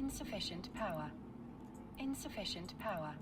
Insufficient power. Insufficient power.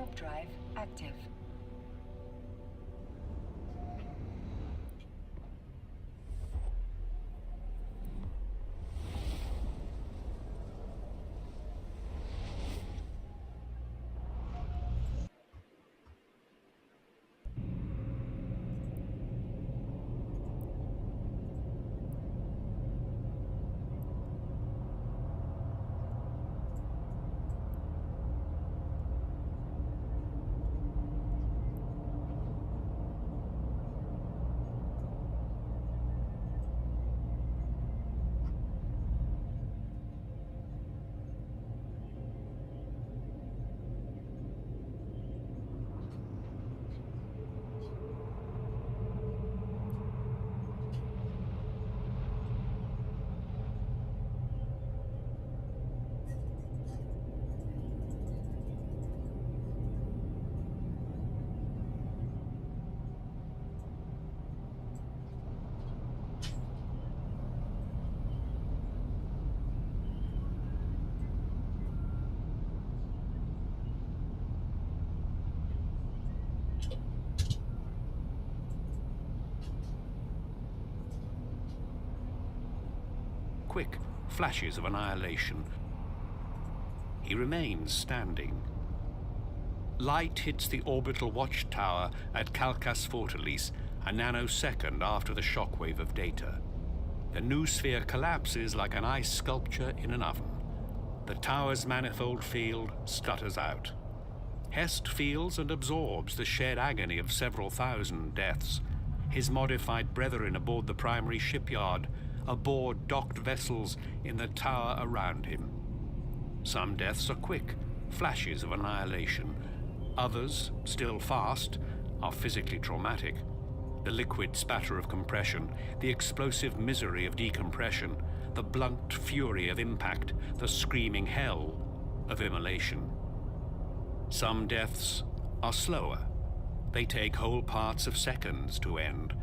Warp drive active. Quick flashes of annihilation. He remains standing. Light hits the orbital watchtower at Calcas Fortalice a nanosecond after the shockwave of data. The noosphere collapses like an ice sculpture in an oven. The tower's manifold field stutters out. Hest feels and absorbs the shared agony of several thousand deaths. His modified brethren aboard the primary shipyard, aboard docked vessels in the tower around him. Some deaths are quick, flashes of annihilation. Others, still fast, are physically traumatic. The liquid spatter of compression, the explosive misery of decompression, the blunt fury of impact, the screaming hell of immolation. Some deaths are slower. They take whole parts of seconds to end.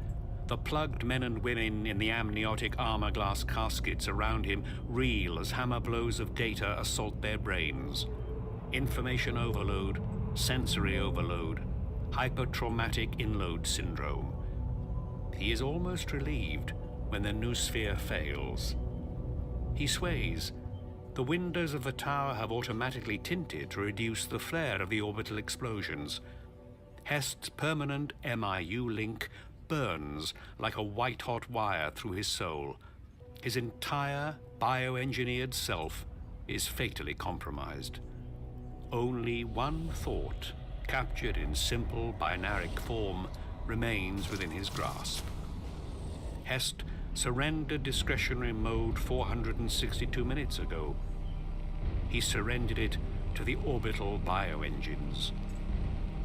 The plugged men and women in the amniotic armor glass caskets around him reel as hammer blows of data assault their brains. Information overload, sensory overload, hypertraumatic inload syndrome. He is almost relieved when the noosphere fails. He sways. The windows of the tower have automatically tinted to reduce the flare of the orbital explosions. Hest's permanent MIU link burns like a white-hot wire through his soul. His entire bioengineered self is fatally compromised. Only one thought, captured in simple binaric form, remains within his grasp. Hest surrendered discretionary mode 462 minutes ago. He surrendered it to the orbital bioengines.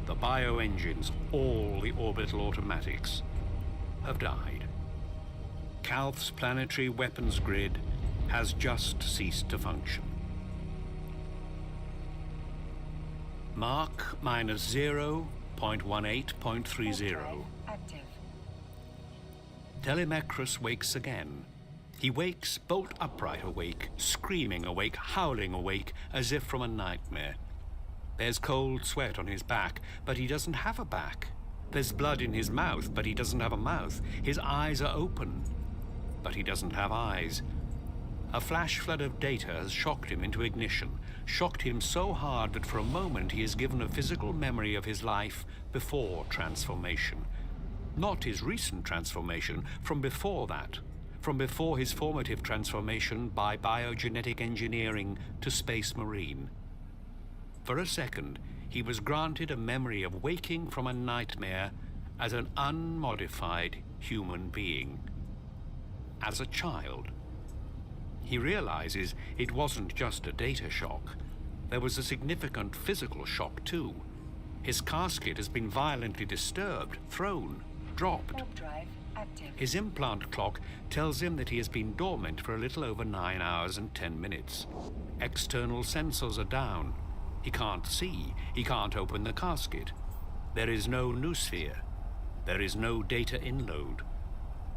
The bioengines, all the orbital automatics, have died. Calth's planetary weapons grid has just ceased to function. Mark minus 0.18.30. Active. Telemachus wakes again. He wakes bolt upright awake, screaming awake, howling awake, as if from a nightmare. There's cold sweat on his back, but he doesn't have a back. There's blood in his mouth, but he doesn't have a mouth. His eyes are open, but he doesn't have eyes. A flash flood of data has shocked him into ignition, shocked him so hard that for a moment he is given a physical memory of his life before transformation. Not his recent transformation, from before that, from before his formative transformation by biogenetic engineering to Space Marine. For a second, he was granted a memory of waking from a nightmare as an unmodified human being, as a child. He realizes it wasn't just a data shock. There was a significant physical shock too. His casket has been violently disturbed, thrown, dropped. Warp drive active. His implant clock tells him that he has been dormant for a little over 9 hours and 10 minutes. External sensors are down. He can't see. He can't open the casket. There is no noosphere. There is no data inload.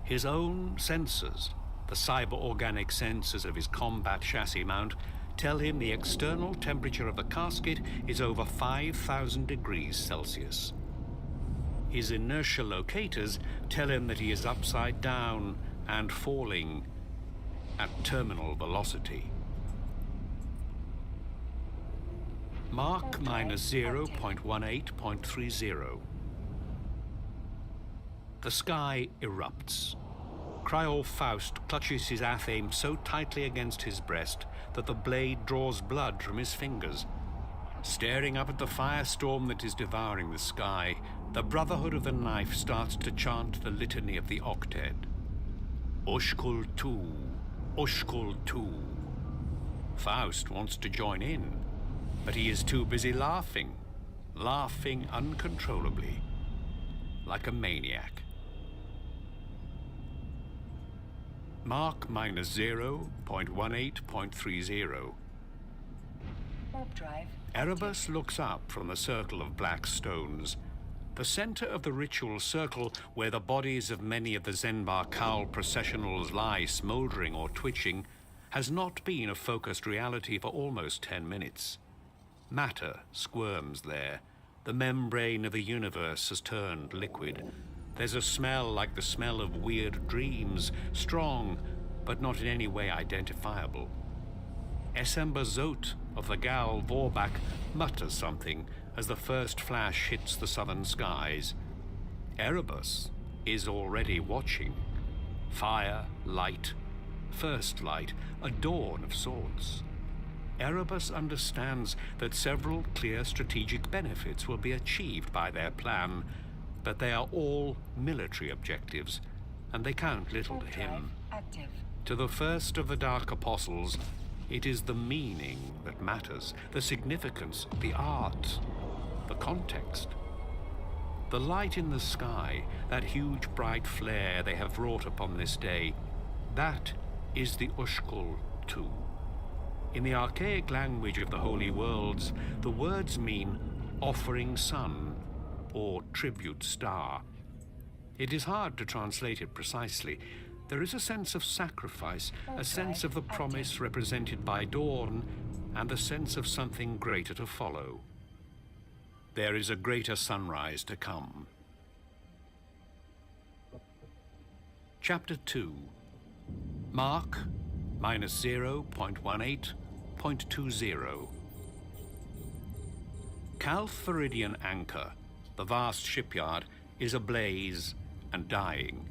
His own sensors, the cyber-organic sensors of his combat chassis mount, Tell him the external temperature of the casket is over 5,000 degrees Celsius. His inertial locators tell him that he is upside down and falling at terminal velocity. Mach minus 0.18.30. The sky erupts. Cryol Faust clutches his athame so tightly against his breast that the blade draws blood from his fingers. Staring up at the firestorm that is devouring the sky, the Brotherhood of the Knife starts to chant the litany of the octet. Ushkul tu, Ushkul tu. Faust wants to join in, but he is too busy laughing uncontrollably, like a maniac. Mach minus 0.18.30. Warp drive. Erebus looks up from the circle of black stones. The center of the ritual circle, where the bodies of many of the Zenbar Cowl processionals lie smoldering or twitching, has not been a focused reality for almost 10 minutes. Matter squirms there. The membrane of the universe has turned liquid. There's a smell like the smell of weird dreams, strong, but not in any way identifiable. Essember Zot of the Gal Vorbak mutters something as the first flash hits the southern skies. Erebus is already watching. Fire, light, first light, a dawn of sorts. Erebus understands that several clear strategic benefits will be achieved by their plan, but they are all military objectives, and they count little to him. Active. To the first of the Dark Apostles, it is the meaning that matters, the significance, the art, the context. The light in the sky, that huge bright flare they have wrought upon this day, that is the Ushkul Tu. In the archaic language of the Holy Worlds, the words mean offering sun or tribute star. It is hard to translate it precisely. There is a sense of sacrifice, a sense of the promise represented by dawn, and the sense of something greater to follow. There is a greater sunrise to come. Chapter 2. Mach minus 0.18.20. Calfaridian Anchor, the vast shipyard, is ablaze and dying.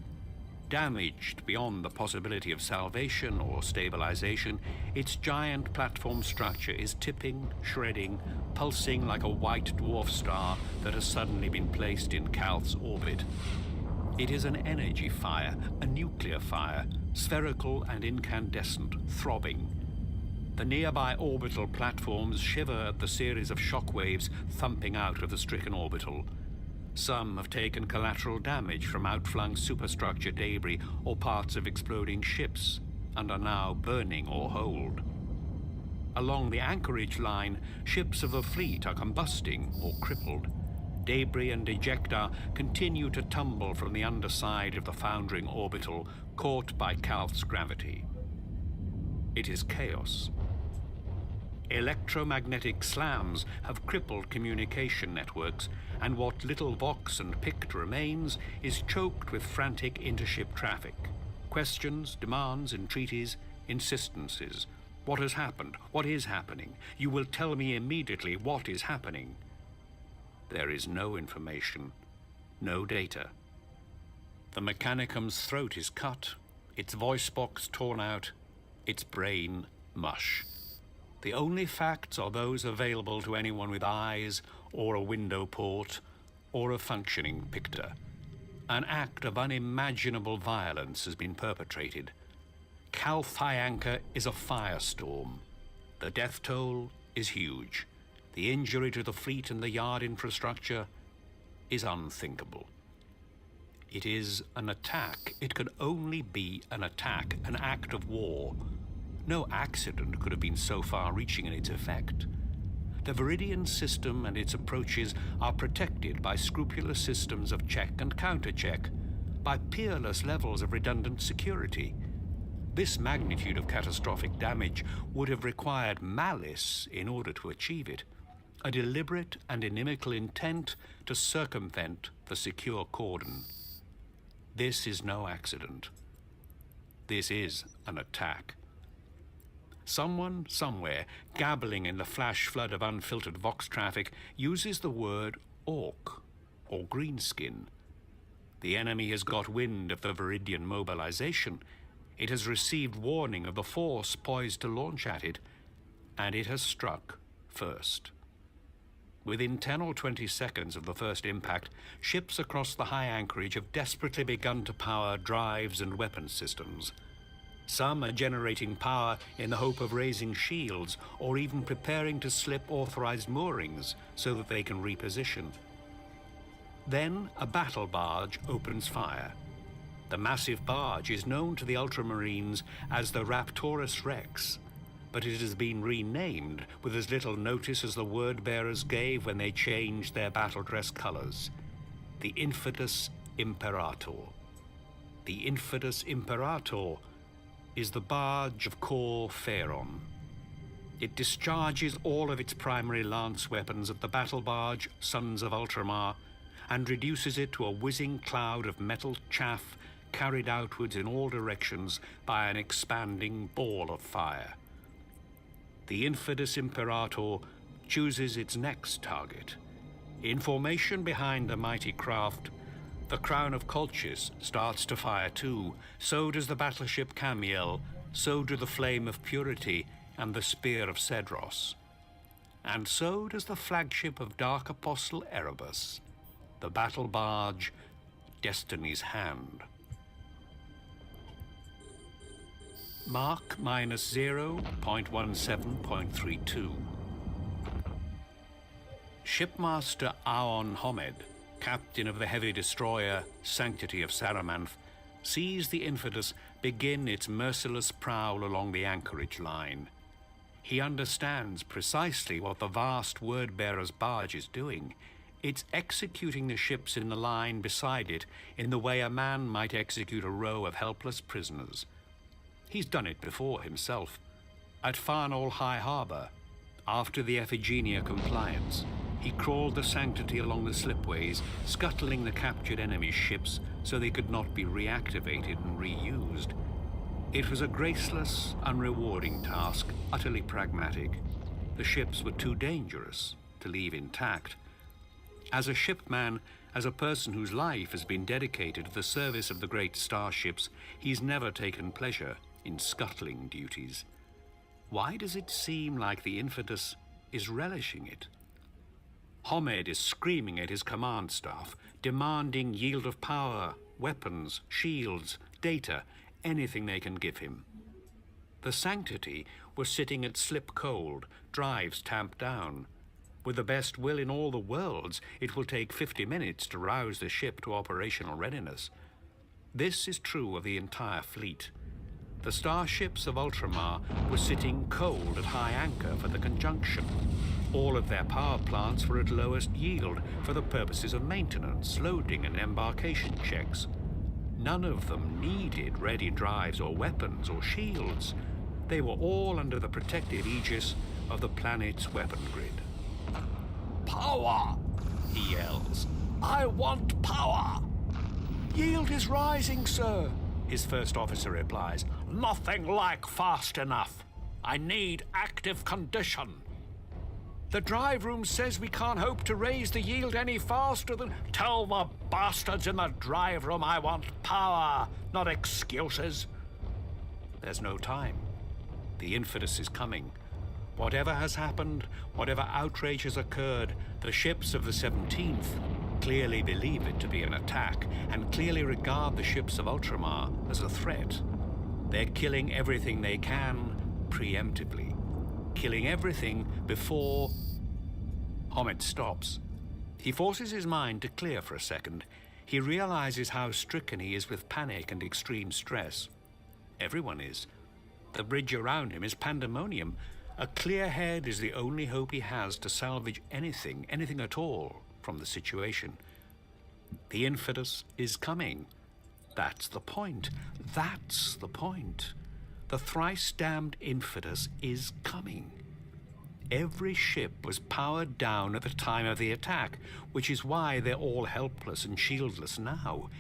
Damaged beyond the possibility of salvation or stabilization, its giant platform structure is tipping, shredding, pulsing like a white dwarf star that has suddenly been placed in Calth's orbit. It is an energy fire, a nuclear fire, spherical and incandescent, throbbing. The nearby orbital platforms shiver at the series of shock waves thumping out of the stricken orbital. Some have taken collateral damage from outflung superstructure debris or parts of exploding ships and are now burning or holed. Along the anchorage line, ships of the fleet are combusting or crippled. Debris and ejecta continue to tumble from the underside of the foundering orbital, caught by Calth's gravity. It is chaos. Electromagnetic slams have crippled communication networks, and what little Vox and Pict remains is choked with frantic intership traffic. Questions, demands, entreaties, insistences. What has happened? What is happening? You will tell me immediately what is happening. There is no information, no data. The Mechanicum's throat is cut, its voice box torn out, its brain mush. The only facts are those available to anyone with eyes, or a window port, or a functioning pictor. An act of unimaginable violence has been perpetrated. Calth High Anchor is a firestorm. The death toll is huge. The injury to the fleet and the yard infrastructure is unthinkable. It is an attack. It could only be an attack, an act of war. No accident could have been so far-reaching in its effect. The Viridian system and its approaches are protected by scrupulous systems of check and counter-check, by peerless levels of redundant security. This magnitude of catastrophic damage would have required malice in order to achieve it, a deliberate and inimical intent to circumvent the secure cordon. This is no accident. This is an attack. Someone, somewhere, gabbling in the flash flood of unfiltered Vox traffic, uses the word orc, or greenskin. The enemy has got wind of the Viridian mobilization. It has received warning of the force poised to launch at it, and it has struck first. Within 10 or 20 seconds of the first impact, ships across the high anchorage have desperately begun to power drives and weapon systems. Some are generating power in the hope of raising shields or even preparing to slip authorized moorings so that they can reposition. Then a battle barge opens fire. The massive barge is known to the Ultramarines as the Raptorus Rex, but it has been renamed with as little notice as the word-bearers gave when they changed their battle dress colors. The Infidus Imperator. The Infidus Imperator is the barge of Cor Pharaon. It discharges all of its primary lance weapons at the battle barge, Sons of Ultramar, and reduces it to a whizzing cloud of metal chaff carried outwards in all directions by an expanding ball of fire. The Infidus Imperator chooses its next target. In formation behind the mighty craft, the Crown of Colchis starts to fire too. So does the battleship Camiel, so do the Flame of Purity and the Spear of Cedros. And so does the flagship of Dark Apostle Erebus, the battle barge Destiny's Hand. Mark minus 0.17.32. Shipmaster Aon Homed, captain of the heavy destroyer Sanctity of Saramanth, sees the Infidus begin its merciless prowl along the anchorage line. He understands precisely what the vast word-bearer's barge is doing. It's executing the ships in the line beside it in the way a man might execute a row of helpless prisoners. He's done it before himself. At Farnall High Harbour, after the Iphigenia compliance, he crawled the Sanctity along the slipways, scuttling the captured enemy's ships so they could not be reactivated and reused. It was a graceless, unrewarding task, utterly pragmatic. The ships were too dangerous to leave intact. As a shipman, as a person whose life has been dedicated to the service of the great starships, he's never taken pleasure in scuttling duties. Why does it seem like the Infidus is relishing it? Homed is screaming at his command staff, demanding yield of power, weapons, shields, data, anything they can give him. The Sanctity was sitting at slip cold, drives tamped down. With the best will in all the worlds, it will take 50 minutes to rouse the ship to operational readiness. This is true of the entire fleet. The starships of Ultramar were sitting cold at high anchor for the conjunction. All of their power plants were at lowest yield for the purposes of maintenance, loading, and embarkation checks. None of them needed ready drives or weapons or shields. They were all under the protective aegis of the planet's weapon grid. Power! He yells. I want power! Yield is rising, sir, his first officer replies. Nothing like fast enough. I need active condition. The drive room says we can't hope to raise the yield any faster than... Tell the bastards in the drive room I want power, not excuses. There's no time. The Infidus is coming. Whatever has happened, whatever outrage has occurred, the ships of the 17th clearly believe it to be an attack and clearly regard the ships of Ultramar as a threat. They're killing everything they can preemptively. Killing everything before... Homed stops. He forces his mind to clear for a second. He realizes how stricken he is with panic and extreme stress. Everyone is. The bridge around him is pandemonium. A clear head is the only hope he has to salvage anything at all, from the situation. The Infidus is coming. That's the point. That's the point. The thrice-damned Infidus is coming. Every ship was powered down at the time of the attack, which is why they're all helpless and shieldless now.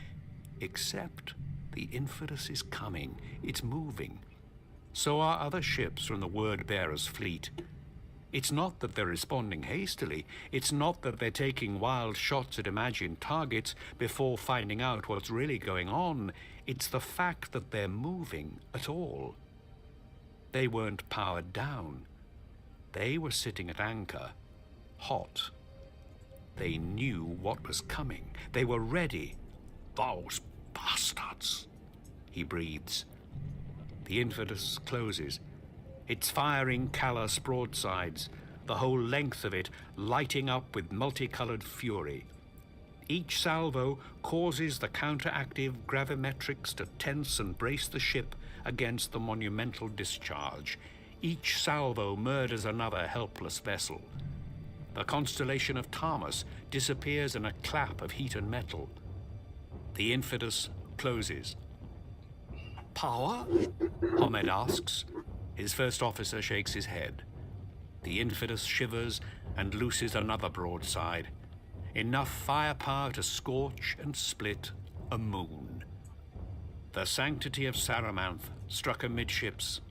Except the Infidus is coming. It's moving. So are other ships from the Word-Bearer's fleet. It's not that they're responding hastily. It's not that they're taking wild shots at imagined targets before finding out what's really going on. It's the fact that they're moving at all. They weren't powered down. They were sitting at anchor, hot. They knew what was coming. They were ready. Those bastards, he breathes. The Infidus closes. It's firing callous broadsides, the whole length of it lighting up with multicolored fury. Each salvo causes the counteractive gravimetrics to tense and brace the ship against the monumental discharge. Each salvo murders another helpless vessel. The constellation of Tamas disappears in a clap of heat and metal. The Infidus closes. power? Ahmed asks. His first officer shakes his head. The Infidus shivers and looses another broadside. Enough firepower to scorch and split a moon. The sanctity of Saramanth, struck amidships,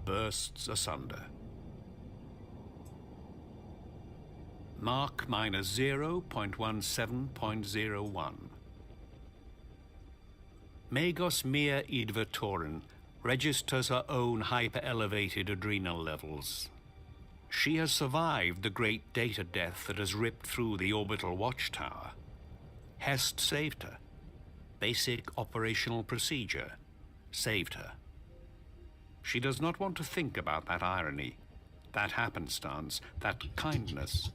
bursts asunder. Mark minus 0.17.01. Magos Mia Idvertoren registers her own hyper-elevated adrenal levels. She has survived the great data death that has ripped through the orbital watchtower. Hest saved her. Basic operational procedure saved her. She does not want to think about that irony, that happenstance, that kindness.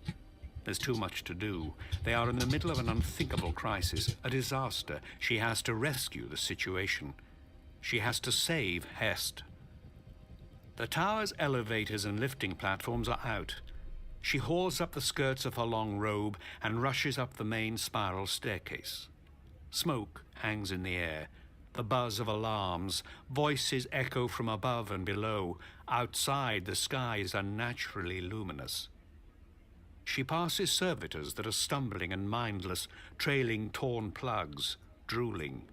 There's too much to do. They are in the middle of an unthinkable crisis, a disaster. She has to rescue the situation. She has to save Hest. The tower's elevators and lifting platforms are out. She hauls up the skirts of her long robe and rushes up the main spiral staircase. Smoke hangs in the air. The buzz of alarms, voices echo from above and below. Outside, the sky is unnaturally luminous. She passes servitors that are stumbling and mindless, trailing torn plugs, drooling.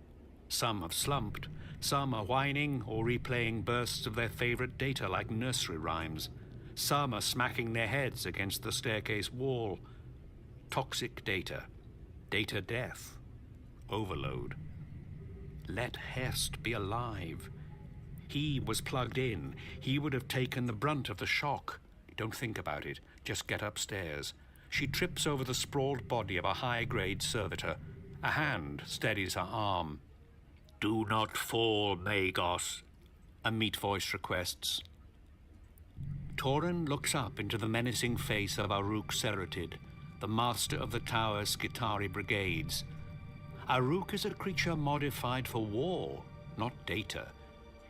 Some have slumped. Some are whining or replaying bursts of their favorite data like nursery rhymes. Some are smacking their heads against the staircase wall. Toxic data. Data death. Overload. Let Hest be alive. He was plugged in. He would have taken the brunt of the shock. Don't think about it. Just get upstairs. She trips over the sprawled body of a high-grade servitor. A hand steadies her arm. Do not fall, Magos, a meat voice requests. Torin looks up into the menacing face of Aruk Seratid, the master of the tower's Skitari brigades. Aruk is a creature modified for war, not data.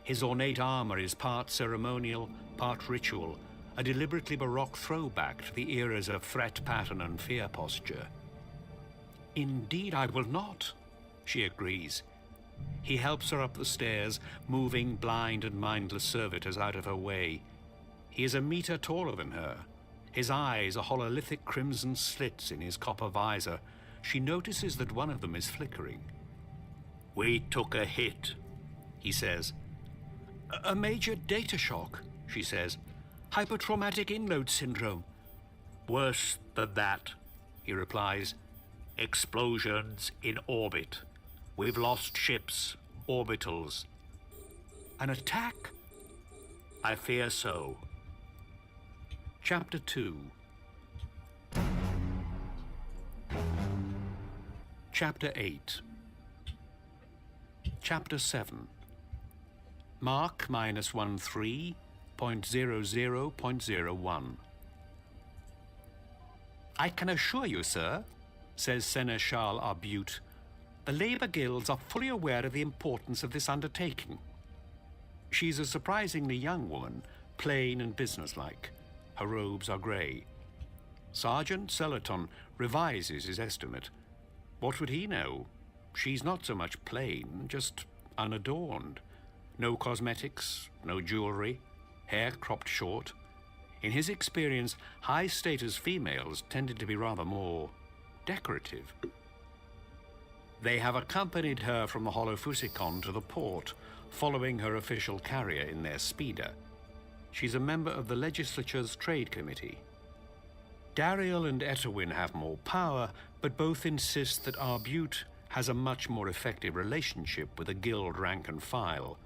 His ornate armor is part ceremonial, part ritual, a deliberately baroque throwback to the eras of threat pattern and fear posture. Indeed, I will not, she agrees. He helps her up the stairs, moving blind and mindless servitors out of her way. He is a meter taller than her. His eyes are hololithic crimson slits in his copper visor. She notices that one of them is flickering. We took a hit, he says. A major data shock, she says. Hypertraumatic inload syndrome. Worse than that, he replies. Explosions in orbit. We've lost ships, orbitals. An attack? I fear so. Chapter 2. Chapter 8. Chapter 7. Mark minus 13.00.01. I can assure you, sir, says Seneschal Arbute, the Labour Guilds are fully aware of the importance of this undertaking. She's a surprisingly young woman, plain and businesslike. Her robes are grey. Sergeant Celaton revises his estimate. What would he know? She's not so much plain, just unadorned. No cosmetics, no jewelry, hair cropped short. In his experience, high-status females tended to be rather more decorative. They have accompanied her from the Holofusikon to the port, following her official carrier in their speeder. She's a member of the legislature's trade committee. Dariel and Etowyn have more power, but both insist that Arbute has a much more effective relationship with the guild rank and file.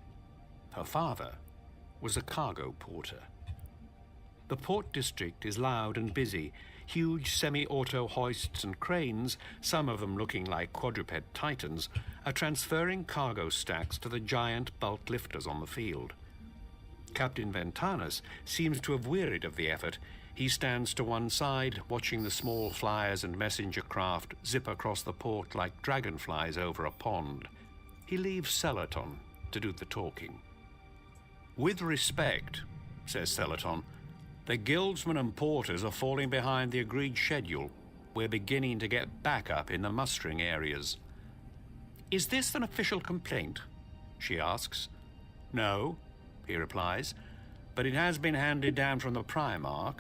Her father was a cargo porter. The port district is loud and busy. Huge semi-auto hoists and cranes, some of them looking like quadruped titans, are transferring cargo stacks to the giant bulk lifters on the field. Captain Ventanus seems to have wearied of the effort. He stands to one side, watching the small flyers and messenger craft zip across the port like dragonflies over a pond. He leaves Celaton to do the talking. "With respect," says Celaton, "the guildsmen and porters are falling behind the agreed schedule. We're beginning to get backup in the mustering areas." "Is this an official complaint?" she asks. "No," he replies, "but it has been handed down from the Primarch.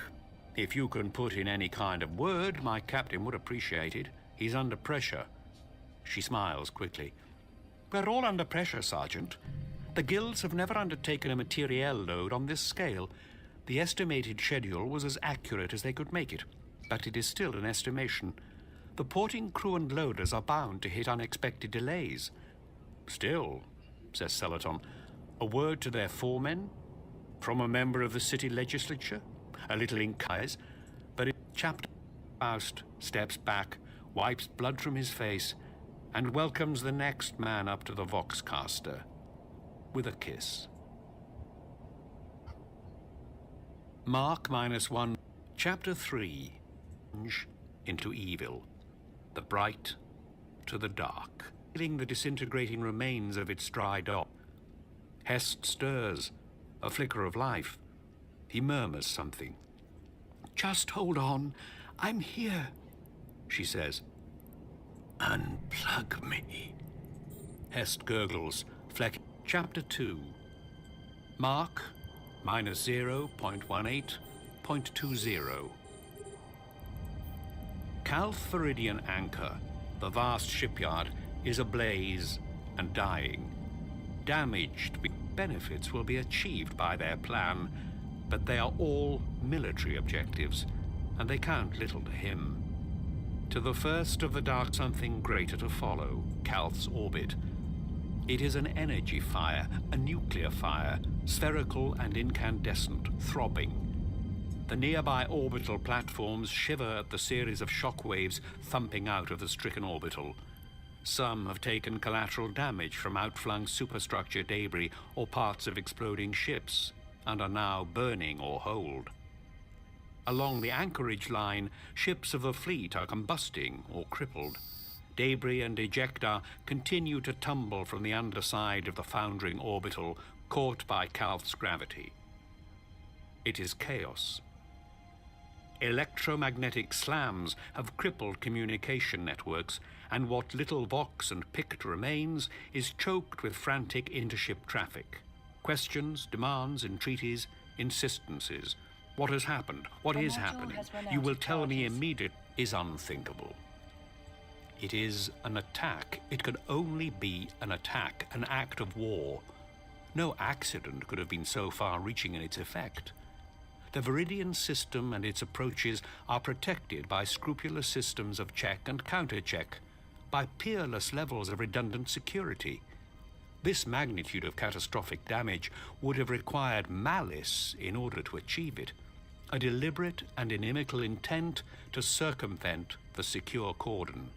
If you can put in any kind of word, my captain would appreciate it. He's under pressure." She smiles quickly. "We're all under pressure, Sergeant. The guilds have never undertaken a materiel load on this scale. The estimated schedule was as accurate as they could make it, but it is still an estimation. The porting crew and loaders are bound to hit unexpected delays." "Still," says Celaton, "a word to their foremen? From a member of the city legislature? A little inquires, but Chapter Faust steps back, wipes blood from his face, and welcomes the next man up to the Voxcaster with a kiss. Mark -1, Chapter 3. Into evil. The bright to the dark. Feeling the disintegrating remains of its dry dot. Hest stirs, a flicker of life. He murmurs something. "Just hold on. I'm here," she says. "Unplug me." Hest gurgles, fleck. Chapter 2. Mark -0.18.20. Calth Viridian Anchor, the vast shipyard, is ablaze and dying. Damaged benefits will be achieved by their plan, but they are all military objectives, and they count little to him. To the first of the dark something greater to follow, Calth's orbit. It is an energy fire, a nuclear fire, spherical and incandescent, throbbing. The nearby orbital platforms shiver at the series of shock waves thumping out of the stricken orbital. Some have taken collateral damage from outflung superstructure debris or parts of exploding ships, and are now burning or holed. Along the anchorage line, ships of the fleet are combusting or crippled. Debris and ejecta continue to tumble from the underside of the foundering orbital, caught by Calth's gravity. It is chaos. Electromagnetic slams have crippled communication networks, and what little Vox and Pict remains is choked with frantic intership traffic. Questions, demands, entreaties, insistences. What has happened? What is happening? You will tell me immediately. Is unthinkable. It is an attack. It could only be an attack, an act of war. No accident could have been so far-reaching in its effect. The Viridian system and its approaches are protected by scrupulous systems of check and counter-check, by peerless levels of redundant security. This magnitude of catastrophic damage would have required malice in order to achieve it, a deliberate and inimical intent to circumvent the secure cordon.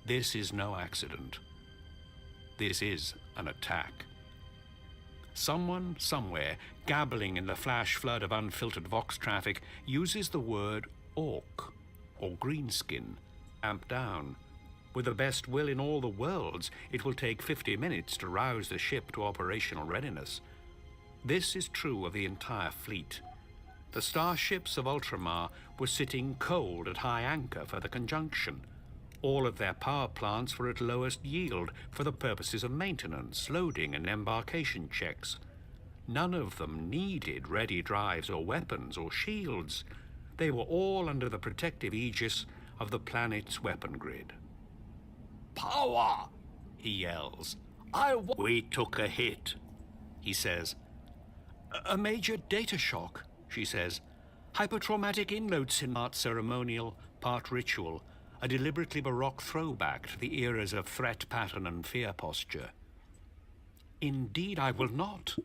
This is no accident. This is an attack. Someone, somewhere, gabbling in the flash flood of unfiltered Vox traffic, uses the word orc, or greenskin, amped down. With the best will in all the worlds, it will take 50 minutes to rouse the ship to operational readiness. This is true of the entire fleet. The starships of Ultramar were sitting cold at high anchor for the conjunction. All of their power plants were at lowest yield for the purposes of maintenance, loading, and embarkation checks. None of them needed ready drives or weapons or shields. They were all under the protective aegis of the planet's weapon grid. Power! He yells. We took a hit, he says. A major data shock, she says. Hypertraumatic inload part ceremonial, part ritual. A deliberately baroque throwback to the eras of threat pattern and fear posture. Indeed, I will not,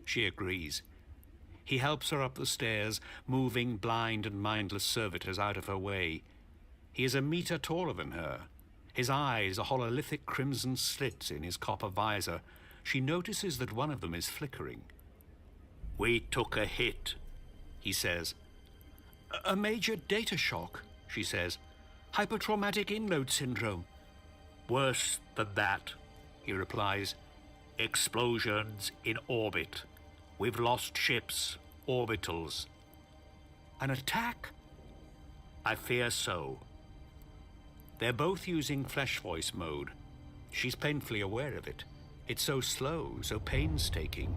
she agrees. He helps her up the stairs, moving blind and mindless servitors out of her way. He is a meter taller than her. His eyes are hololithic crimson slits in his copper visor. She notices that one of them is flickering. We took a hit, he says. A major data shock, she says. Hypertraumatic inload syndrome. Worse than that, he replies. Explosions in orbit. We've lost ships, orbitals. An attack? I fear so. They're both using flesh voice mode. She's painfully aware of it. It's so slow, so painstaking.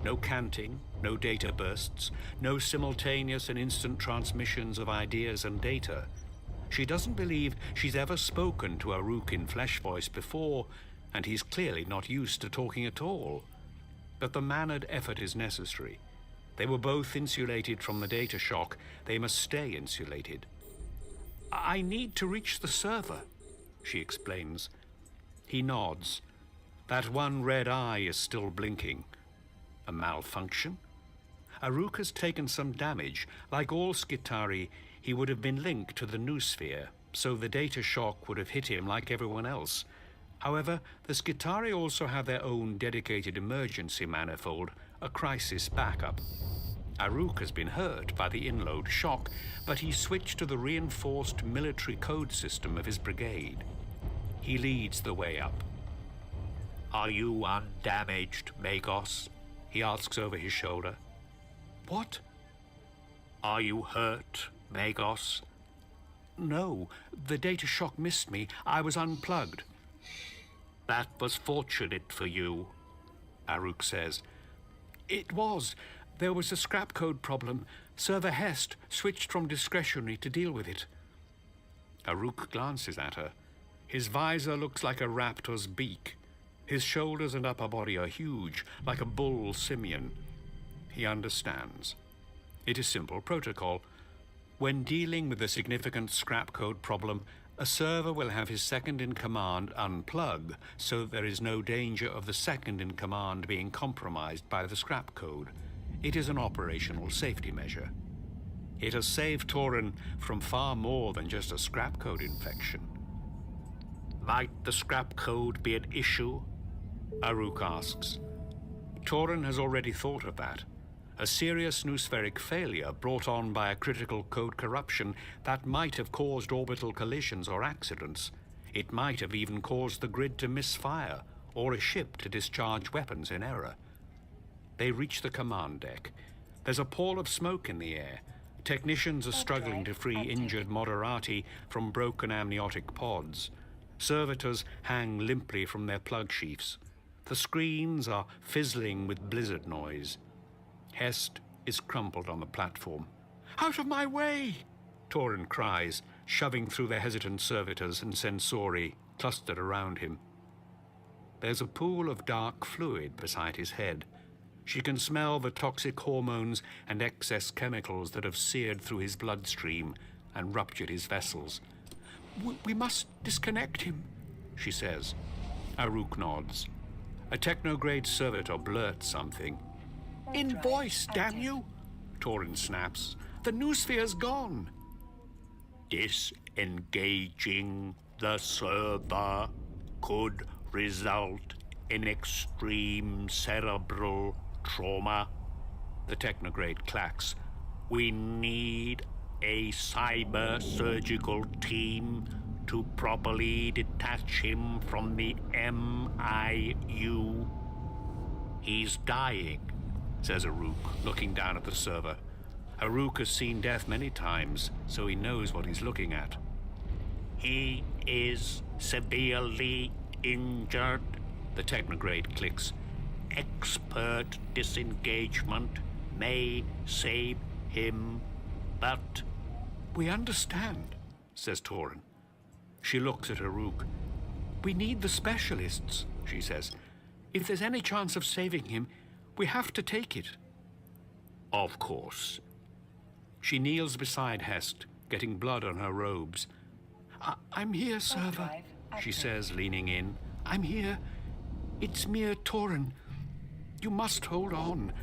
No canting, no data bursts, no simultaneous and instant transmissions of ideas and data. She doesn't believe she's ever spoken to Aruk in flesh voice before, and he's clearly not used to talking at all. But the mannered effort is necessary. They were both insulated from the data shock. They must stay insulated. I need to reach the server, she explains. He nods. That one red eye is still blinking. A malfunction? Aruk has taken some damage. Like all Skitarii, he would have been linked to the noosphere, so the data shock would have hit him like everyone else. However, the Skitarii also have their own dedicated emergency manifold, a crisis backup. Aruk has been hurt by the inload shock, but he switched to the reinforced military code system of his brigade. He leads the way up. Are you undamaged, Magos? He asks over his shoulder. What? Are you hurt, Magos? No, the data shock missed me. I was unplugged. That was fortunate for you, Aruk says. It was. There was a scrap code problem. Server Hest switched from discretionary to deal with it. Aruk glances at her. His visor looks like a raptor's beak. His shoulders and upper body are huge, like a bull simian. He understands. It is simple protocol. When dealing with a significant scrap code problem, a server will have his second-in-command unplug, so there is no danger of the second-in-command being compromised by the scrap code. It is an operational safety measure. It has saved Torin from far more than just a scrap code infection. Might the scrap code be an issue? Aruk asks. Torin has already thought of that. A serious noospheric failure brought on by a critical code corruption that might have caused orbital collisions or accidents. It might have even caused the grid to misfire, or a ship to discharge weapons in error. They reach the command deck. There's a pall of smoke in the air. Technicians are struggling to free injured Moderati from broken amniotic pods. Servitors hang limply from their plug sheaths. The screens are fizzling with blizzard noise. Hest is crumpled on the platform. Out of my way! Torin cries, shoving through the hesitant servitors and sensori clustered around him. There's a pool of dark fluid beside his head. She can smell the toxic hormones and excess chemicals that have seared through his bloodstream and ruptured his vessels. We must disconnect him, she says. Aruk nods. A technograde servitor blurts something. In voice, damn you! Torin snaps. The noosphere's gone. Disengaging the server could result in extreme cerebral trauma. The technograde clacks. We need a cyber surgical team to properly detach him from the MIU. He's dying, says Aruk, looking down at the server. Aruk has seen death many times, so he knows what he's looking at. He is severely injured. The technograde clicks. Expert disengagement may save him, but We understand, says Torin. She looks at Haruk. We need the specialists, she says. If there's any chance of saving him, we have to take it. of course. She kneels beside Hest, getting blood on her robes. I'm here, server, drive she active. says, leaning in. I'm here. It's mere Torin. You must hold on.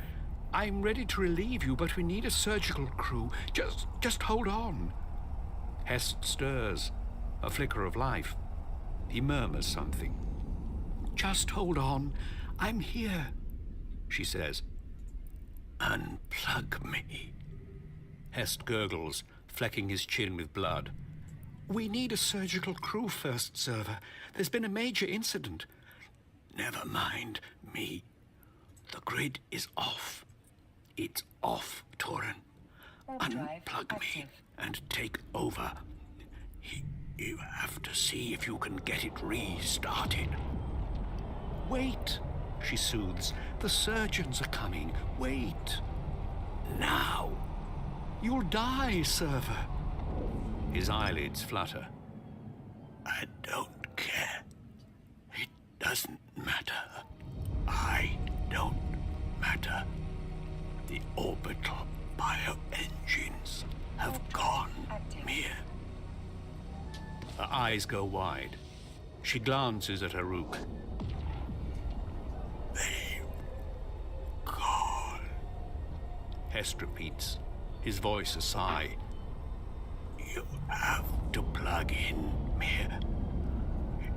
I'm ready to relieve you, but we need a surgical crew. Just hold on. Hest stirs, a flicker of life. He murmurs something. Just hold on. I'm here, she says. Unplug me. Hest gurgles, flecking his chin with blood. We need a surgical crew first, server. There's been a major incident. Never mind me. The grid is off. It's off, Torin. Warp drive Unplug me active. and take over. You have to see if you can get it restarted. Wait, she soothes. The surgeons are coming. Wait. Now. You'll die, server. His eyelids flutter. I don't care. It doesn't matter. I don't matter. The orbital bioengines have gone active. mere. Her eyes go wide. She glances at Haruk. They've gone. Hest repeats, his voice a sigh. You have to plug in, Mir.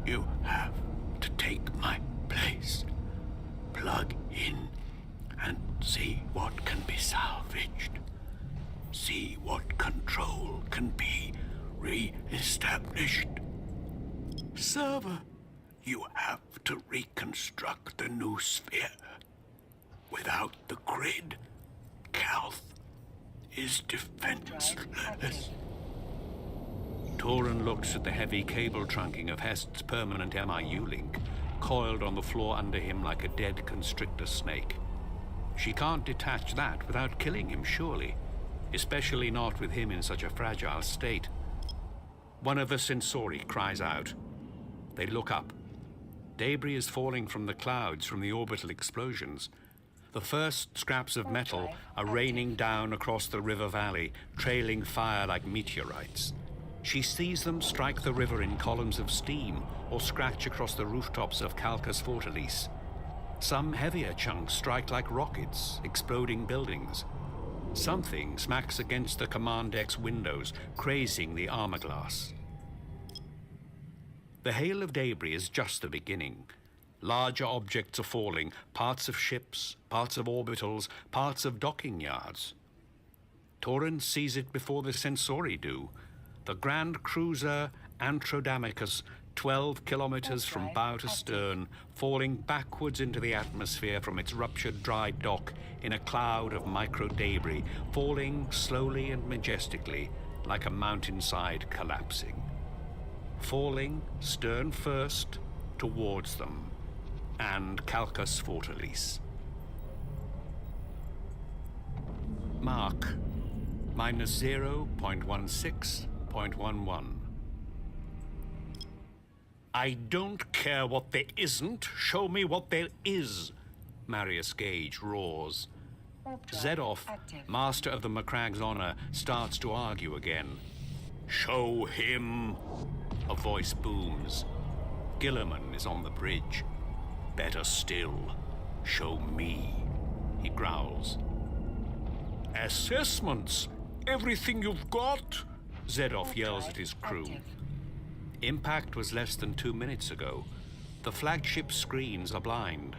You have to take my place. Plug in and see what can be salvaged. See what control can be re-established. Server, You have to reconstruct the new sphere. Without the grid, Calth is Drive defenseless. active. Torin looks at the heavy cable trunking of Hest's permanent MIU link, coiled on the floor under him like a dead constrictor snake. She can't detach that without killing him, surely, especially not with him in such a fragile state. One of the Sensori cries out. They look up. Debris is falling from the clouds from the orbital explosions. The first scraps of metal are raining down across the river valley, trailing fire like meteorites. She sees them strike the river in columns of steam or scratch across the rooftops of Calcas Fortalice. Some heavier chunks strike like rockets, exploding buildings. Something smacks against the command deck's windows, crazing the armor glass. The hail of debris is just the beginning. Larger objects are falling, parts of ships, parts of orbitals, parts of docking yards. Torin sees it before the Sensori do. The grand cruiser Antrodamicus, 12 kilometers from bow to stern, falling backwards into the atmosphere from its ruptured dry dock in a cloud of micro-debris, falling slowly and majestically like a mountainside collapsing. Falling, stern first, towards them, and Calcas Fortalice. Mark, minus 0.16.11. I don't care what there isn't. Show me what there is. Marius Gage roars. Warp drive Zedoff, active. master of the Macrag's honor, starts to argue again. Show him. A voice booms. Gilliman is on the bridge. Better still, show me. He growls. Assessments. Everything you've got. Zedoff yells at his crew. Active. Impact was less than 2 minutes ago. The flagship screens are blind.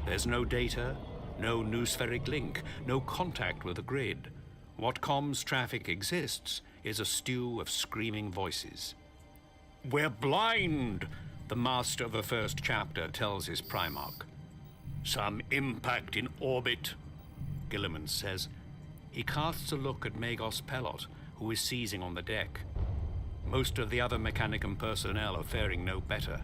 There's no data, no noospheric link, no contact with the grid. What comms traffic exists is a stew of screaming voices. We're blind. The master of the first chapter tells his Primarch. Some impact in orbit. Gilliman says. He casts a look at Magos Pelot, who is seizing on the deck. Most of the other Mechanicum personnel are faring no better.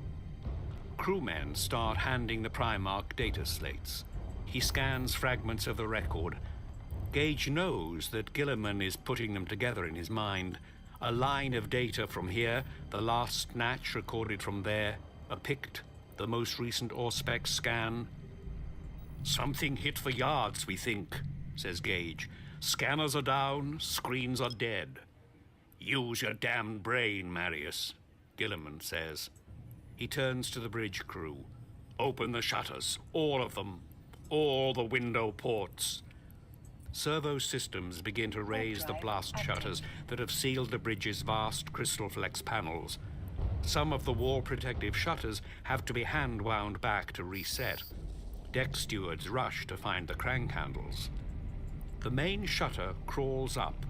Crewmen start handing the Primarch data slates. He scans fragments of the record. Gage knows that Gilliman is putting them together in his mind. A line of data from here, the last snatch recorded from there, a pict, the most recent Auspex scan. "Something hit the yards, we think," says Gage. "Scanners are down, screens are dead." "Use your damned brain, Marius," Gilliman says. He turns to the bridge crew. "Open the shutters, all of them, all the window ports." Servo systems begin to raise the blast shutters that have sealed the bridge's vast crystal flex panels. Some of the wall protective shutters have to be hand-wound back to reset. Deck stewards rush to find the crank handles. The main shutter crawls up.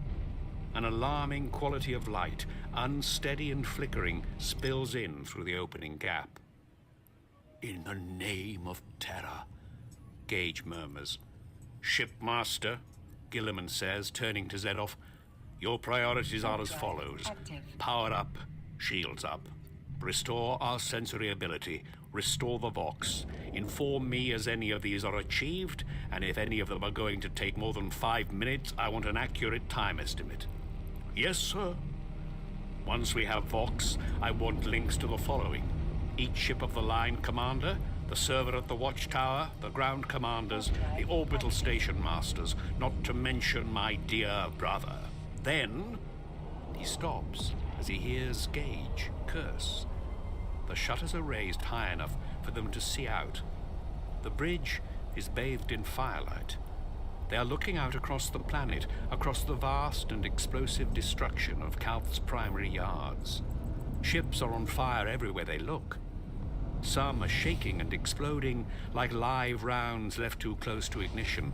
An alarming quality of light, unsteady and flickering, spills in through the opening gap. "In the name of terror," Gage murmurs. "Shipmaster," Gilliman says, turning to Zedoff, "your priorities are as follows. Power up, shields up. Restore our sensory ability. Restore the Vox. Inform me as any of these are achieved, and if any of them are going to take more than 5 minutes, I want an accurate time estimate." "Yes, sir." "Once we have Vox, I want links to the following: each ship of the line commander, the server at the watchtower, the ground commanders, the orbital station masters, not to mention my dear brother." Then he stops as he hears Gage curse. The shutters are raised high enough for them to see out. The bridge is bathed in firelight. They are looking out across the planet, across the vast and explosive destruction of Calth's primary yards. Ships are on fire everywhere they look. Some are shaking and exploding like live rounds left too close to ignition.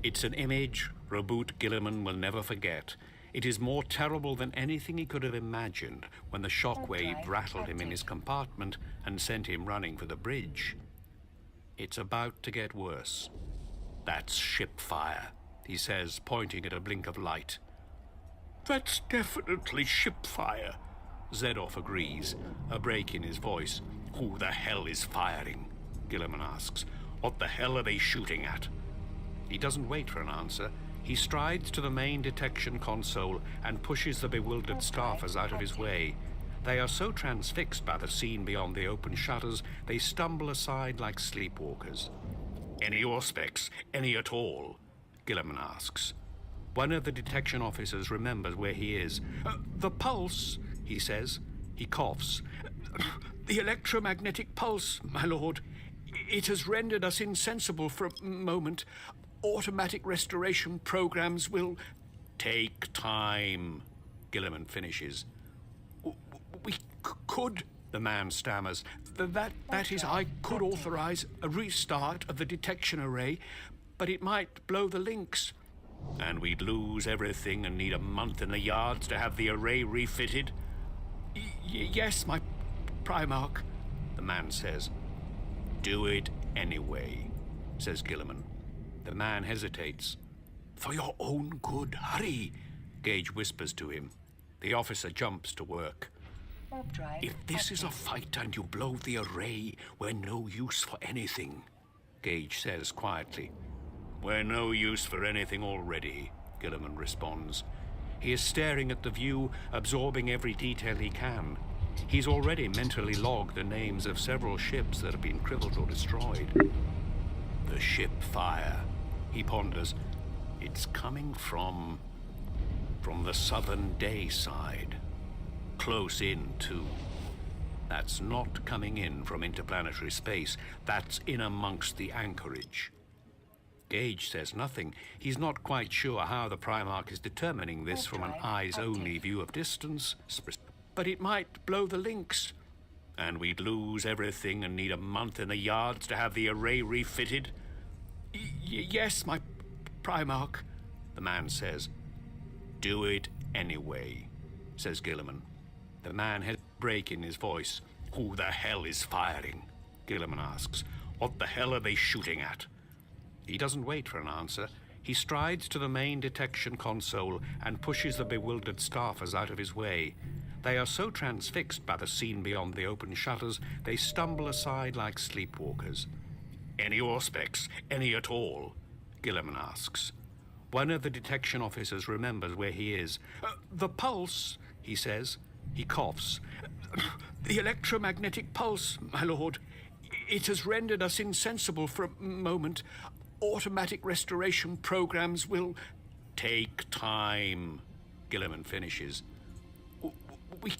It's an image Roboute Gilliman will never forget. It is more terrible than anything he could have imagined when the shockwave rattled him in his compartment and sent him running for the bridge. It's about to get worse. "That's ship fire," he says, pointing at a blink of light. "That's definitely ship fire," Zedoff agrees, a break in his voice. "Who the hell is firing?" Gilliman asks. "What the hell are they shooting at?" He doesn't wait for an answer. He strides to the main detection console and pushes the bewildered staffers out of his way. They are so transfixed by the scene beyond the open shutters, they stumble aside like sleepwalkers. "Any Auspex? Any at all?" Gilliman asks. One of the detection officers remembers where he is. "The pulse," he says. He coughs. "The electromagnetic pulse, my lord. It has rendered us insensible for a moment. Automatic restoration programs will—" "Take time," Gilliman finishes. "We could," the man stammers. That is, I could authorize a restart of the detection array, but it might blow the links." "And we'd lose everything and need a month in the yards to have the array refitted?" Yes, my Primarch," the man says. "Do it anyway," says Gilliman. The man hesitates. "For your own good, hurry," Gage whispers to him. The officer jumps to work. "If this is a fight and you blow the array, we're no use for anything," Gage says quietly. "We're no use for anything already," Gilliman responds. He is staring at the view, absorbing every detail he can. He's already mentally logged the names of several ships that have been crippled or destroyed. "The ship fire," he ponders. "It's coming from the southern day side. Close in, too. That's not coming in from interplanetary space. That's in amongst the anchorage." Gage says nothing. He's not quite sure how the Primarch is determining this from an eyes-only view of distance. "But it might blow the links." "And we'd lose everything and need a month in the yards to have the array refitted?" Yes, my Primarch," the man says. "Do it anyway," says Gilliman. The man has a break in his voice. "Who the hell is firing?" Gilliman asks. "What the hell are they shooting at?" He doesn't wait for an answer. He strides to the main detection console and pushes the bewildered staffers out of his way. They are so transfixed by the scene beyond the open shutters, they stumble aside like sleepwalkers. Any auspex? Any at all? Gilliman asks. One of the detection officers remembers where he is. The pulse, he says. He coughs. The electromagnetic pulse, my lord. It has rendered us insensible for a moment. Automatic restoration programs will... Take time, Gilliman finishes. We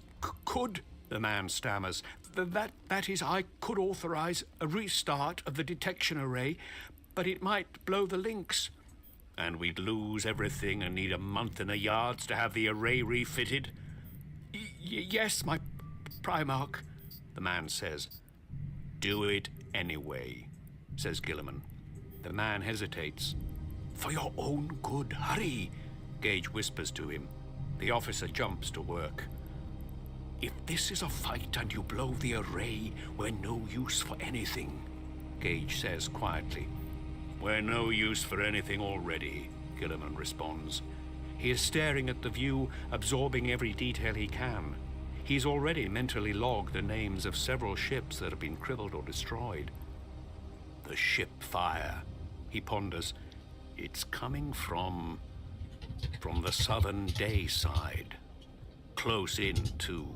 could, the man stammers. That is, I could authorize a restart of the detection array, but it might blow the links. And we'd lose everything and need a month in the yards to have the array refitted? Yes, my Primarch, the man says. Do it anyway, says Gilliman. The man hesitates. For your own good, hurry, Gage whispers to him. The officer jumps to work. If this is a fight and you blow the array, we're no use for anything, Gage says quietly. We're no use for anything already, Gilliman responds. He is staring at the view, absorbing every detail he can. He's already mentally logged the names of several ships that have been crippled or destroyed. The ship fire, he ponders. It's coming from the southern day side. Close in, too.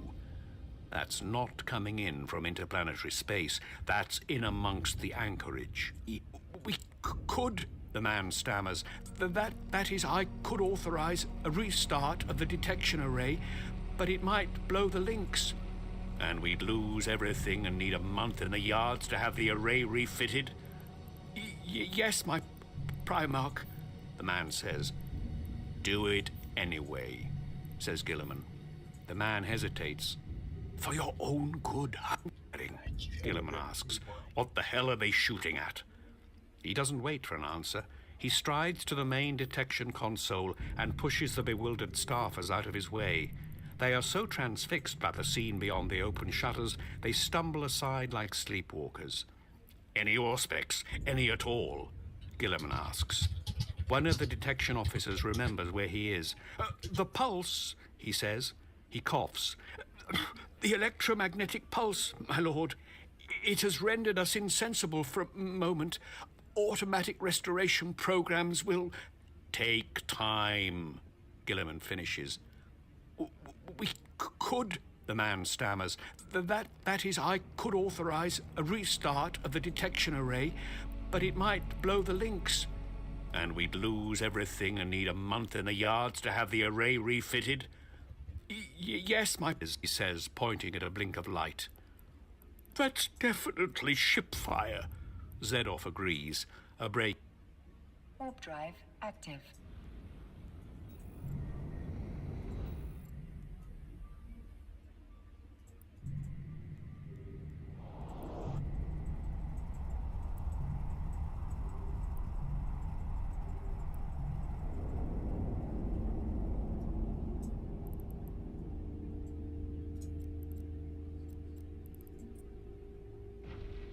That's not coming in from interplanetary space. That's in amongst the anchorage. We could, the man stammers. That is, I could authorize a restart of the detection array, but it might blow the links. And we'd lose everything and need a month in the yards to have the array refitted? Yes, my Primarch, the man says. Do it anyway, says Gilliman. The man hesitates. For your own good, Gilliman asks. What the hell are they shooting at? He doesn't wait for an answer. He strides to the main detection console and pushes the bewildered staffers out of his way. They are so transfixed by the scene beyond the open shutters, they stumble aside like sleepwalkers. Any auspex? Any at all? Gilliman asks. One of the detection officers remembers where he is. The pulse, he says. He coughs. The electromagnetic pulse, my lord. It has rendered us insensible for a moment. Automatic restoration programs will... Take time, Gilliman finishes. We could, the man stammers. That is, I could authorize a restart of the detection array, but it might blow the links. And we'd lose everything and need a month in the yards to have the array refitted? Yes, he says, pointing at a blink of light. That's definitely ship fire, Zedoff agrees. A break. Warp drive active.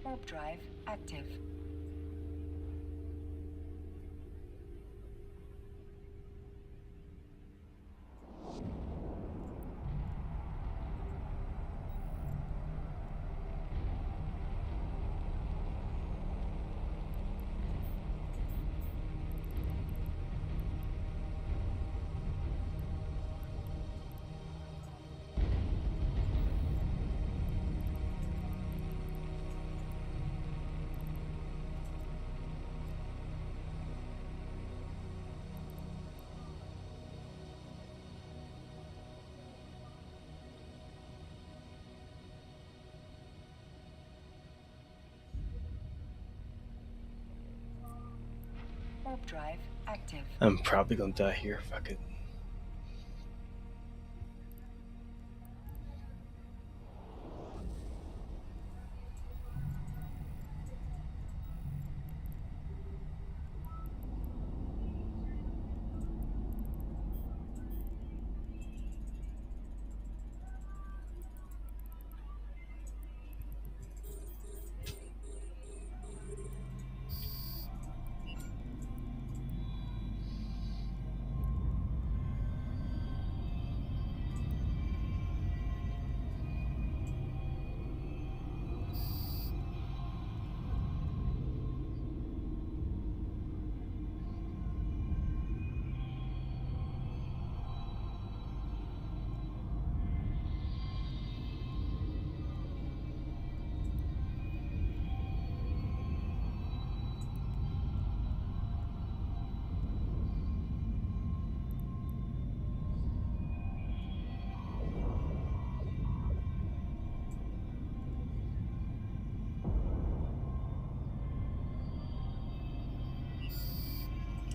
Warp drive active. Warp drive active. I'm probably gonna die here. Fuck it.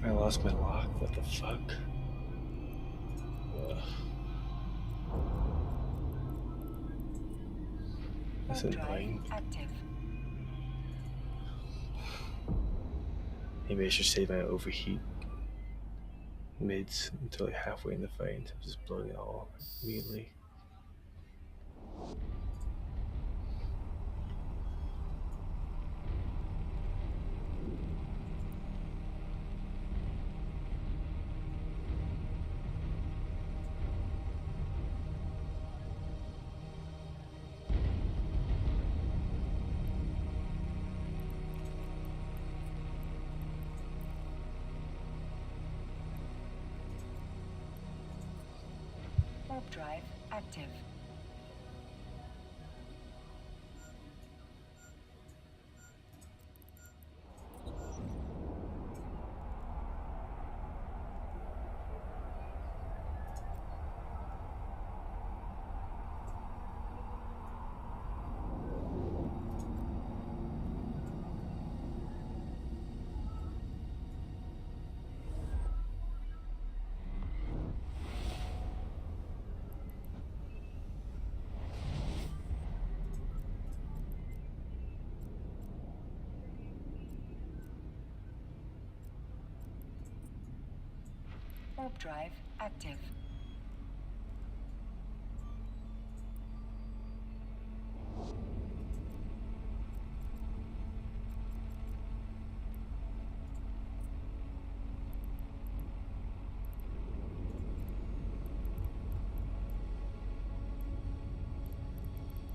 I lost my lock. What the fuck? Ugh. That's Warp drive annoying. active. Maybe I should save my overheat mids until like halfway in the fight instead of just blowing it all immediately. Warp drive active. Warp drive active.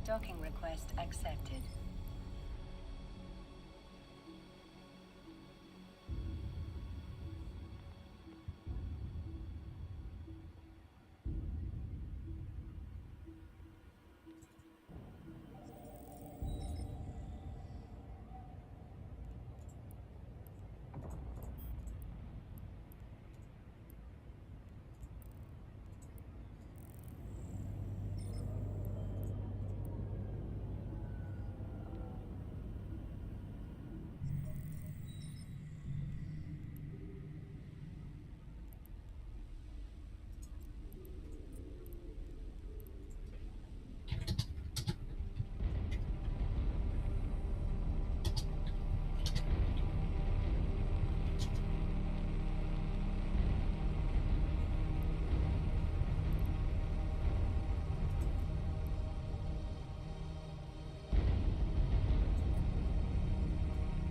Docking request accepted.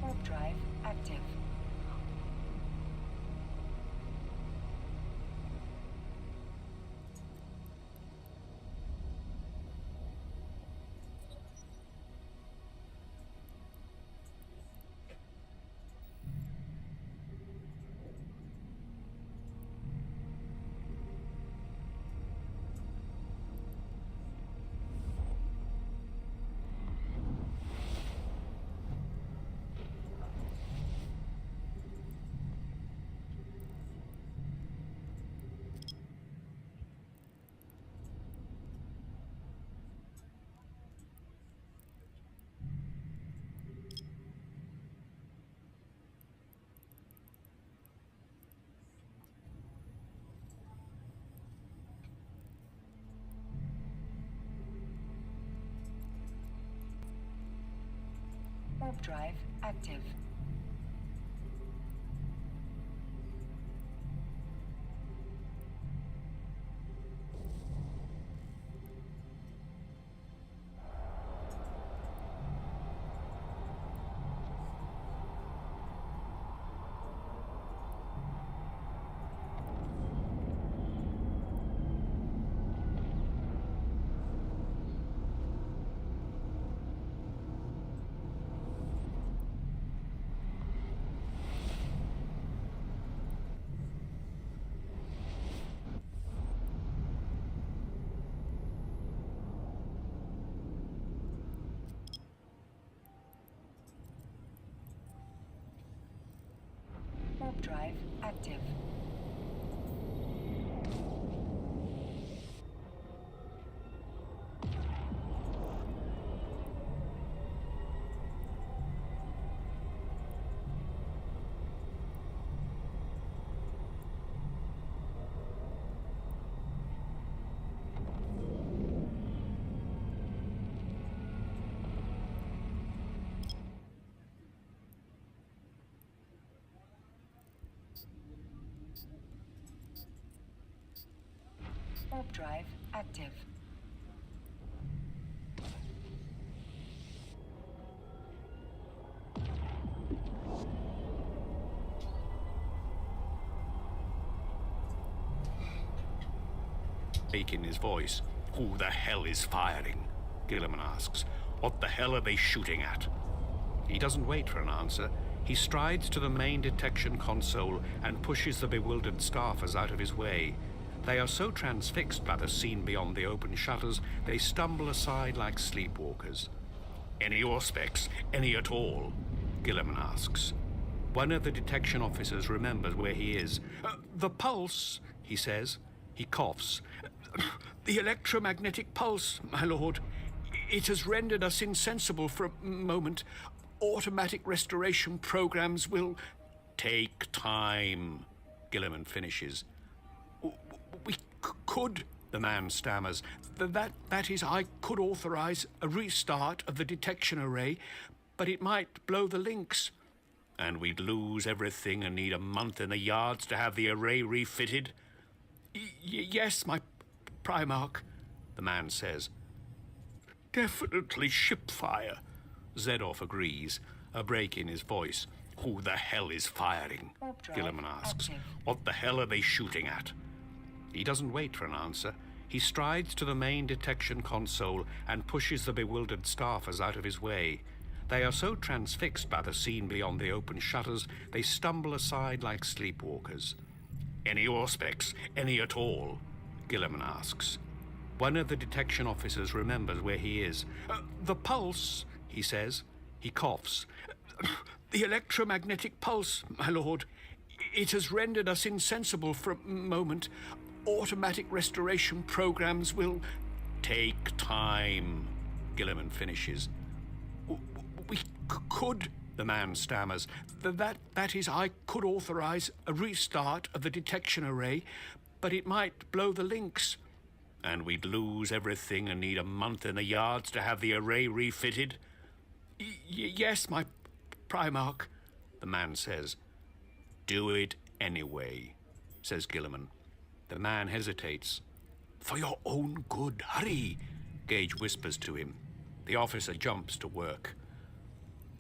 Warp drive active. Warp drive active. Warp drive active. Warp drive active. Ache in his voice. Who the hell is firing? Gilliman asks. What the hell are they shooting at? He doesn't wait for an answer. He strides to the main detection console and pushes the bewildered staffers out of his way. They are so transfixed by the scene beyond the open shutters, they stumble aside like sleepwalkers. Any auspex? Any at all? Gilliman asks. One of the detection officers remembers where he is. The pulse, he says. He coughs. The electromagnetic pulse, my lord. It has rendered us insensible for a moment. Automatic restoration programs will take time, Gilliman finishes. We could, the man stammers. That is, I could authorize a restart of the detection array, but it might blow the links. And we'd lose everything and need a month in the yards to have the array refitted? Yes, my Primarch, the man says. Definitely ship fire, Zedoff agrees, a break in his voice. Who the hell is firing? Gilliman asks. Active. What the hell are they shooting at? He doesn't wait for an answer. He strides to the main detection console and pushes the bewildered staffers out of his way. They are so transfixed by the scene beyond the open shutters, they stumble aside like sleepwalkers. Any auspex? Any at all? Gilliman asks. One of the detection officers remembers where he is. The pulse, he says. He coughs. The electromagnetic pulse, my lord. It has rendered us insensible for a moment. Automatic restoration programs will take time, Gilliman finishes. We could, the man stammers. That is, I could authorize a restart of the detection array, but it might blow the links. And we'd lose everything and need a month in the yards to have the array refitted? Yes, my Primarch, the man says. Do it anyway, says Gilliman. The man hesitates. For your own good, hurry, Gage whispers to him. The officer jumps to work.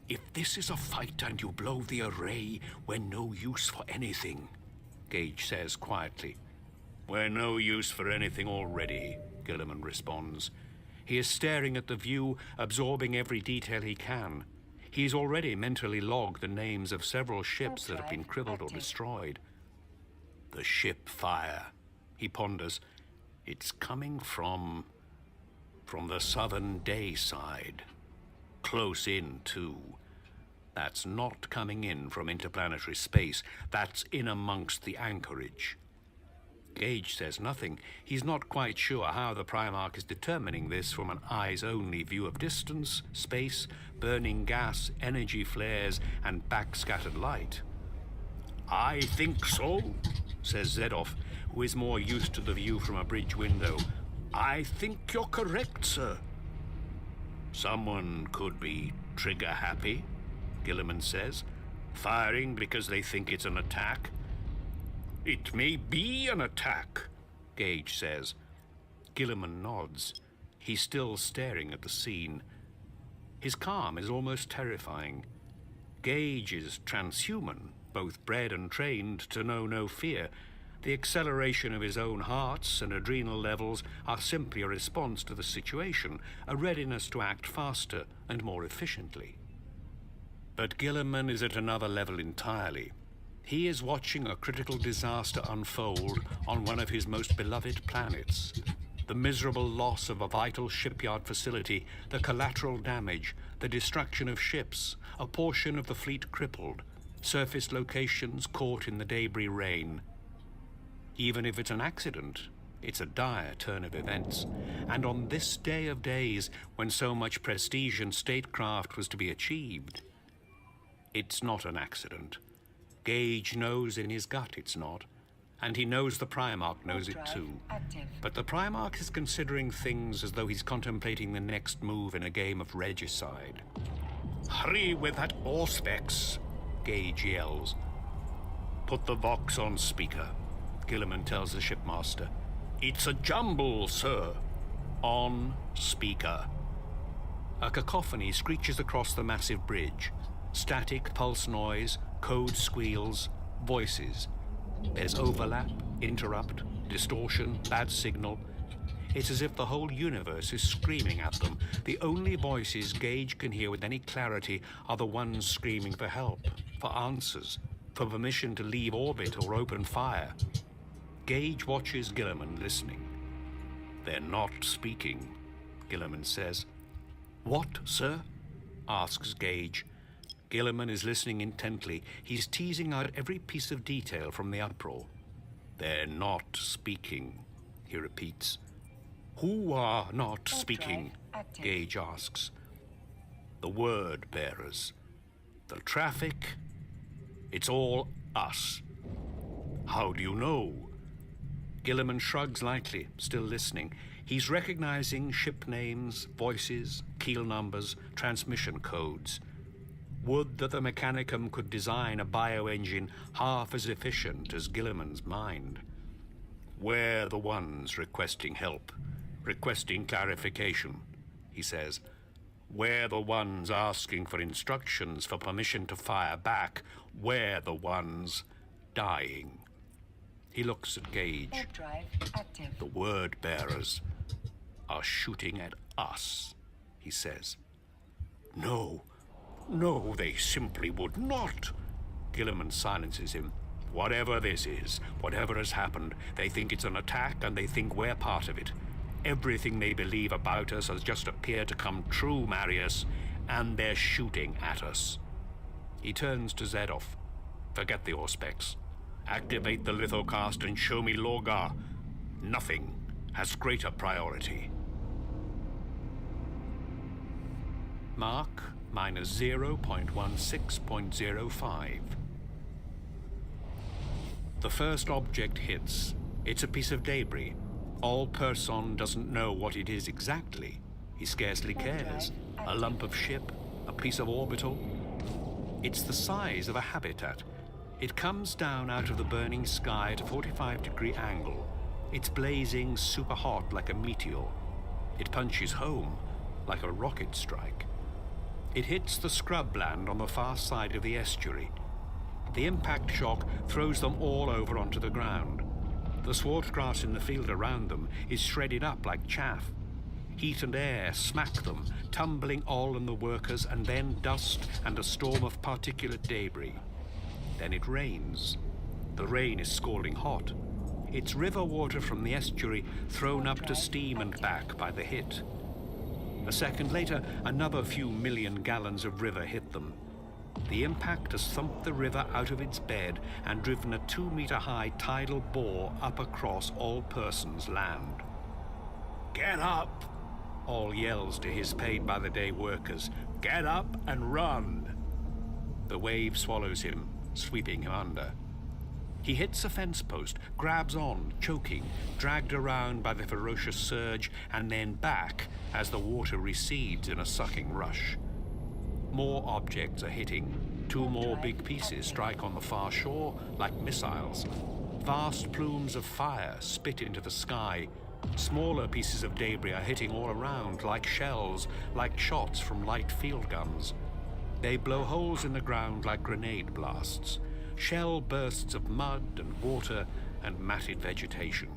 If this is a fight and you blow the array, we're no use for anything, Gage says quietly. We're no use for anything already, Gilliman responds. He is staring at the view, absorbing every detail he can. He's already mentally logged the names of several ships that have been crippled or destroyed. The ship fire, he ponders. It's coming from the southern day side. Close in, too. That's not coming in from interplanetary space. That's in amongst the anchorage. Gage says nothing. He's not quite sure how the Primarch is determining this from an eyes-only view of distance, space, burning gas, energy flares, and backscattered light. I think so, says Zedoff, who is more used to the view from a bridge window. I think you're correct, sir. Someone could be trigger-happy, Gilliman says, firing because they think it's an attack. It may be an attack, Gage says. Gilliman nods. He's still staring at the scene. His calm is almost terrifying. Gage is transhuman, both bred and trained to know no fear. The acceleration of his own hearts and adrenal levels are simply a response to the situation, a readiness to act faster and more efficiently. But Gilliman is at another level entirely. He is watching a critical disaster unfold on one of his most beloved planets. The miserable loss of a vital shipyard facility, the collateral damage, the destruction of ships, a portion of the fleet crippled, surface locations caught in the debris rain. Even if it's an accident, it's a dire turn of events. And on this day of days, when so much prestige and statecraft was to be achieved, it's not an accident. Gage knows in his gut it's not, and he knows the Primarch knows it too. Active. But the Primarch is considering things as though he's contemplating the next move in a game of regicide. Hurry with that auspex, Gage yells. Put the Vox on speaker, Gilliman tells the shipmaster. It's a jumble, sir. On speaker. A cacophony screeches across the massive bridge. Static pulse noise, code squeals, voices. There's overlap, interrupt, distortion, bad signal. It's as if the whole universe is screaming at them. The only voices Gage can hear with any clarity are the ones screaming for help, for answers, for permission to leave orbit or open fire. Gage watches Gilliman listening. They're not speaking, Gilliman says. What, sir? Asks Gage. Gilliman is listening intently. He's teasing out every piece of detail from the uproar. They're not speaking, he repeats. Who are not speaking? Gage asks. The word bearers. The traffic. It's all us. How do you know? Gilliman shrugs lightly, still listening. He's recognizing ship names, voices, keel numbers, transmission codes. Would that the Mechanicum could design a bioengine half as efficient as Gilliman's mind. We're the ones requesting help, requesting clarification, he says. We're the ones asking for instructions, for permission to fire back. We're the ones dying. He looks at Gage. Warp drive active. The word bearers are shooting at us, he says. No, they simply would not. Gilliman silences him. Whatever this is, whatever has happened, they think it's an attack and they think we're part of it. Everything they believe about us has just appeared to come true, Marius, and they're shooting at us. He turns to Zedov. Forget the Auspex. Activate the lithocast and show me Lorgar. Nothing has greater priority. Mark minus 0.16.05. The first object hits. It's a piece of debris. All Person doesn't know what it is exactly. He scarcely cares. A lump of ship, a piece of orbital. It's the size of a habitat. It comes down out of the burning sky at a 45-degree angle. It's blazing super hot like a meteor. It punches home like a rocket strike. It hits the scrubland on the far side of the estuary. The impact shock throws them all over onto the ground. The swart grass in the field around them is shredded up like chaff. Heat and air smack them, tumbling all on the workers, and then dust and a storm of particulate debris. Then it rains. The rain is scalding hot. It's river water from the estuary thrown up to steam and back by the hit. A second later, another few million gallons of river hit them. The impact has thumped the river out of its bed and driven a 2-meter-high tidal bore up across All Persons land. Get up! All yells to his paid-by-the-day workers. Get up and run! The wave swallows him, sweeping him under. He hits a fence post, grabs on, choking, dragged around by the ferocious surge, and then back as the water recedes in a sucking rush. More objects are hitting. 2 more big pieces strike on the far shore like missiles. Vast plumes of fire spit into the sky. Smaller pieces of debris are hitting all around like shells, like shots from light field guns. They blow holes in the ground like grenade blasts. Shell bursts of mud and water and matted vegetation.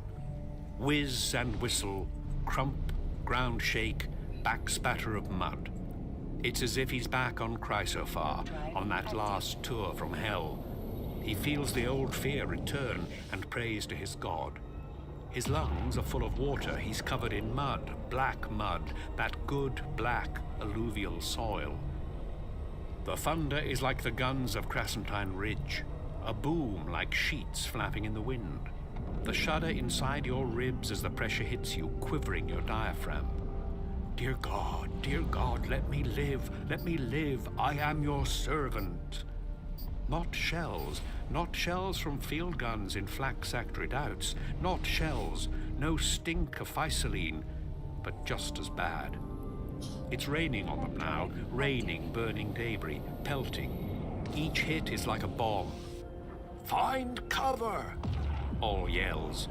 Whiz and whistle, crump, ground shake, backspatter of mud. It's as if he's back on Chrysophar, on that last tour from hell. He feels the old fear return and prays to his god. His lungs are full of water. He's covered in mud, black mud, that good black alluvial soil. The thunder is like the guns of Crescentine Ridge, a boom like sheets flapping in the wind. The shudder inside your ribs as the pressure hits you, quivering your diaphragm. Dear God, let me live, I am your servant. Not shells from field guns in flak-sacked redoubts, not shells, no stink of Physaline, but just as bad. It's raining on them now, raining burning debris, pelting. Each hit is like a bomb. Find cover! All yells.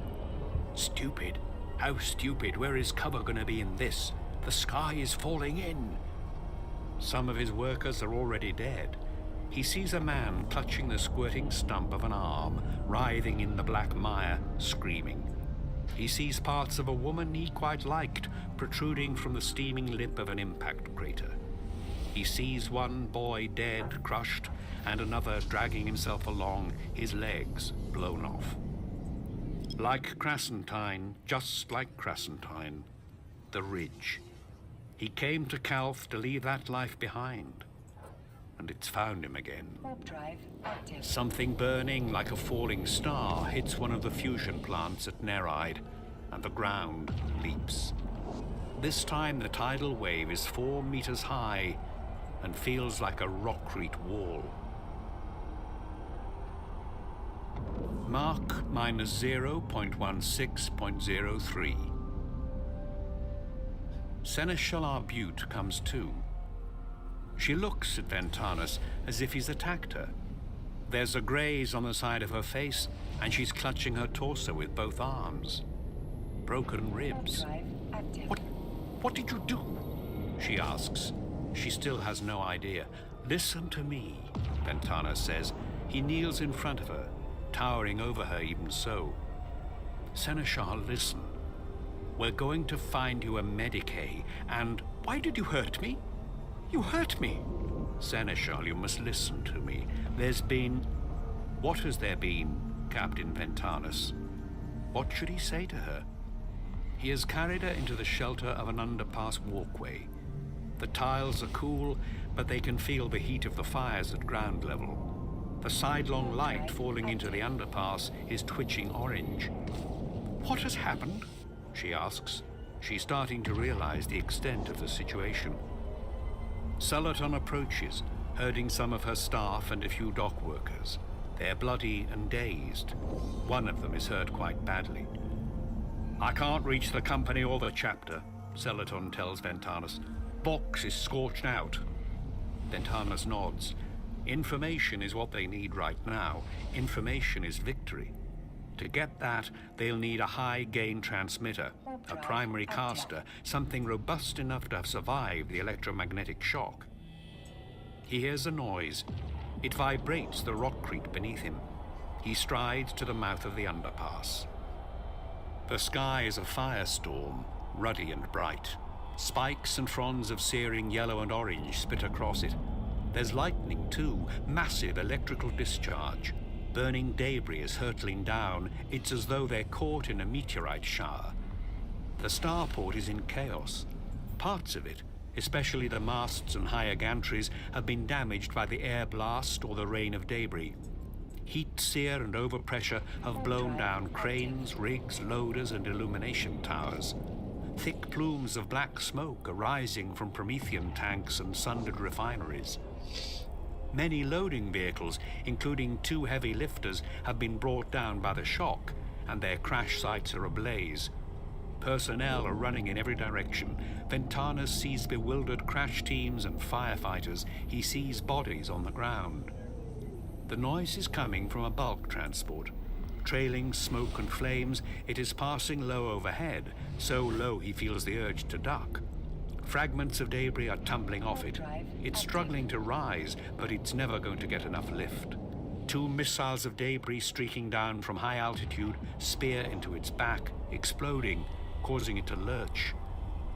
Stupid. How stupid. Where is cover going to be in this? The sky is falling in. Some of his workers are already dead. He sees a man clutching the squirting stump of an arm, writhing in the black mire, screaming. He sees parts of a woman he quite liked protruding from the steaming lip of an impact crater. He sees one boy dead, crushed, and another dragging himself along, his legs blown off. Like Krassentine, just like Krassentine, the ridge. He came to Calth to leave that life behind, and it's found him again. Warp drive active. Something burning like a falling star hits one of the fusion plants at Nereid, and the ground leaps. This time the tidal wave is 4 meters high and feels like a rockcrete wall. Mark -0.16.03. Seneschal Arbute comes to. She looks at Ventanus as if he's attacked her. There's a graze on the side of her face, and she's clutching her torso with both arms. Broken Warp ribs. drive active. What did you do? She asks. She still has no idea. Listen to me, Ventanus says. He kneels in front of her, towering over her even so. Seneschal, listen. We're going to find you a Medicae, and... Why did you hurt me? You hurt me! Seneschal, you must listen to me. There's been... What has there been, Captain Ventanus? What should he say to her? He has carried her into the shelter of an underpass walkway. The tiles are cool, but they can feel the heat of the fires at ground level. The sidelong light falling into the underpass is twitching orange. What has happened? She asks. She's starting to realize the extent of the situation. Celadon approaches, herding some of her staff and a few dock workers. They're bloody and dazed. One of them is hurt quite badly. I can't reach the company or the chapter, Celadon tells Ventanus. Vox is scorched out. Ventanus nods. Information is what they need right now. Information is victory. To get that, they'll need a high-gain transmitter, a primary caster, something robust enough to have survived the electromagnetic shock. He hears a noise. It vibrates the rockcrete beneath him. He strides to the mouth of the underpass. The sky is a firestorm, ruddy and bright. Spikes and fronds of searing yellow and orange spit across it. There's lightning, too, massive electrical discharge. Burning debris is hurtling down. It's as though they're caught in a meteorite shower. The starport is in chaos. Parts of it, especially the masts and higher gantries, have been damaged by the air blast or the rain of debris. Heat, sear, and overpressure have blown down cranes, rigs, loaders, and illumination towers. Thick plumes of black smoke are rising from Promethean tanks and sundered refineries. Many loading vehicles, including 2 heavy lifters, have been brought down by the shock, and their crash sites are ablaze. Personnel are running in every direction. Ventanus sees bewildered crash teams and firefighters. He sees bodies on the ground. The noise is coming from a bulk transport. Trailing smoke and flames, it is passing low overhead, so low he feels the urge to duck. Fragments of debris are tumbling off it. It's struggling to rise, but it's never going to get enough lift. 2 missiles of debris streaking down from high altitude spear into its back, exploding, causing it to lurch.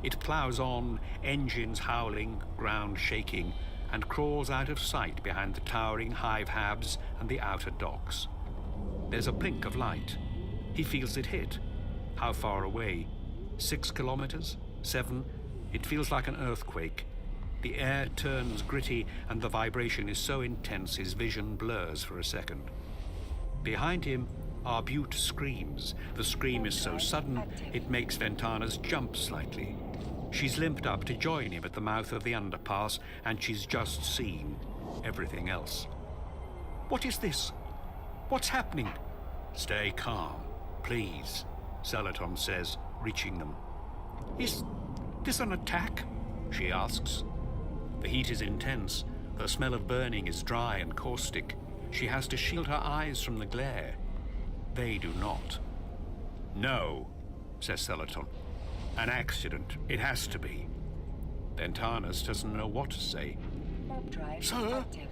It plows on, engines howling, ground shaking, and crawls out of sight behind the towering hive habs and the outer docks. There's a blink of light. He feels it hit. How far away? 6 kilometers? 7? It feels like an earthquake. The air turns gritty, and the vibration is so intense his vision blurs for a second. Behind him, Arbute screams. The scream is so sudden, it makes Ventanus jump slightly. She's limped up to join him at the mouth of the underpass, and she's just seen everything else. What is this? What's happening? Stay calm, please, Celadon says, reaching them. Is this an attack? She asks. The heat is intense. The smell of burning is dry and caustic. She has to shield her eyes from the glare. They do not. No, says Celaton. An accident. It has to be. Ventanas doesn't know what to say. Warp drive Sir? active.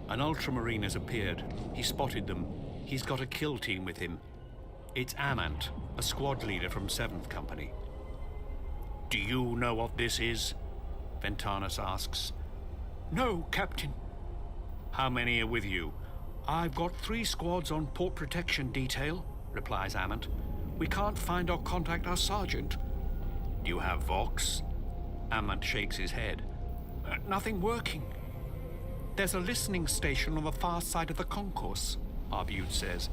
An ultramarine has appeared. He spotted them. He's got a kill team with him. It's Amant, a squad leader from 7th Company. Do you know what this is? Ventanas asks. No, Captain. How many are with you? I've got 3 squads on port protection detail, replies Amant. We can't find or contact our sergeant. Do you have Vox? Amant shakes his head. Nothing working. There's a listening station on the far side of the concourse, Arbute says.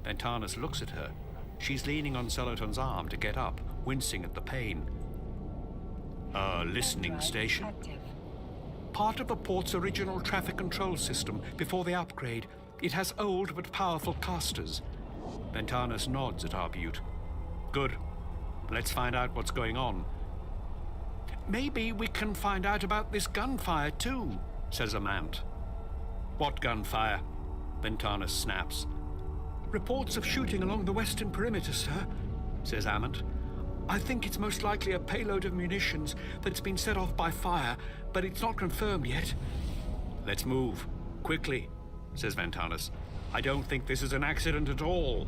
Ventanas looks at her. She's leaning on Celaton's arm to get up, wincing at the pain. A listening Warp drive station? active. Part of the port's original traffic control system before the upgrade. It has old but powerful casters. Ventanas nods at Arbute. Good. Let's find out what's going on. Maybe we can find out about this gunfire too, says Amant. What gunfire? Ventanas snaps. Reports of shooting along the western perimeter, sir, Says Amant. I think it's most likely a payload of munitions that's been set off by fire, but it's not confirmed yet. Let's move. Quickly, says Ventanas. I don't think this is an accident at all.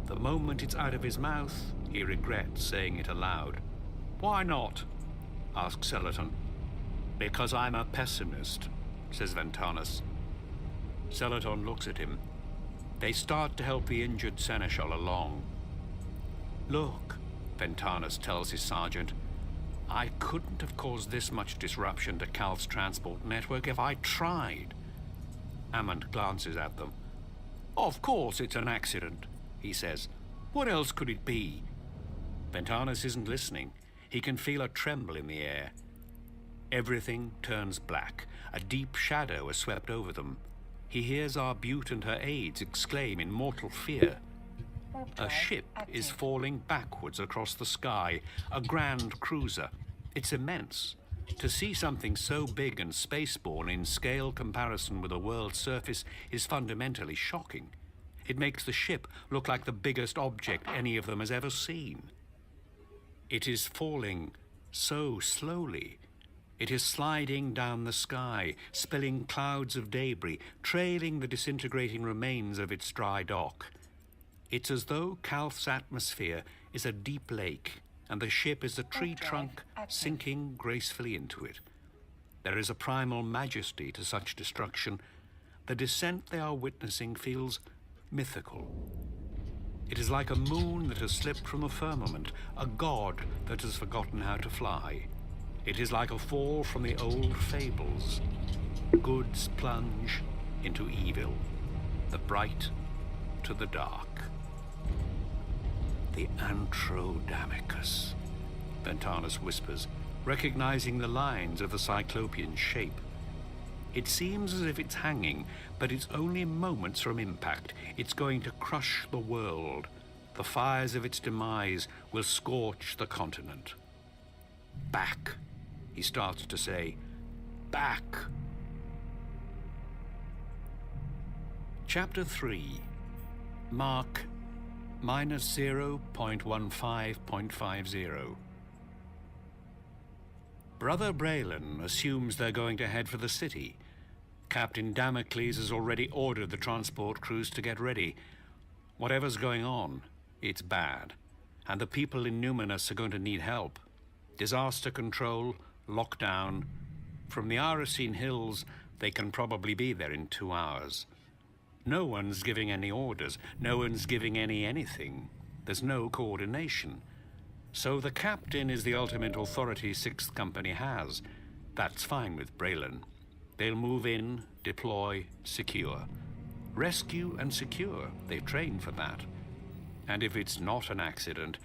The moment it's out of his mouth, he regrets saying it aloud. Why not? Asks Celaton. Because I'm a pessimist, says Ventanas. Celaton looks at him. They start to help the injured seneschal along. Look, Ventanas tells his sergeant, I couldn't have caused this much disruption to Cal's transport network if I tried. Amant glances at them. Of course it's an accident, he says. What else could it be? Ventanas isn't listening. He can feel a tremble in the air. Everything turns black. A deep shadow has swept over them. He hears Arbute and her aides exclaim in mortal fear. Warp A drive ship active. is falling backwards across the sky, a grand cruiser. It's immense. To see something so big and spaceborne in scale comparison with a world's surface is fundamentally shocking. It makes the ship look like the biggest object any of them has ever seen. It is falling so slowly. It is sliding down the sky, spilling clouds of debris, trailing the disintegrating remains of its dry dock. It's as though Calth's atmosphere is a deep lake, and the ship is a tree drive trunk active. sinking gracefully into it. There is a primal majesty to such destruction. The descent they are witnessing feels mythical. It is like a moon that has slipped from a firmament, a god that has forgotten how to fly. It is like a fall from the old fables. Goods plunge into evil, the bright to the dark. The Antrodamicus, Ventanas whispers, recognizing the lines of the Cyclopean shape. It seems as if it's hanging, but it's only moments from impact. It's going to crush the world. The fires of its demise will scorch the continent. Back, he starts to say. Back. Chapter 3. Mark -0.15.50. Brother Braylon assumes they're going to head for the city. Captain Damocles has already ordered the transport crews to get ready. Whatever's going on, it's bad. And the people in Numinous are going to need help. Disaster control, lockdown. From the Aracene Hills, they can probably be there in 2 hours. No one's giving any orders. No one's giving anything. There's no coordination. So the captain is the ultimate authority 6th Company has. That's fine with Braylon. They'll move in, deploy, secure. Rescue and secure. They've trained for that. And if it's not an accident,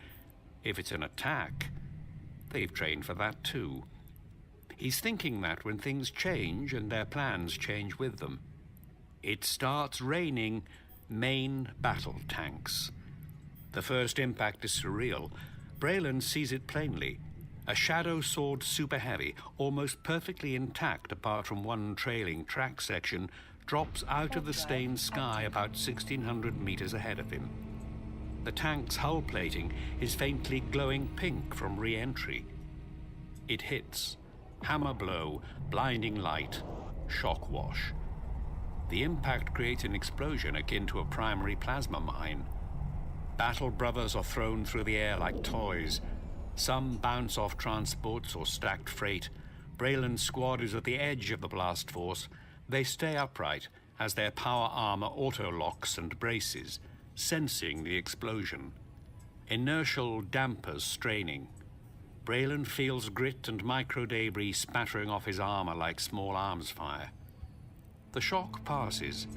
if it's an attack, they've trained for that too. He's thinking that when things change and their plans change with them. It starts raining main battle tanks. The first impact is surreal. Braylon sees it plainly. A Shadow Sword Super Heavy, almost perfectly intact apart from one trailing track section, drops out of the stained sky about 1,600 meters ahead of him. The tank's hull plating is faintly glowing pink from re-entry. It hits. Hammer blow, blinding light, shock wash. The impact creates an explosion akin to a primary plasma mine. Battle brothers are thrown through the air like toys. Some bounce off transports or stacked freight. Braylon's squad is at the edge of the blast force. They stay upright as their power armor auto-locks and braces, sensing the explosion. Inertial dampers straining. Braylon feels grit and micro-debris spattering off his armor like small arms fire. The shock passes.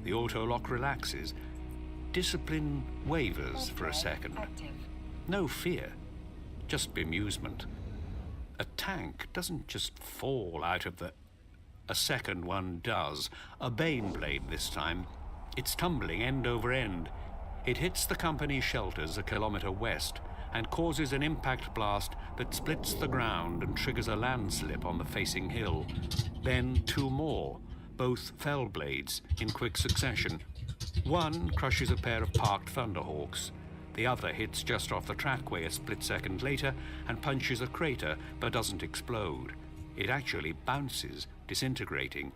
The auto-lock relaxes. Discipline wavers for a second. Active. No fear, just bemusement. A tank doesn't just fall out of the... A second one does. A Baneblade this time. It's tumbling end over end. It hits the company's shelters a kilometer west and causes an impact blast that splits the ground and triggers a landslip on the facing hill. Then two more, both fell blades in quick succession. One crushes a pair of parked Thunderhawks. The other hits just off the trackway a split second later and punches a crater but doesn't explode. It actually bounces, disintegrating.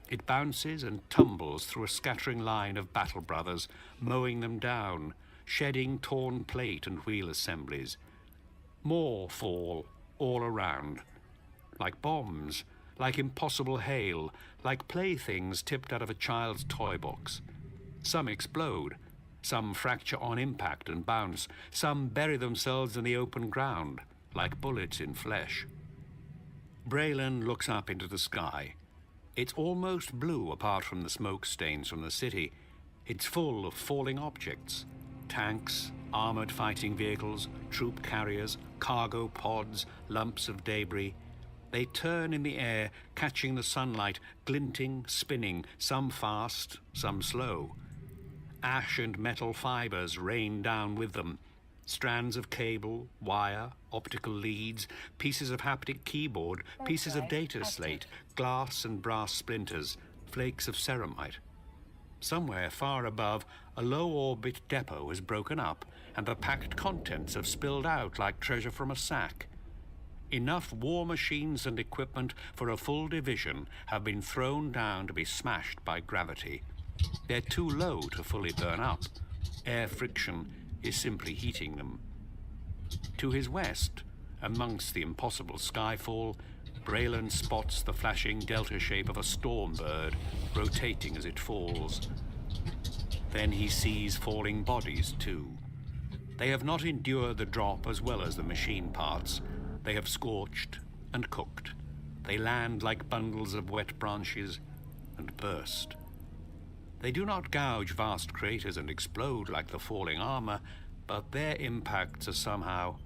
It bounces and tumbles through a scattering line of battle brothers, mowing them down, shedding torn plate and wheel assemblies. More fall all around, like bombs, like impossible hail, like playthings tipped out of a child's toy box. Some explode, some fracture on impact and bounce, some bury themselves in the open ground, like bullets in flesh. Braylon looks up into the sky. It's almost blue apart from the smoke stains from the city. It's full of falling objects. Tanks, armored fighting vehicles, troop carriers, cargo pods, lumps of debris. They turn in the air, catching the sunlight, glinting, spinning, some fast, some slow. Ash and metal fibers rain down with them. Strands of cable, wire, optical leads, pieces of haptic keyboard, pieces of data slate, glass and brass splinters, flakes of ceramite. Somewhere far above, a low-orbit depot has broken up, and the packed contents have spilled out like treasure from a sack. Enough war machines and equipment for a full division have been thrown down to be smashed by gravity. They're too low to fully burn up. Air friction is simply heating them. To his west, amongst the impossible skyfall, Braylon spots the flashing delta shape of a storm bird, rotating as it falls. Then he sees falling bodies, too. They have not endured the drop as well as the machine parts. They have scorched and cooked. They land like bundles of wet branches and burst. They do not gouge vast craters and explode like the falling armor, but their impacts are somehow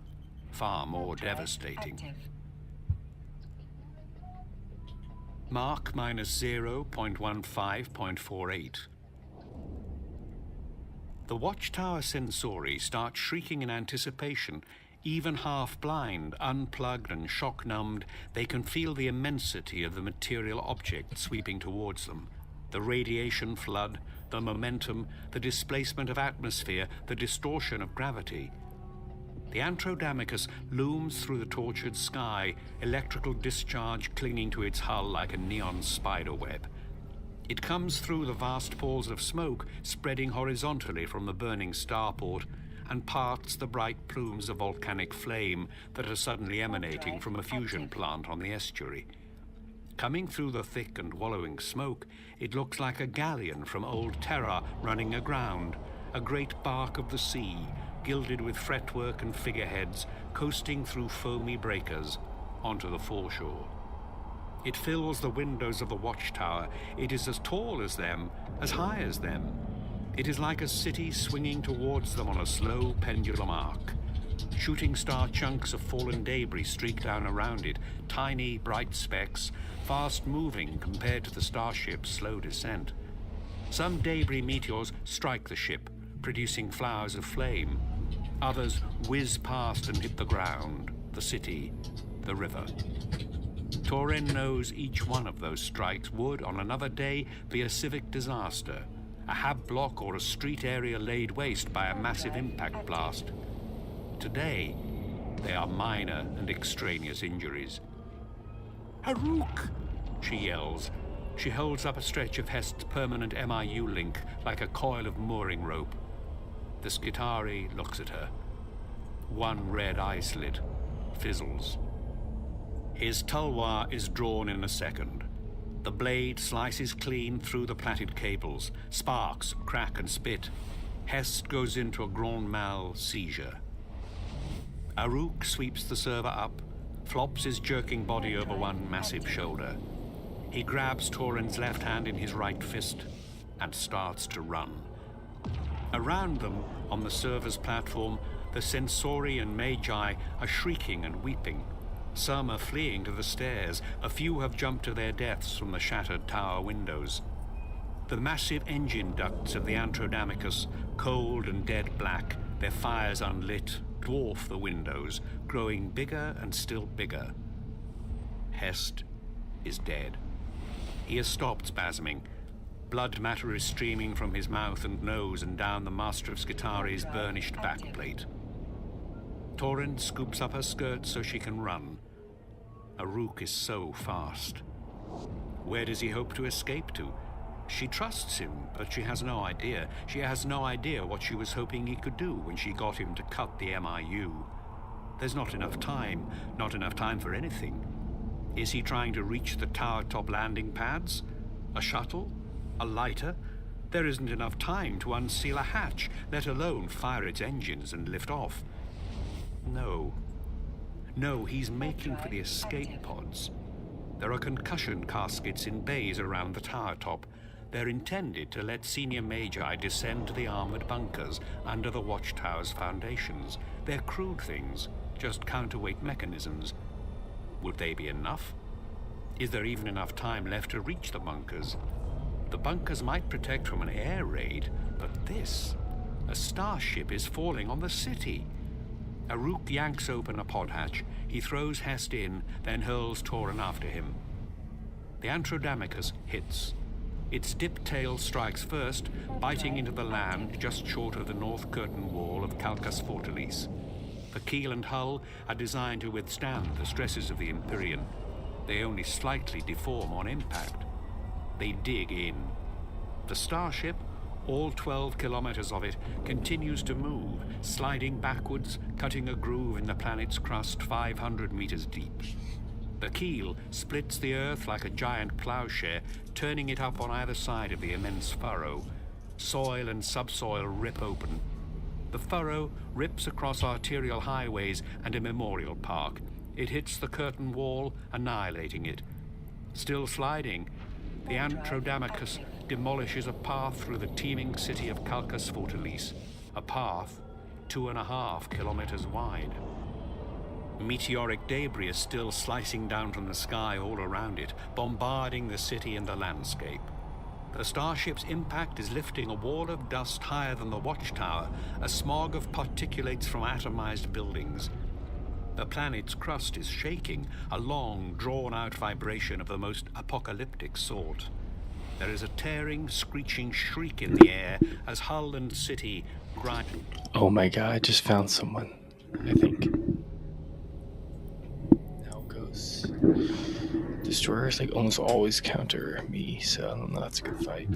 far more devastating. Active. Mark -0.15.48. The watchtower sensori start shrieking in anticipation. Even half-blind, unplugged and shock-numbed, they can feel the immensity of the material object sweeping towards them. The radiation flood, the momentum, the displacement of atmosphere, the distortion of gravity. The Antrodamicus looms through the tortured sky, electrical discharge clinging to its hull like a neon spiderweb. It comes through the vast palls of smoke spreading horizontally from the burning starport and parts the bright plumes of volcanic flame that are suddenly emanating from a fusion plant on the estuary. Coming through the thick and wallowing smoke, it looks like a galleon from old Terra running aground, a great bark of the sea, gilded with fretwork and figureheads, coasting through foamy breakers onto the foreshore. It fills the windows of the watchtower. It is as tall as them, as high as them. It is like a city swinging towards them on a slow pendulum arc. Shooting star chunks of fallen debris streak down around it, tiny, bright specks, fast-moving compared to the starship's slow descent. Some debris meteors strike the ship, producing flowers of flame. Others whiz past and hit the ground, the city, the river. Torin knows each one of those strikes would, on another day, be a civic disaster, a hab block or a street area laid waste by a massive impact blast. Today, they are minor and extraneous injuries. "Harook!" she yells. She holds up a stretch of Hest's permanent MIU link like a coil of mooring rope. The Skitari looks at her. One red eye slit fizzles. His tulwar is drawn in a second. The blade slices clean through the plaited cables. Sparks crack and spit. Hest goes into a grand mal seizure. Harook sweeps the server up, flops his jerking body over one massive shoulder. He grabs Torin's left hand in his right fist and starts to run. Around them, on the server's platform, the Sensori and Magi are shrieking and weeping. Some are fleeing to the stairs. A few have jumped to their deaths from the shattered tower windows. The massive engine ducts of the Antrodamicus, cold and dead black, their fires unlit, dwarf the windows, growing bigger and still bigger. Hest is dead. He has stopped spasming. Blood matter is streaming from his mouth and nose and down the Master of Skitari's burnished backplate. Torin scoops up her skirt so she can run. Harook is so fast. Where does he hope to escape to? She trusts him, but she has no idea. She has no idea what she was hoping he could do when she got him to cut the MIU. There's not enough time for anything. Is he trying to reach the tower top landing pads? A shuttle? A lighter? There isn't enough time to unseal a hatch, let alone fire its engines and lift off. No, he's making for the escape pods. There are concussion caskets in bays around the tower top. They're intended to let senior Magi descend to the armored bunkers under the watchtower's foundations. They're crude things, just counterweight mechanisms. Would they be enough? Is there even enough time left to reach the bunkers? The bunkers might protect from an air raid, but this, a starship is falling on the city. Harook yanks open a pod hatch. He throws Hest in, then hurls Torin after him. The Antrodamicus hits. Its dip tail strikes first, biting into the land just short of the north curtain wall of Calcas Fortalice. The keel and hull are designed to withstand the stresses of the Empyrean. They only slightly deform on impact. They dig in. The starship, all 12 kilometers of it, continues to move, sliding backwards, cutting a groove in the planet's crust 500 meters deep. The keel splits the Earth like a giant plowshare, turning it up on either side of the immense furrow. Soil and subsoil rip open. The furrow rips across arterial highways and a memorial park. It hits the curtain wall, annihilating it. Still sliding, the Antrodamicus demolishes a path through the teeming city of Calcas Fortalice, a path 2.5 kilometers wide. Meteoric debris is still slicing down from the sky all around it, bombarding the city and the landscape. The starship's impact is lifting a wall of dust higher than the watchtower, a smog of particulates from atomized buildings. The planet's crust is shaking, a long, drawn-out vibration of the most apocalyptic sort. There is a tearing, screeching shriek in the air as hull and city grind. Oh my god, I just found someone, I think. Now goes. Destroyers like almost always counter me, so I don't know, that's a good fight.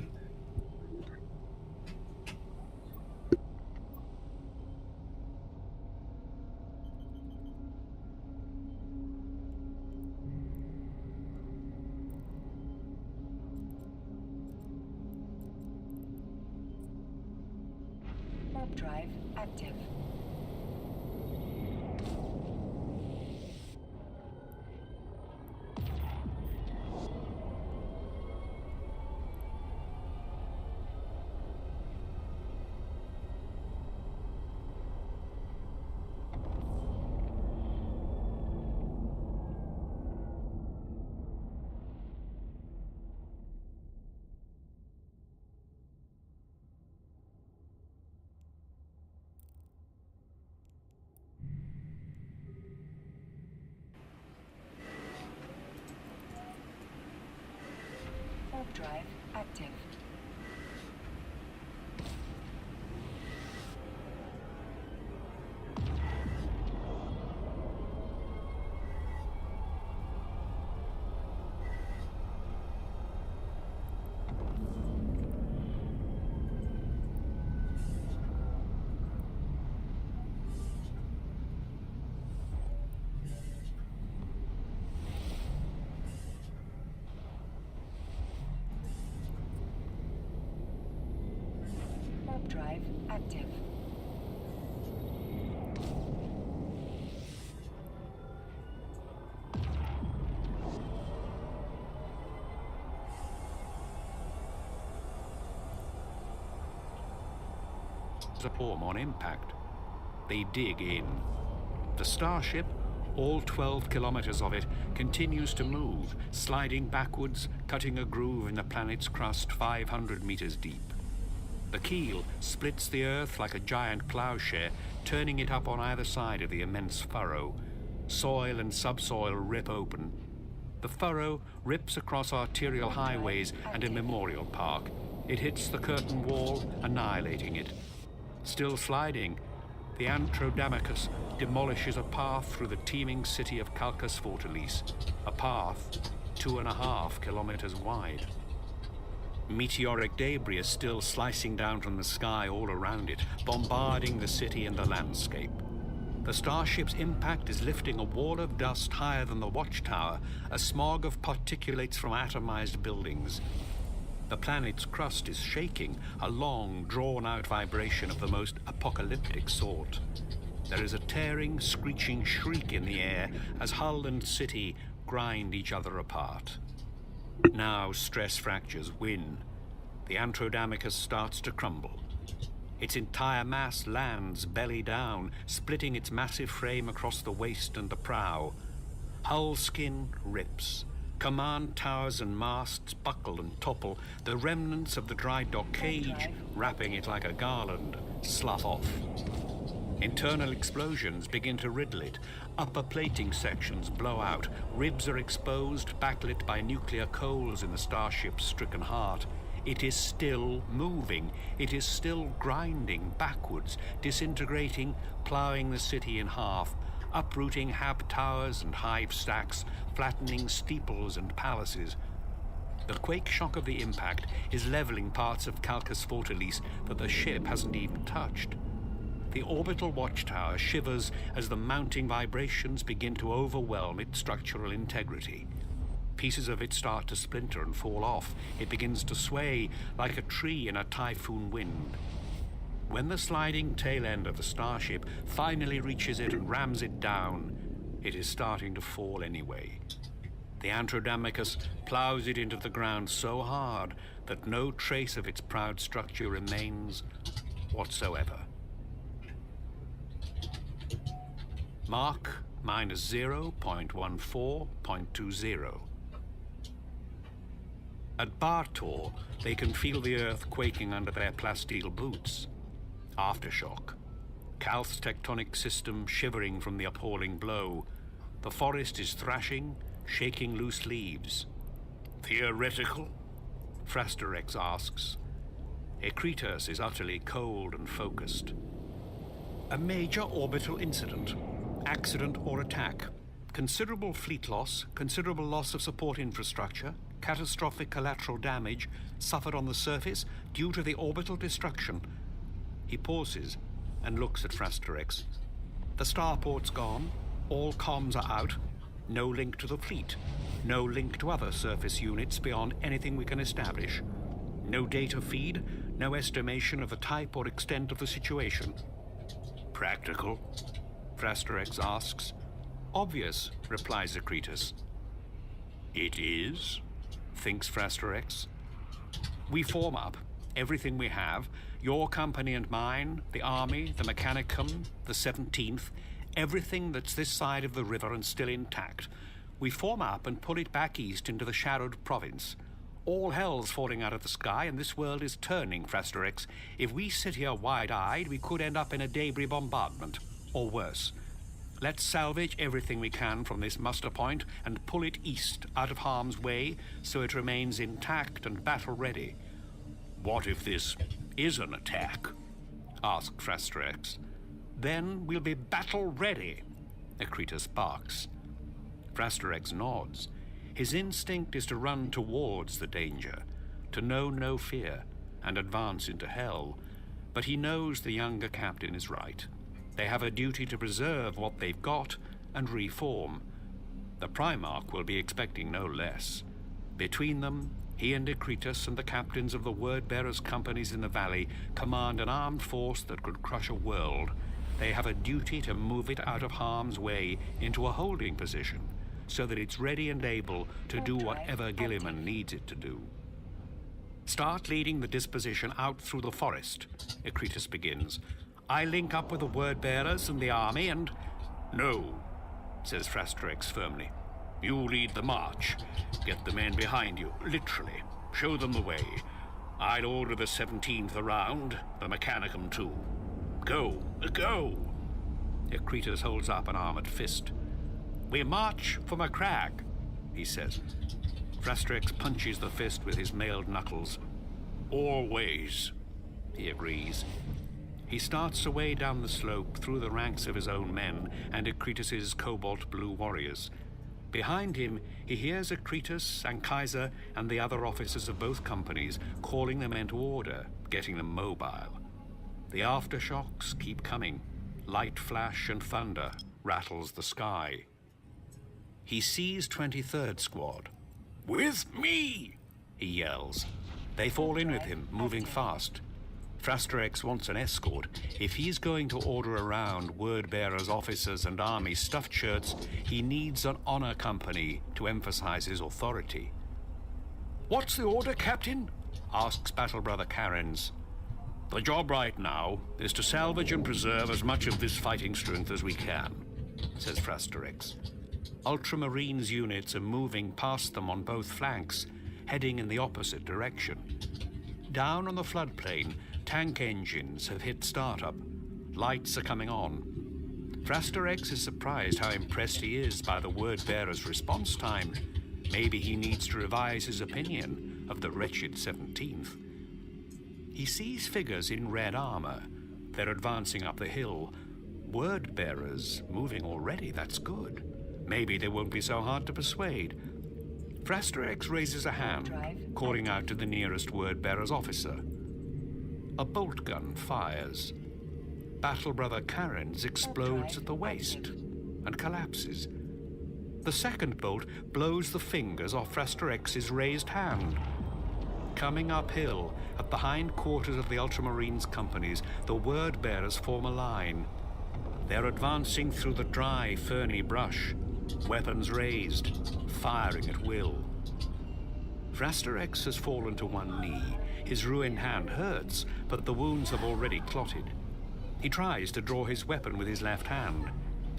Warp drive active. Warp drive active. drive active. Form on impact. They dig in. The starship, all 12 kilometers of it, continues to move, sliding backwards, cutting a groove in the planet's crust 500 meters deep. The keel splits the Earth like a giant plowshare, turning it up on either side of the immense furrow. Soil and subsoil rip open. The furrow rips across arterial highways and a memorial park. It hits the curtain wall, annihilating it. Still sliding, the Antrodamicus demolishes a path through the teeming city of Calcas Fortalice, a path 2.5 kilometers wide. Meteoric debris is still slicing down from the sky all around it, bombarding the city and the landscape. The starship's impact is lifting a wall of dust higher than the watchtower, a smog of particulates from atomized buildings. The planet's crust is shaking, a long, drawn-out vibration of the most apocalyptic sort. There is a tearing, screeching shriek in the air as hull and city grind each other apart. Now stress fractures win. The Antrodamicus starts to crumble. Its entire mass lands belly down, splitting its massive frame across the waist and the prow. Hull skin rips. Command towers and masts buckle and topple. The remnants of the dry dock cage, wrapping it like a garland, slough off. Internal explosions begin to riddle it. Upper plating sections blow out. Ribs are exposed, backlit by nuclear coals in the starship's stricken heart. It is still moving. It is still grinding backwards, disintegrating, ploughing the city in half, uprooting hab towers and hive stacks, flattening steeples and palaces. The quake shock of the impact is leveling parts of Calcas Fortalice that the ship hasn't even touched. The orbital watchtower shivers as the mounting vibrations begin to overwhelm its structural integrity. Pieces of it start to splinter and fall off. It begins to sway like a tree in a typhoon wind. When the sliding tail end of the starship finally reaches it and rams it down, it is starting to fall anyway. The Antrodamicus plows it into the ground so hard that no trace of its proud structure remains whatsoever. Mark minus 0.14.20. At Bartor, they can feel the earth quaking under their plasteel boots. Aftershock. Calth's tectonic system shivering from the appalling blow. The forest is thrashing, shaking loose leaves. Theoretical? Frasterex asks. Ekritas is utterly cold and focused. A major orbital incident. Accident or attack. Considerable fleet loss, considerable loss of support infrastructure, catastrophic collateral damage suffered on the surface due to the orbital destruction. He pauses and looks at Frasterex. The starport's gone, all comms are out, no link to the fleet, no link to other surface units beyond anything we can establish, no data feed, no estimation of the type or extent of the situation. Practical? Frasterex asks. Obvious, replies Ekritas. It is? Thinks Frasterex. We form up, everything we have, your company and mine, the Army, the Mechanicum, the 17th, everything that's this side of the river and still intact. We form up and pull it back east into the shadowed province. All hell's falling out of the sky and this world is turning, Frasterex. If we sit here wide-eyed, we could end up in a debris bombardment, or worse. Let's salvage everything we can from this muster point and pull it east, out of harm's way, so it remains intact and battle-ready. What if this is an attack? Asked Frasterex. Then we'll be battle-ready, Ekritas barks. Frasterex nods. His instinct is to run towards the danger, to know no fear, and advance into hell. But he knows the younger captain is right. They have a duty to preserve what they've got and reform. The Primarch will be expecting no less. Between them, He and Decretus and the captains of the word-bearers' companies in the valley command an armed force that could crush a world. They have a duty to move it out of harm's way into a holding position, so that it's ready and able to do whatever Gilliman needs it to do. Start leading the disposition out through the forest, Decretus begins. I link up with the word-bearers and the army and... No, says Frasterix firmly. You lead the march. Get the men behind you, literally. Show them the way. I'll order the 17th around, the Mechanicum too. Go, go! Decretus holds up an armored fist. We march for Macragge, he says. Frasterix punches the fist with his mailed knuckles. Always, he agrees. He starts away down the slope through the ranks of his own men and Decretus's cobalt blue warriors. Behind him, he hears Decretus, Kaiser, and the other officers of both companies calling the men to order, getting them mobile. The aftershocks keep coming. Light flash and thunder rattles the sky. He sees 23rd Squad. With me, he yells. They fall in with him, moving fast. Frasterix wants an escort. If he's going to order around word-bearers, officers, and army stuffed shirts, he needs an honor company to emphasize his authority. What's the order, Captain? Asks Battle Brother Karens. The job right now is to salvage and preserve as much of this fighting strength as we can, says Frasterix. Ultramarines units are moving past them on both flanks, heading in the opposite direction. Down on the floodplain, tank engines have hit startup. Lights are coming on. Frasterix is surprised how impressed he is by the word-bearer's response time. Maybe he needs to revise his opinion of the wretched 17th. He sees figures in red armor. They're advancing up the hill. Word-bearers moving already, that's good. Maybe they won't be so hard to persuade. Frasterix raises a hand, calling out to the nearest word-bearer's officer. A bolt gun fires. Battle Brother Karens explodes at the waist and collapses. The second bolt blows the fingers off Frasterix's raised hand. Coming uphill, at the hindquarters of the Ultramarines companies, the word-bearers form a line. They're advancing through the dry, ferny brush, weapons raised, firing at will. Frasterix has fallen to one knee. His ruined hand hurts, but the wounds have already clotted. He tries to draw his weapon with his left hand.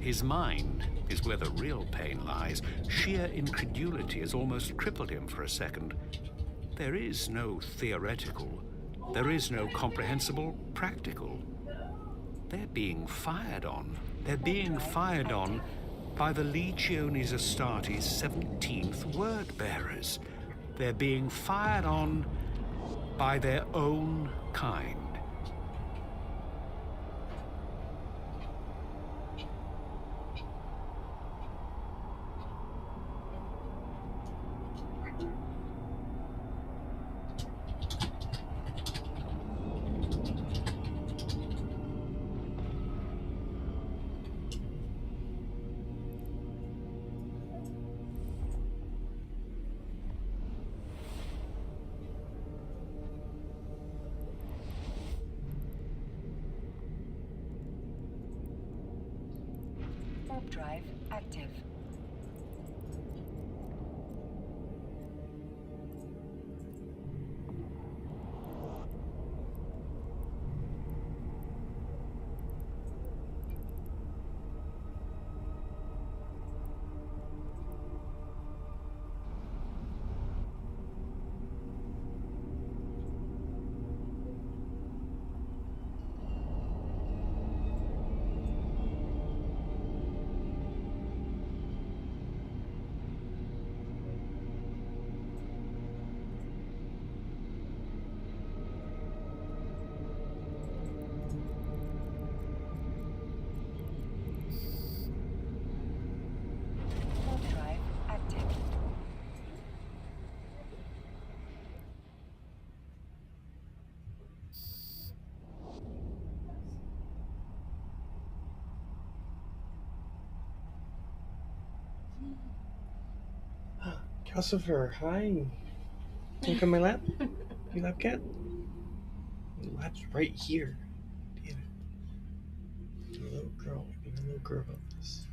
His mind is where the real pain lies. Sheer incredulity has almost crippled him for a second. There is no theoretical. There is no comprehensible practical. They're being fired on. They're being fired on by the Legiones Astartes 17th word-bearers. They're being fired on by their own kind. Warp drive active. Calcifer, hi. Can you come in my lap? You lap cat? Your lap's right here. Damn it. You're a little girl. You're being a little girl about this.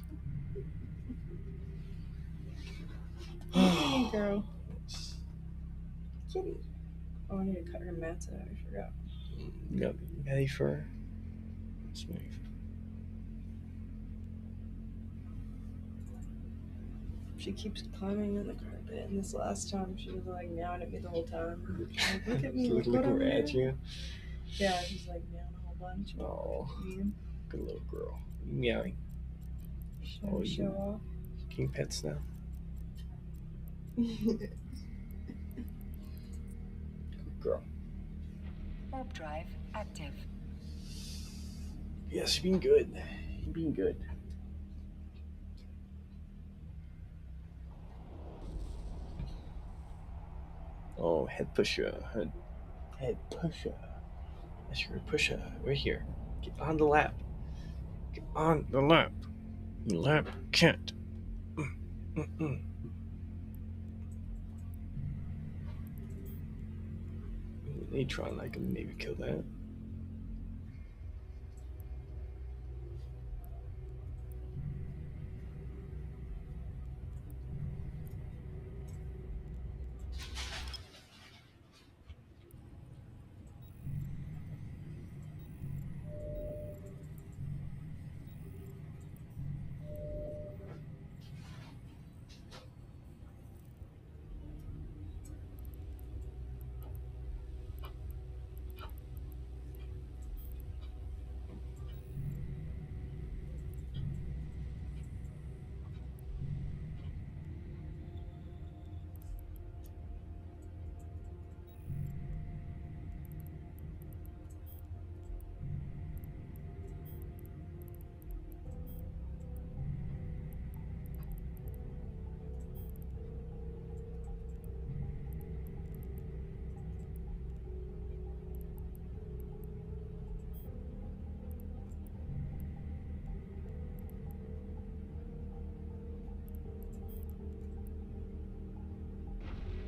Hey, girl. Kitty. Oh, I need to cut her mats out. I forgot. You got Maddie fur. Smooth. She keeps climbing on the carpet, and this last time she was like meowing at me the whole time. She's like, look at me, look what I'm Looking at doing. you. Yeah, she's like meowing a whole bunch. Oh, Mean. good little girl. Meowing. Trying to show off. King pets now. Good girl. Warp drive active. Yes, you're being good. You're being good. Oh, head pusher. Head pusher. That's your pusher. Right here. Get on the lap. Get on the lap. The lap can't. Natron, I can maybe kill that.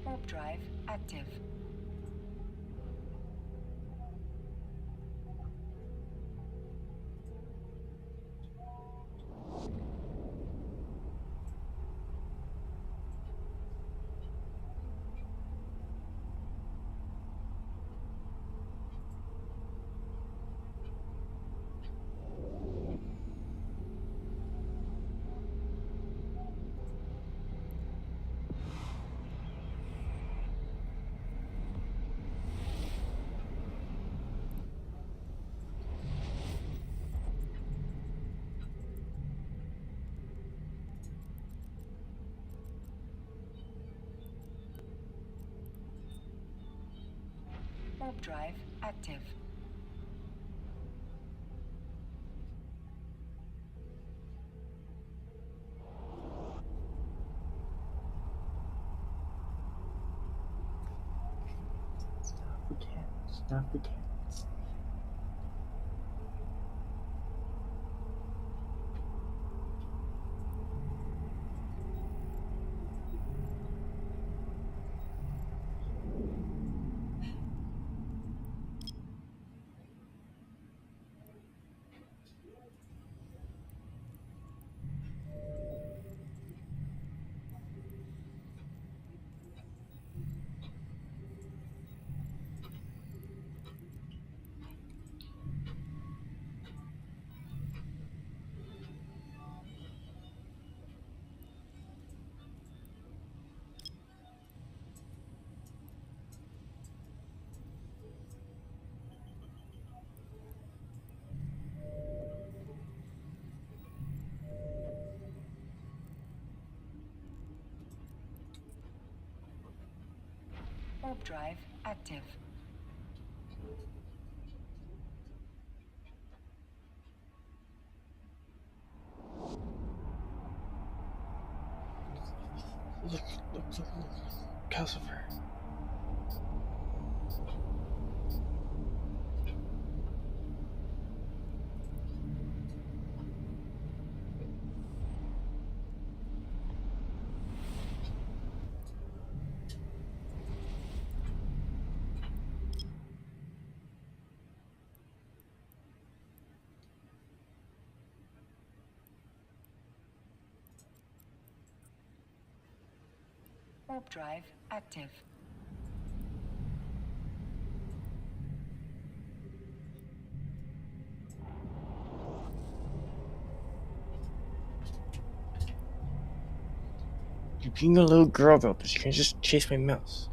Warp drive active. Warp drive active. Stop the cat. Stop the cats. Warp drive active. Look. Calcifer. Warp drive active. You're being a little girl about this. You can't just chase my mouse.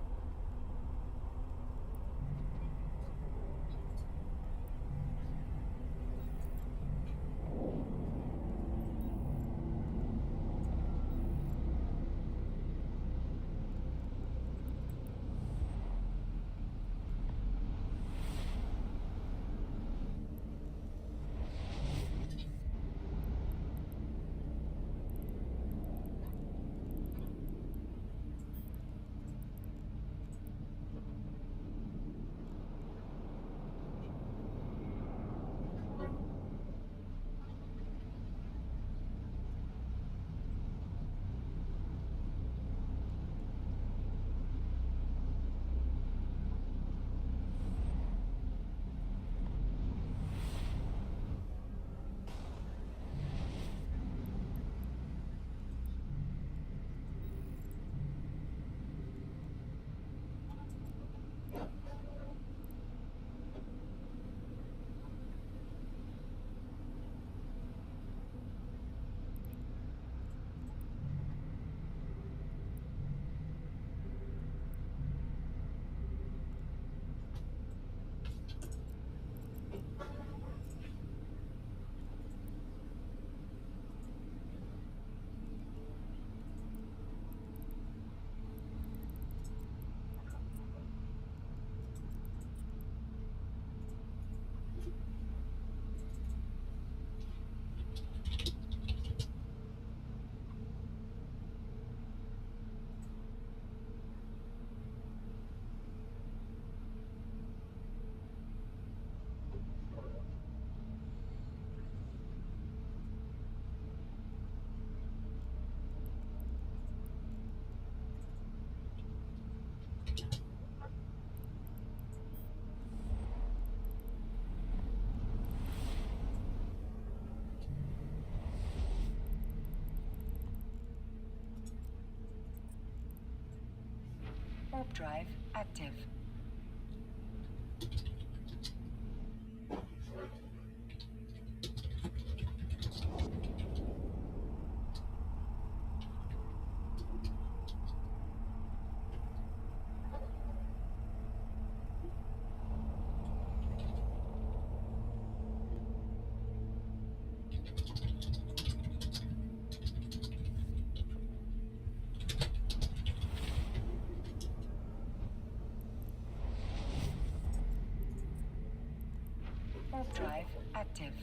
Warp drive active. Warp drive active.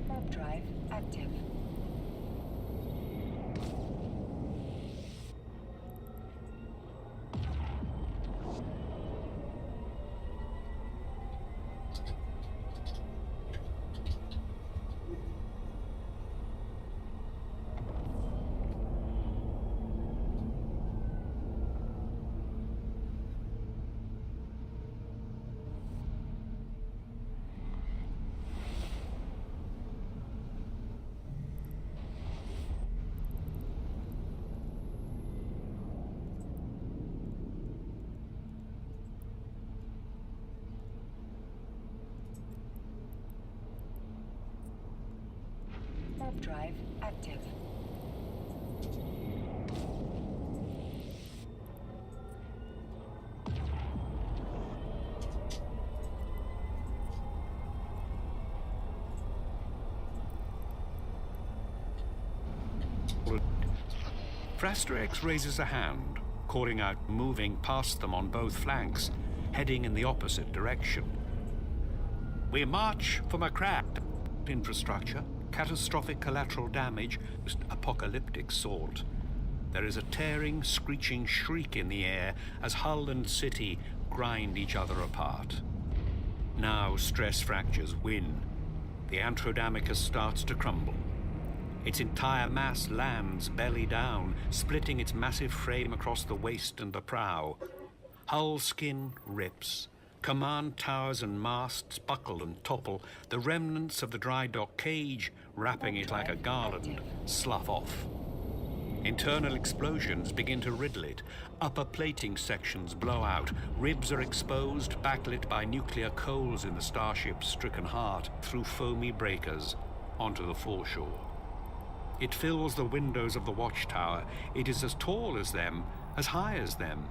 Warp drive active. Warp drive active. Frasterix raises a hand, calling out, moving past them on both flanks, heading in the opposite direction. We march for Macrack. Infrastructure. catastrophic collateral damage, apocalyptic sort. There is a tearing, screeching shriek in the air as hull and city grind each other apart. Now stress fractures win. The Antrodamicus starts to crumble. Its entire mass lands belly down, splitting its massive frame across the waist and the prow. Hull skin rips. Command towers and masts buckle and topple. The remnants of the dry dock cage, wrapping it like a garland, slough off. Internal explosions begin to riddle it. Upper plating sections blow out. Ribs are exposed, backlit by nuclear coals in the starship's stricken heart, through foamy breakers onto the foreshore. It fills the windows of the watchtower. It is as tall as them, as high as them.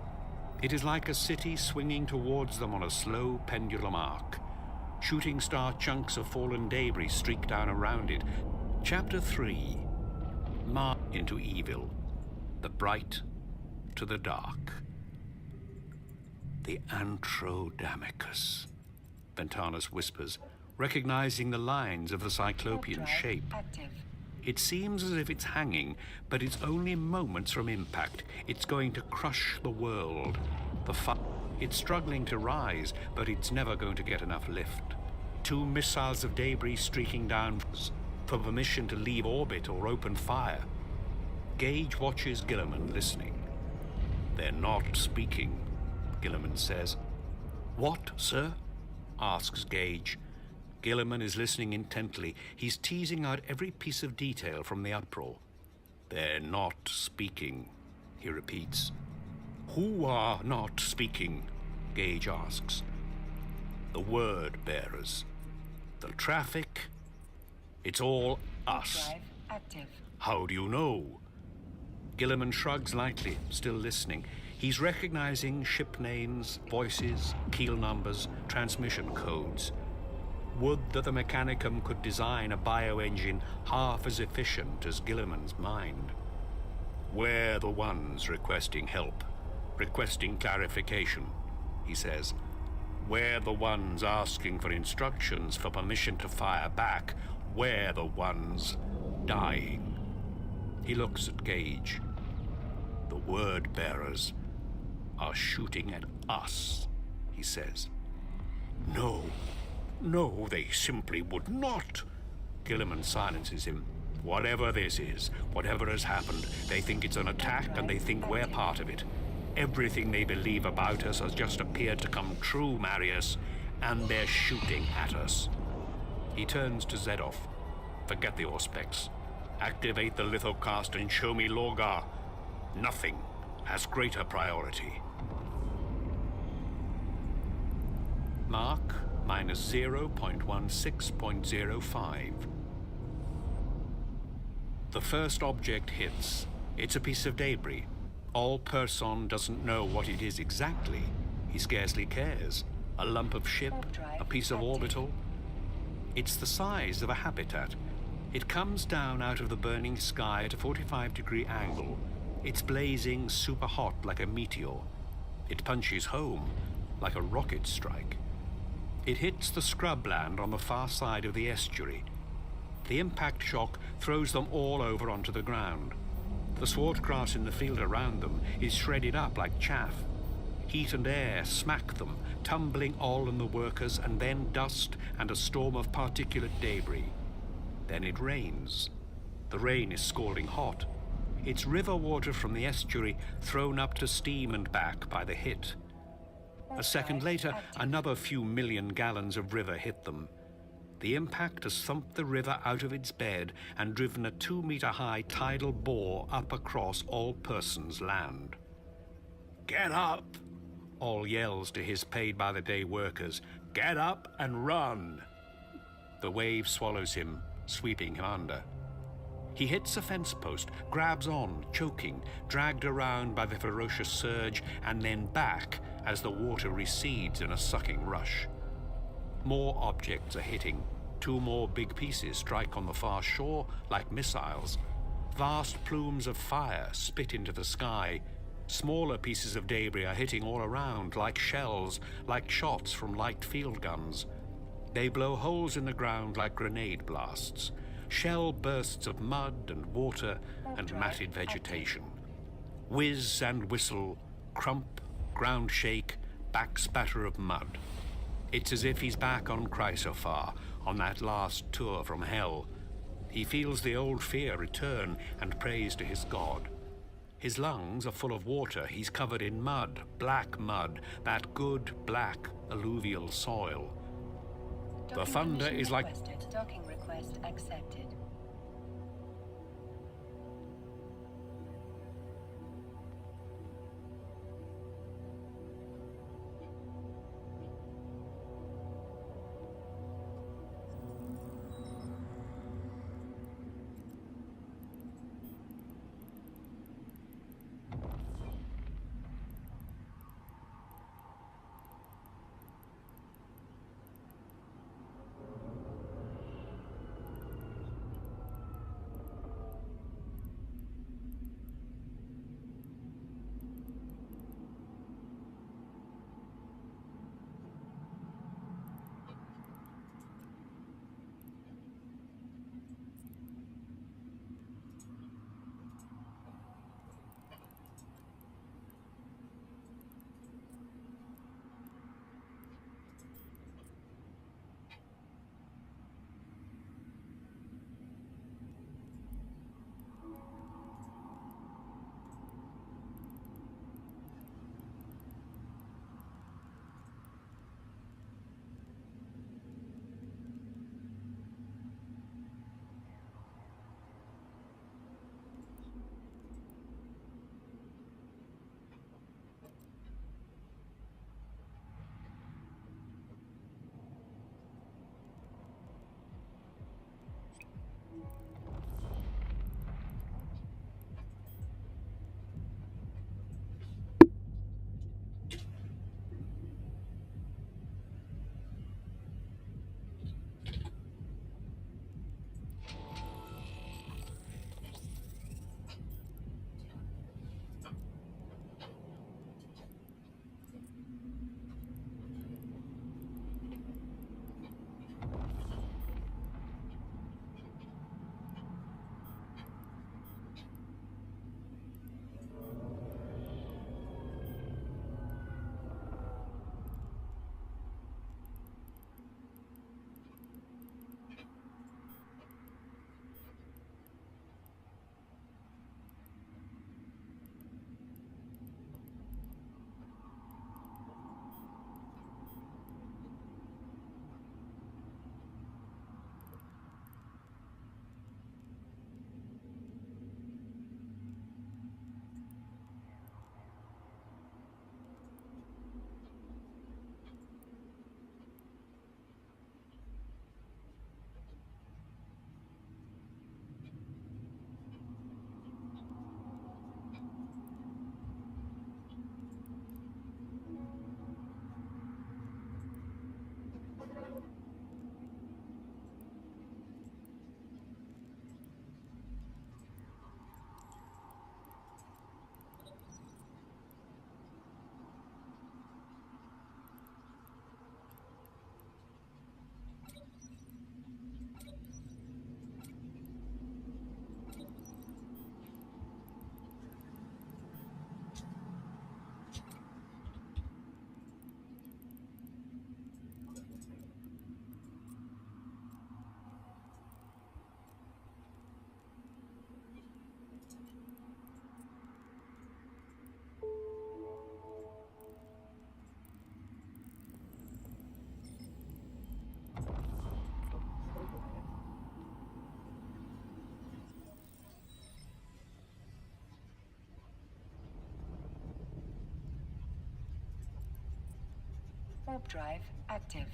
It is like a city swinging towards them on a slow pendulum arc. Shooting star chunks of fallen debris streak down around it. Chapter 3. March into evil. The bright to the dark. The Antrodamicus, Ventanus whispers, recognizing the lines of the cyclopean shape. Active. It seems as if it's hanging, but it's only moments from impact. It's going to crush the world. It's struggling to rise, but it's never going to get enough lift. 2 missiles of debris streaking down for permission to leave orbit or open fire. Gage watches Gilliman listening. They're not speaking, Gilliman says. What, sir? Asks Gage. Gilliman is listening intently. He's teasing out every piece of detail from the uproar. They're not speaking, he repeats. Who are not speaking? Gage asks. The word bearers. The traffic. It's all us. Drive active. How do you know? Gilliman shrugs lightly, still listening. He's recognizing ship names, voices, keel numbers, transmission codes. Would that the Mechanicum could design a bioengine half as efficient as Gilliman's mind. We're the ones requesting help, requesting clarification, he says. We're the ones asking for instructions, for permission to fire back. We're the ones dying. He looks at Gage. The word bearers are shooting at us, he says. No, they simply would not. Gilliman silences him. Whatever this is, whatever has happened, they think it's an attack and they think we're part of it. Everything they believe about us has just appeared to come true, Marius, and they're shooting at us. He turns to Zedov. Forget the Auspex. Activate the lithocast and show me Lorgar. Nothing has greater priority. Mark minus 0.16.05. The first object hits. It's a piece of debris. All Person doesn't know what it is exactly. He scarcely cares. A lump of ship, a piece of orbital. It's the size of a habitat. It comes down out of the burning sky at a 45-degree angle. It's blazing super hot like a meteor. It punches home like a rocket strike. It hits the scrubland on the far side of the estuary. The impact shock throws them all over onto the ground. The sword grass in the field around them is shredded up like chaff. Heat and air smack them, tumbling all on the workers, and then dust and a storm of particulate debris. Then it rains. The rain is scalding hot. It's river water from the estuary thrown up to steam and back by the hit. A second later, another few million gallons of river hit them. The impact has thumped the river out of its bed and driven a 2-meter-high tidal bore up across All Persons land. Get up! All yells to his paid-by-the-day workers. Get up and run! The wave swallows him, sweeping him under. He hits a fence post, grabs on, choking, dragged around by the ferocious surge, and then back as the water recedes in a sucking rush. More objects are hitting. 2 more big pieces strike on the far shore like missiles. Vast plumes of fire spit into the sky. Smaller pieces of debris are hitting all around like shells, like shots from light field guns. They blow holes in the ground like grenade blasts. shell bursts of mud and water and matted vegetation. Whiz and whistle, crump, ground shake, back spatter of mud. It's as if he's back on Chrysopher, on that last tour from hell. He feels the old fear return and prays to his god. His lungs are full of water. He's covered in mud, black mud, that good, black, alluvial soil. The thunder is like... Docking request accepted. Warp drive active.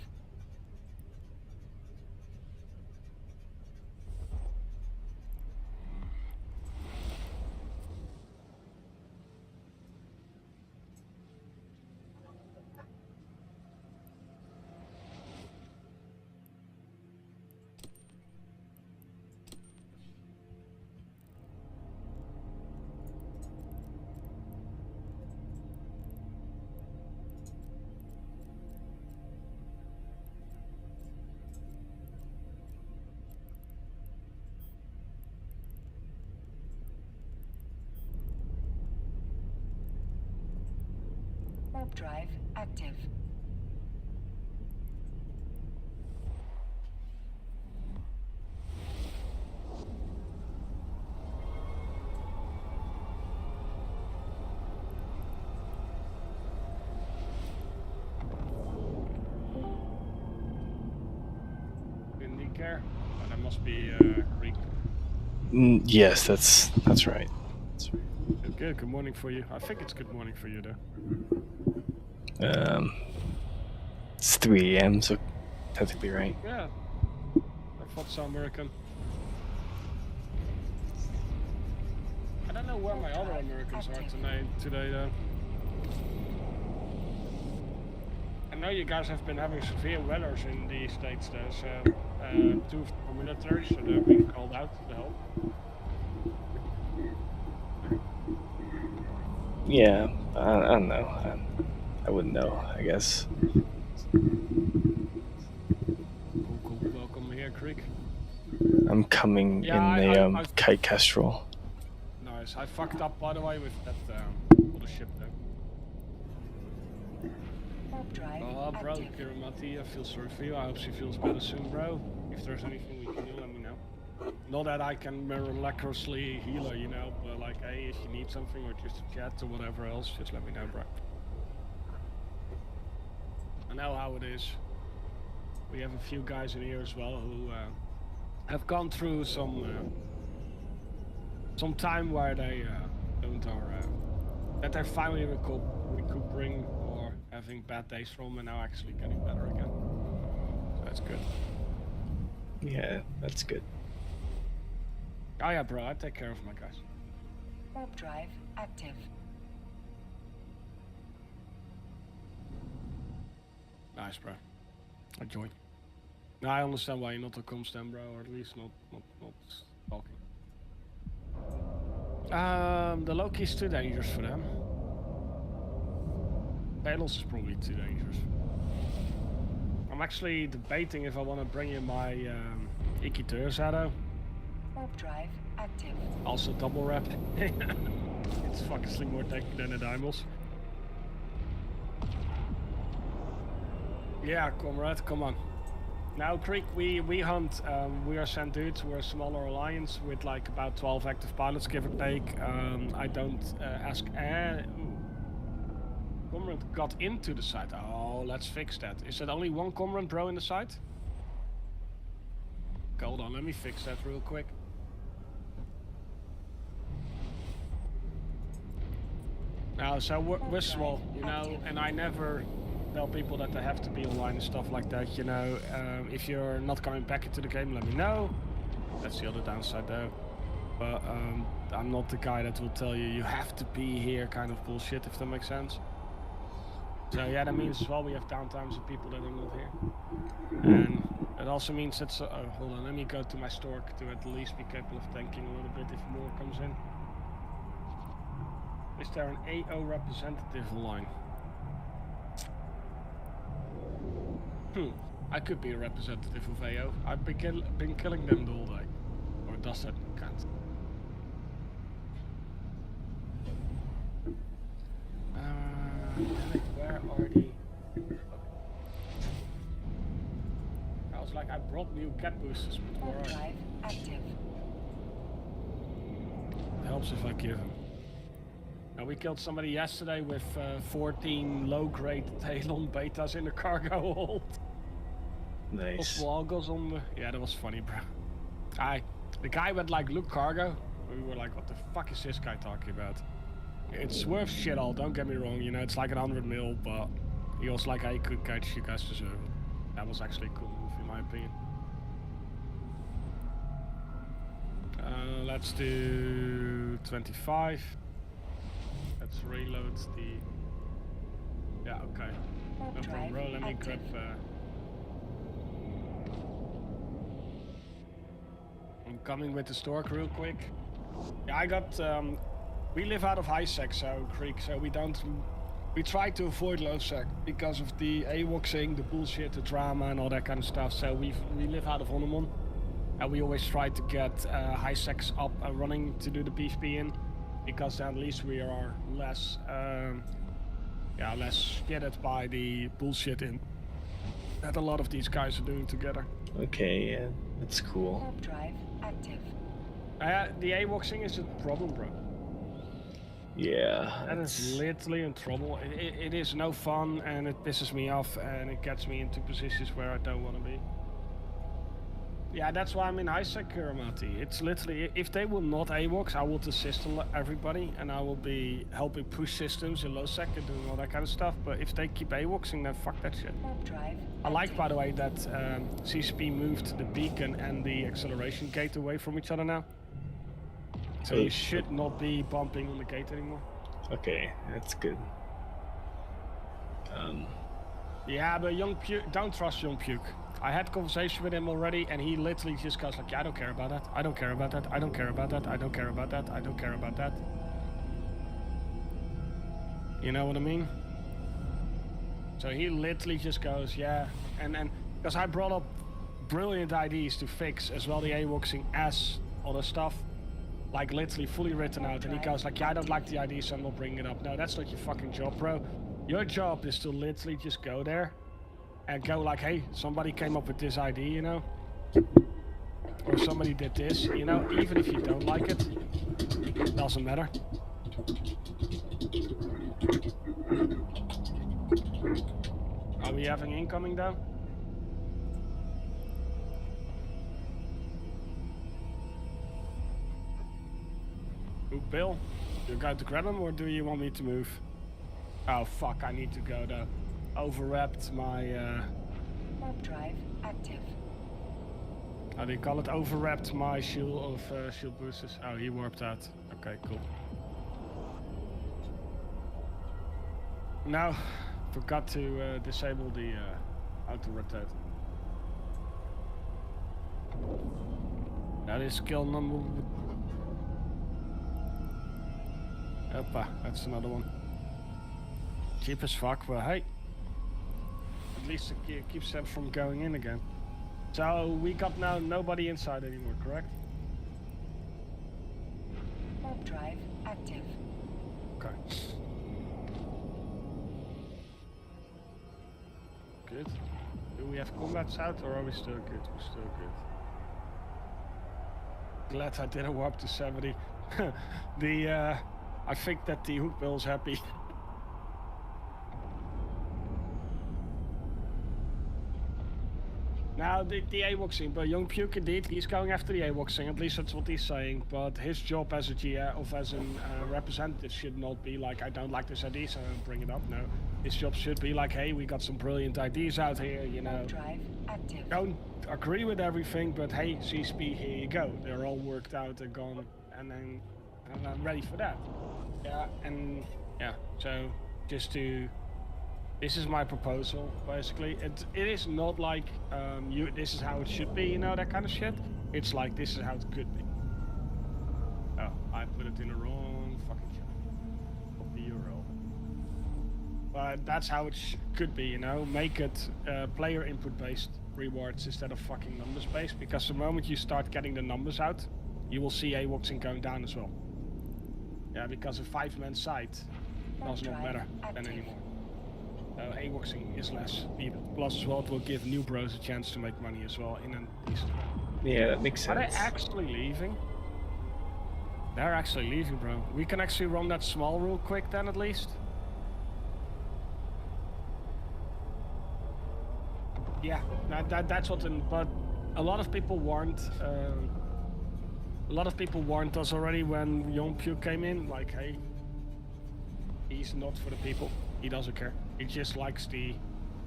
Warp drive active. Care. Oh, that must be Greek. Yes, that's right. That's right. Good morning for you. I think it's good morning for you though. It's 3 a.m. so technically right. Yeah. I thought so American. I don't know where my other Americans are today though. I know you guys have been having severe weathers in the States though, so 2 for military, so they're being called out to help. Yeah, I don't know. I wouldn't know, I guess. Cool. Welcome here, Creek. I'm coming in the kite castrol. Nice. I fucked up, by the way, with that other ship though. Oh, bro, Kiramati, I feel sorry for you. I hope she feels better soon, bro. If there's anything we can do, let me know. Not that I can miraculously heal her, you know, but like, hey, if you need something or just a chat or whatever else, just let me know, bro. I know how it is. We have a few guys in here as well who have gone through some time where they that they're finally recuperating or having bad days from and now actually getting better again. So that's good. Yeah, that's good. Oh yeah, bro, I take care of my guys. Warp drive active. Nice, bro. Enjoy. Now I understand why you're not a comstem, bro, or at least not talking. The Loki's too dangerous for them. Talos is probably too dangerous. I'm actually debating if I want to bring in my Ikiteur Shadow. Warp drive active. Also double wrap. It's fucking more tanky than a Daimos. Yeah, comrade, come on. Now, Creek, we hunt. We are sent dudes. We're a smaller alliance with like about 12 active pilots, give or take. I don't ask. Comrade got into the site. Oh, let's fix that. Is that only one comrade, bro, in the site? Hold on, let me fix that real quick. Now, so we're small, you know, and I never tell people that they have to be online and stuff like that, you know. If you're not coming back into the game, let me know. That's the other downside though. But I'm not the guy that will tell you you have to be here kind of bullshit, if that makes sense. So yeah, that means as well we have downtimes of people that are not here. And it also means that, hold on, let me go to my stork to at least be capable of tanking a little bit if more comes in. Is there an AO representative online? I could be a representative of AO. I've been killing them the whole day. Or does that count? Damn it, where are the... Okay. I was like, I brought new cat boosters, but where are they? Active. It helps if I give them. Now, we killed somebody yesterday with 14 low-grade Talon betas in the cargo hold. Nice. Goes on the... Yeah, that was funny, bro. The guy went like, look, cargo. We were like, what the fuck is this guy talking about? It's worth shit all, don't get me wrong, you know, it's like 100 mil, but he was like, hey, good catch, you guys deserve it. That was actually a cool move, in my opinion. Let's do 25. Let's reload the... Yeah, okay. No problem, bro, let me grab... I'm coming with the stork real quick. Yeah, I got... we live out of high sec, so Creek, so we try to avoid low sec because of the AWOXing, the bullshit, the drama and all that kind of stuff. So we live out of Onomon, and we always try to get high secs up and running to do the PvP in, because then at least we are less yeah, less skidded by the bullshit that a lot of these guys are doing together. Okay, yeah, that's cool. Warp drive active. The AWOX thing is a problem, bro. Yeah, That is literally in trouble. It is no fun, and it pisses me off, and it gets me into positions where I don't want to be. Yeah, that's why I'm in high sec, Mati. It's literally, if they will not AWOX, I will assist everybody, and I will be helping push systems in low sec and doing all that kind of stuff. But if they keep AWOXing, then fuck that shit. Warp drive I like, active. by the way, that CCP moved the beacon and the acceleration gate away from each other now. So you should not be bumping on the gate anymore. Okay, that's good. Yeah, but Young Puke, don't trust Young Puke. I had a conversation with him already, and he literally just goes like, yeah, I don't care about that. I don't care about that. I don't care about that. I don't care about that. I don't care about that. You know what I mean? So he literally just goes, yeah, and because I brought up brilliant ideas to fix as well the AWOXing as other stuff, like literally fully written out, and he goes like, yeah, I don't like the idea, so I'm not bringing it up. No, that's not your fucking job, bro. Your job is to literally just go there and go like, hey, somebody came up with this idea, you know, or somebody did this, you know, even if you don't like it, doesn't matter. Are we having incoming though? Ooh, Bill, you going to grab him or do you want me to move? Oh fuck, I need to go though. Overwrapped my Warp drive active. how do you call it? Overwrapped my shield of shield boosters. Oh, he warped out. Okay, cool. No, forgot to disable the auto rotate. That is skill number. Oppa, that's another one. Cheap as fuck, but hey. At least it keeps them from going in again. So we got now nobody inside anymore, correct? Warp drive active. Okay. Good. Do we have combats out or are we still good? We're still good. Glad I didn't warp to 70. I think that the hook bill's happy. Now the AWOXing, but Young Puke indeed, he's going after the AWOXing, at least that's what he's saying. But his job as a GM, of as a representative should not be like, I don't like this idea, so I don't bring it up. No, his job should be like, hey, we got some brilliant ideas out here, you know. Warp drive active. Don't agree with everything, but hey, CSP, here you go. They're all worked out and gone, and then I'm ready for that. Yeah, and yeah, so just to. This is my proposal, basically. It is not like this is how it should be, you know, that kind of shit. It's like this is how it could be. Oh, I put it in the wrong fucking chat. Copy URL. But that's how it could be, you know. Make it player input based rewards instead of fucking numbers based. Because the moment you start getting the numbers out, you will see AWOXing going down as well. Yeah, because a 5-man site does not matter then anymore. AWOXing is less needed. Plus as well, it will give new bros a chance to make money as well in a decent way. Yeah, that makes sense. Are they actually leaving? They're actually leaving, bro. We can actually run that small real quick then at least. Yeah, that's what. But a lot of people warned. A lot of people warned us already when Young Puke came in. Like, hey, he's not for the people. He doesn't care. He just likes the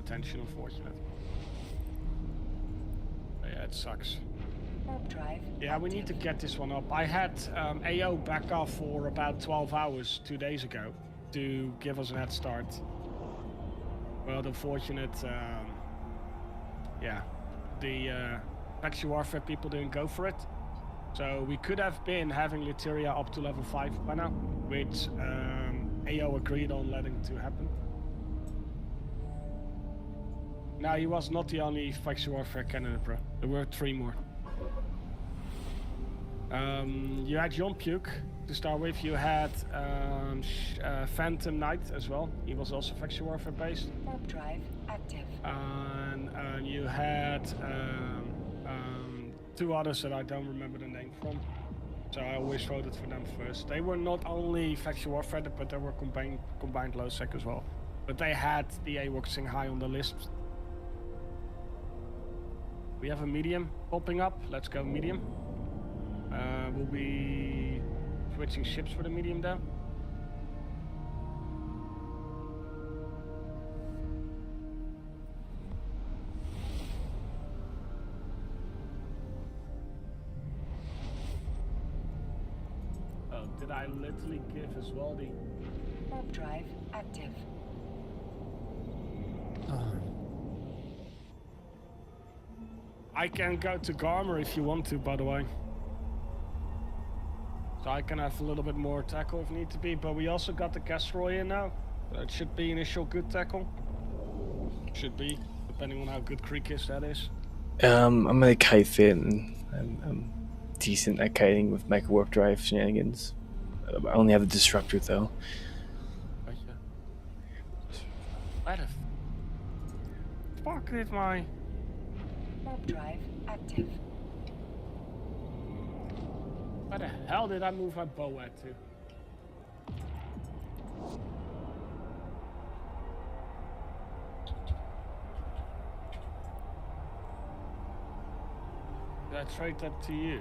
attention, unfortunately. But yeah, it sucks. Warp drive Yeah, we need to get this one up. I had AO back off for about 12 hours 2 days ago to give us a head start. Well, the unfortunate, yeah, the Factory Warfare people didn't go for it. So we could have been having Literia up to level 5 by now, which AO agreed on letting to happen. Now, he was not the only Factory Warfare candidate, bro. There were 3 more. You had John Puke, to start with. You had Phantom Knight as well. He was also faction warfare based. Warp drive active. And you had two others that I don't remember the name from. So I always voted for them first. They were not only faction warfare, but they were combined low sec as well. But they had the AWACSing high on the list. We have a medium popping up. Let's go medium. We'll be switching ships for the medium though. Oh, did I literally give as well the... Warp drive active. I can go to Garmer if you want to, by the way. So I can have a little bit more tackle if need to be, but we also got the Castroy in now. That should be initial good tackle. Should be, depending on how good Creek is, that is. I'm a kite fit and I'm decent at kiting with micro warp drive shenanigans. I only have the disruptor though. Gotcha. Where the fuck did my... Warp drive active. Where the hell did I move my bow at to? Did I trade that to you?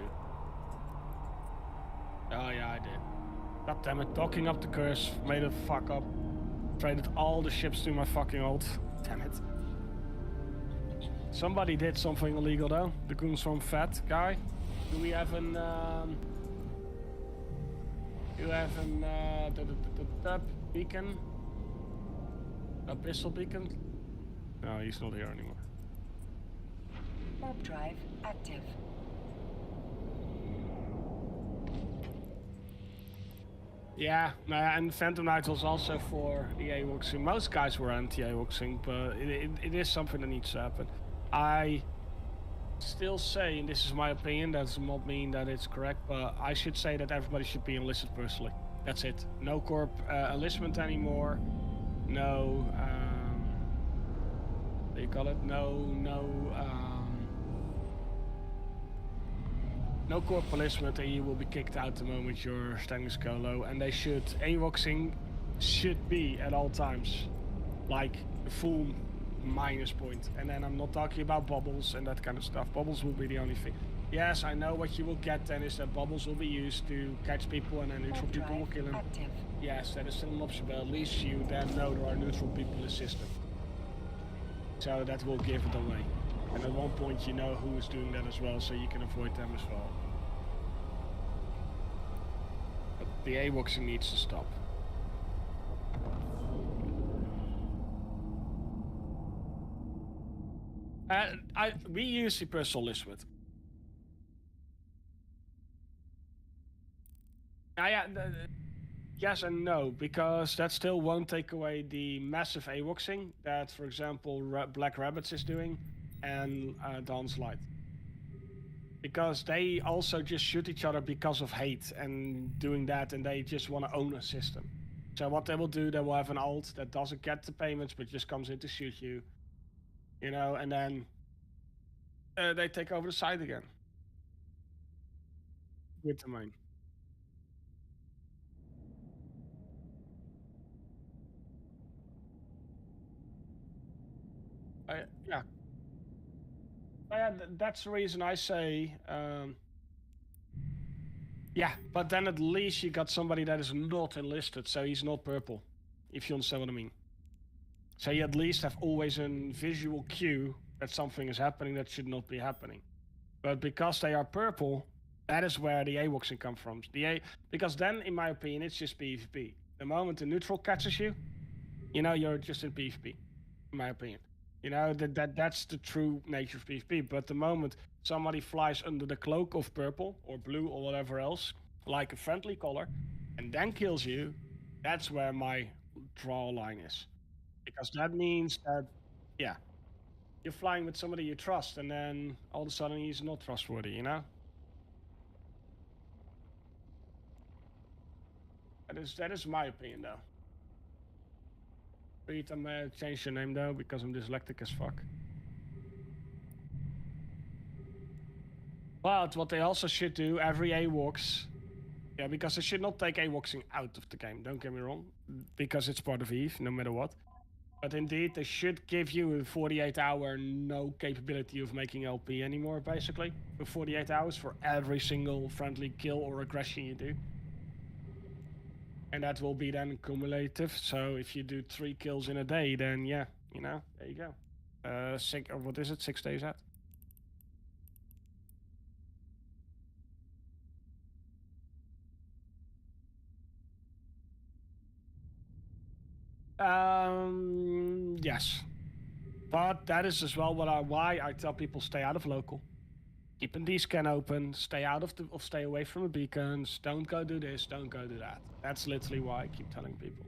Oh yeah, I did. God damn it, docking up the curse, made a fuck up. Traded all the ships to my fucking ult. Damn it. Somebody did something illegal though. The Goonstorm Fat guy. Do we have an the beacon? A pistol beacon? No, he's not here anymore. Warp drive active. Yeah, and Phantom Knight was also for the AWACSing. Most guys were anti-AWACSing, but it is something that needs to happen. I still say, and this is my opinion, that does not mean that it's correct, but I should say that everybody should be enlisted personally. That's it. No corp enlistment anymore. No, what do you call it? No corp enlistment, and you will be kicked out the moment your standings go low. And they should, AWACSing should be at all times like the full minus point. And then I'm not talking about bubbles and that kind of stuff. Bubbles will be the only thing. Yes, I know what you will get then is that bubbles will be used to catch people and then neutral Warp people will drive kill them. active. Yes, that is still an option, but at least you then know there are neutral people in the system. So that will give it away. And at one point you know who is doing that as well, so you can avoid them as well. But the AWACSing needs to stop. We use the personal list with. Yes and no, because that still won't take away the massive AWACSing that, for example, Black Rabbits is doing and Dawn's Light. Because they also just shoot each other because of hate and doing that, and they just want to own a system. So what they will do, they will have an ult that doesn't get the payments but just comes in to shoot you. You know, and then they take over the site again. With the main. Yeah. That's the reason I say, yeah, but then at least you got somebody that is not enlisted, so he's not purple, if you understand what I mean. So you at least have always a visual cue that something is happening that should not be happening. But because they are purple, that is where the AWACSing comes from. Because then, in my opinion, it's just PvP. The moment the neutral catches you, you know, you're just in PvP, in my opinion. You know, that's the true nature of PvP. But the moment somebody flies under the cloak of purple or blue or whatever else, like a friendly color, and then kills you, that's where my draw line is. Because that means that, yeah, you're flying with somebody you trust, and then all of a sudden he's not trustworthy, you know? That is my opinion, though. Read, I'm change your name though because I'm dyslexic as fuck. But what they also should do every AWOX, yeah, because they should not take AWOXing out of the game. Don't get me wrong, because it's part of EVE, no matter what. But indeed, they should give you a 48-hour no capability of making LP anymore, basically. For 48 hours for every single friendly kill or aggression you do. And that will be then cumulative. So if you do 3 kills in a day, then yeah, you know, there you go. What is it? 6 days out. Yes. But that is as well why I tell people stay out of local. Keep a D-scan open, stay away from the beacons, don't go do this, don't go do that. That's literally why I keep telling people.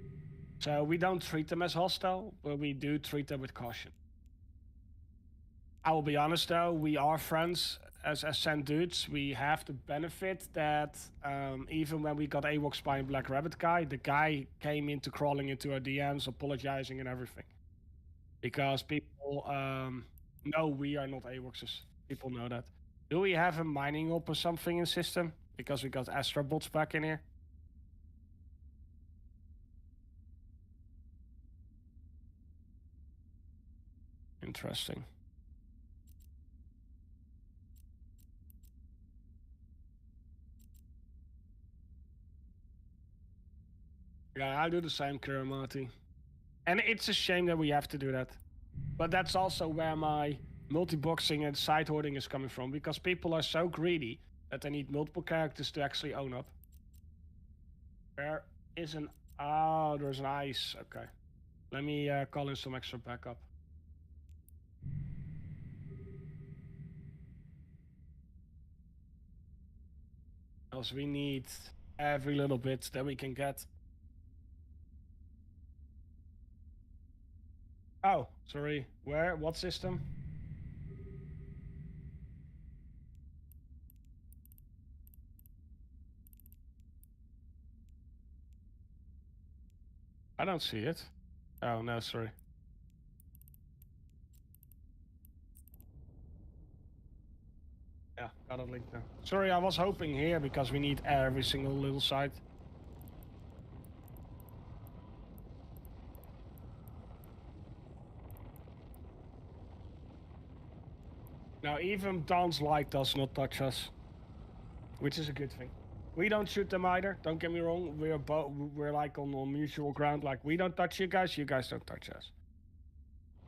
So we don't treat them as hostile, but we do treat them with caution. I will be honest though, we are friends as Sand dudes. We have the benefit that even when we got AWOX by Black Rabbit guy, the guy came into crawling into our DMs, apologizing and everything. Because people know we are not AWOXers. People know that. Do we have a mining op or something in system? Because we got Astra bots back in here. Interesting. Yeah, I do the same, Kuramati. And it's a shame that we have to do that. But that's also where my multi-boxing and side hoarding is coming from, because people are so greedy that they need multiple characters to actually own up. There is an... Oh, there's an ice. Okay. Let me call in some extra backup. Else we need every little bit that we can get. Oh, sorry. Where? What system? I don't see it. Oh, no, sorry. Yeah, got a link now. Sorry, I was hoping here because we need every single little site. Now, even Dawn's Light does not touch us, which is a good thing. We don't shoot them either. Don't get me wrong. We're like on mutual ground. Like, we don't touch you guys don't touch us.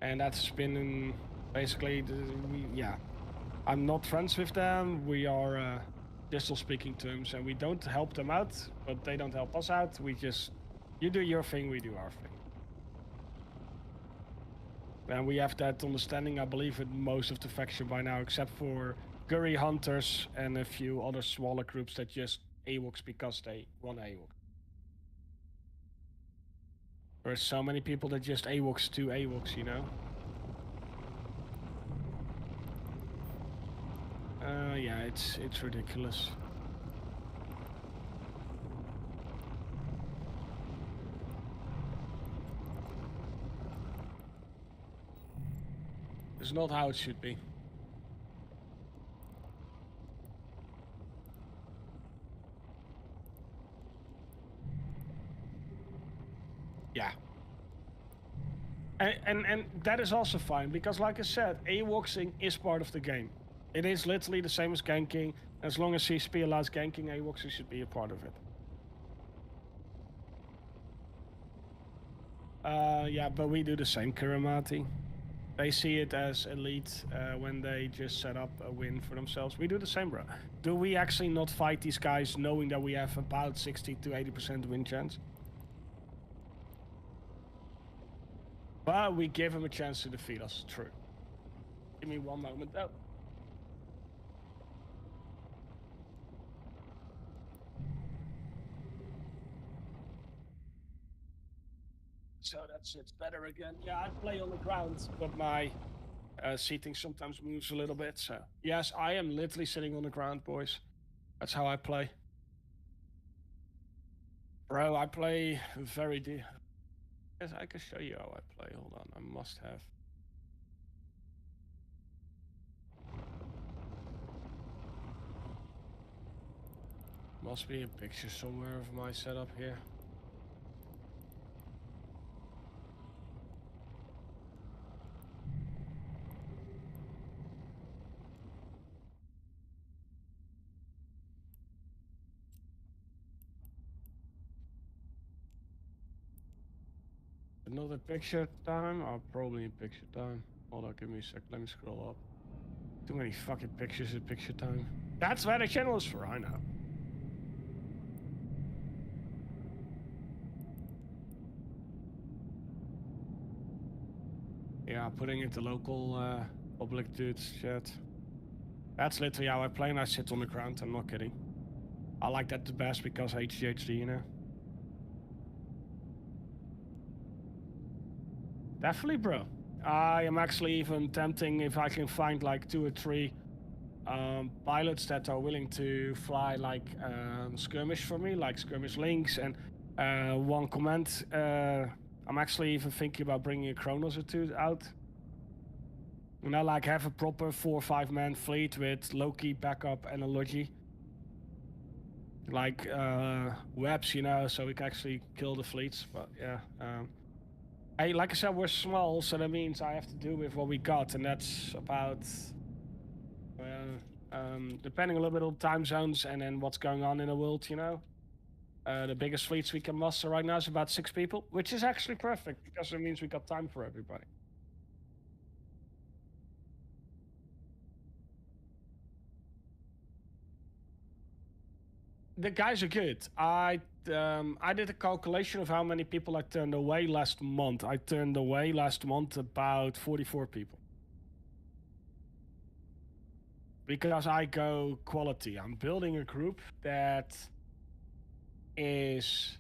And that's been basically, yeah. I'm not friends with them. We are just on speaking terms, and we don't help them out, but they don't help us out. We just, you do your thing, we do our thing. And we have that understanding, I believe, with most of the faction by now, except for Guri Hunters and a few other smaller groups that just AWOX because they want AWOX. There are so many people that just AWOX to AWOX, you know? Yeah, it's ridiculous. It's not how it should be. Yeah. And that is also fine, because like I said, AWOXing is part of the game. It is literally the same as ganking. As long as CSP allows ganking, AWOXing should be a part of it. Yeah, but we do the same, Kuramati. They see it as elite when they just set up a win for themselves. We do the same, bro. Do we actually not fight these guys knowing that we have about 60 to 80% win chance? But we give them a chance to defeat us, true. Give me one moment though. So that's it's better again. Yeah, I play on the ground, but my seating sometimes moves a little bit. So yes, I am literally sitting on the ground, boys. That's how I play. Bro, I play very Yes, I can show you how I play. Hold on, I must have. Must be a picture somewhere of my setup here. Another picture time? I'll probably in picture time. Hold on, give me a sec. Let me scroll up. Too many fucking pictures at picture time. That's where the channel is for, I know. Yeah, putting it to local public dudes chat. That's literally how I play, and I sit on the ground. I'm not kidding. I like that the best because HDHD, you know. Definitely, bro. I am actually even tempting if I can find like 2 or 3 pilots that are willing to fly like skirmish for me, like skirmish links and 1 command. I'm actually even thinking about bringing a Kronos or 2 out. You know, like have a proper 4 or 5 man fleet with low-key backup analogy. Like webs, you know, so we can actually kill the fleets. But yeah, hey, like I said, we're small, so that means I have to do with what we got, and that's about depending a little bit on time zones and then what's going on in the world, you know. The biggest fleets we can muster right now is about 6 people, which is actually perfect because it means we got time for everybody. The guys are good. I did a calculation of how many people I turned away last month. I turned away last month about 44 people. Because I go quality. I'm building a group that is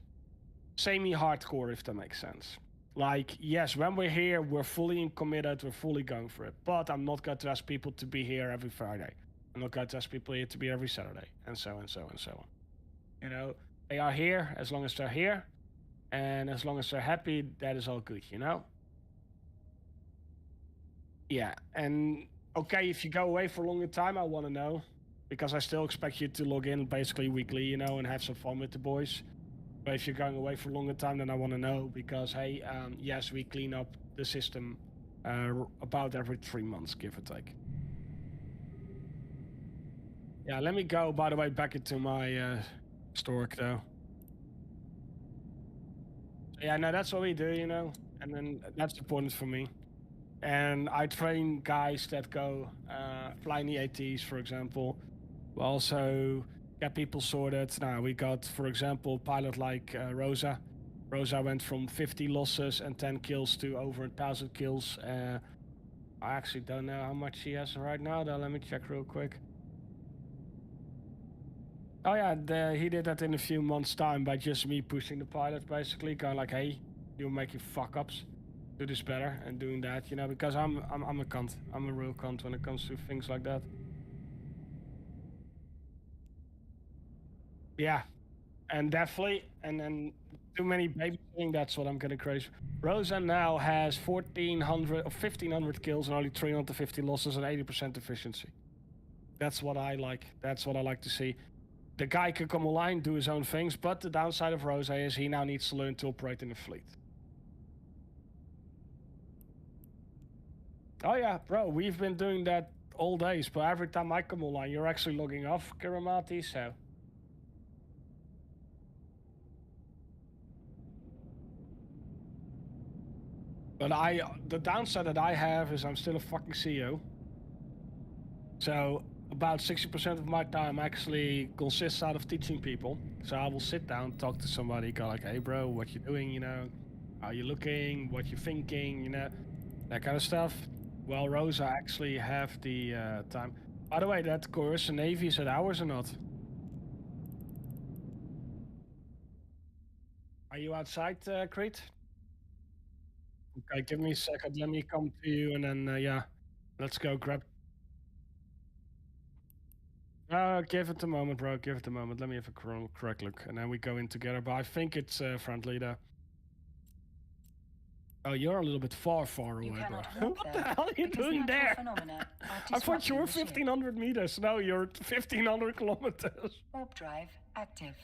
semi-hardcore, if that makes sense. Like, yes, when we're here, we're fully committed, we're fully going for it. But I'm not going to ask people to be here every Friday. I'm not going to ask people here to be every Saturday, and so and so and so on. You know, they are here as long as they're here, and as long as they're happy, that is all good, you know? Yeah, and okay, if you go away for a longer time, I want to know, because I still expect you to log in basically weekly, you know, and have some fun with the boys. But if you're going away for a longer time, then I want to know, because hey, yes, we clean up the system about every 3 months, give or take. Yeah, let me go, by the way, back into my stork, though. Yeah, no, that's what we do, you know, and then that's important for me. And I train guys that go fly in the ATs, for example. We also get people sorted. Now, we got, for example, a pilot like Rosa. Rosa went from 50 losses and 10 kills to over 1,000 kills. I actually don't know how much she has right now, though. Let me check real quick. Oh yeah, he did that in a few months' time by just me pushing the pilot, basically, going like, "Hey, you're making fuck ups. Do this better," and doing that, you know, because I'm a cunt. I'm a real cunt when it comes to things like that. Yeah, and definitely, and then too many babysitting. That's what I'm getting crazy. Rosa now has 1,400 or 1,500 kills and only 350 losses and 80% efficiency. That's what I like. That's what I like to see. The guy can come online, do his own things, but the downside of Rosa is he now needs to learn to operate in a fleet. Oh yeah, bro, we've been doing that all days, but every time I come online, you're actually logging off, Kiramati, so. But the downside that I have is I'm still a fucking CEO. So about 60% of my time actually consists out of teaching people. So I will sit down, talk to somebody, go like, "Hey bro, what you doing, you know? How you looking? What you thinking, you know?" That kind of stuff. Well, Rosa actually have the time. By the way, that course in Navy, is it hours or not? Are you outside, Crete? Okay, give me a second. Let me come to you, and then yeah, let's go grab. Give it a moment, bro. Give it a moment. Let me have a correct look, and then we go in together. But I think it's friendly though. Oh, you're a little bit far away, You bro. cannot walk What the there, hell are you because doing natural there? phenomena are I thought you were disrupting the ship. 1,500 meters. No, you're 1,500 kilometers. Warp drive active.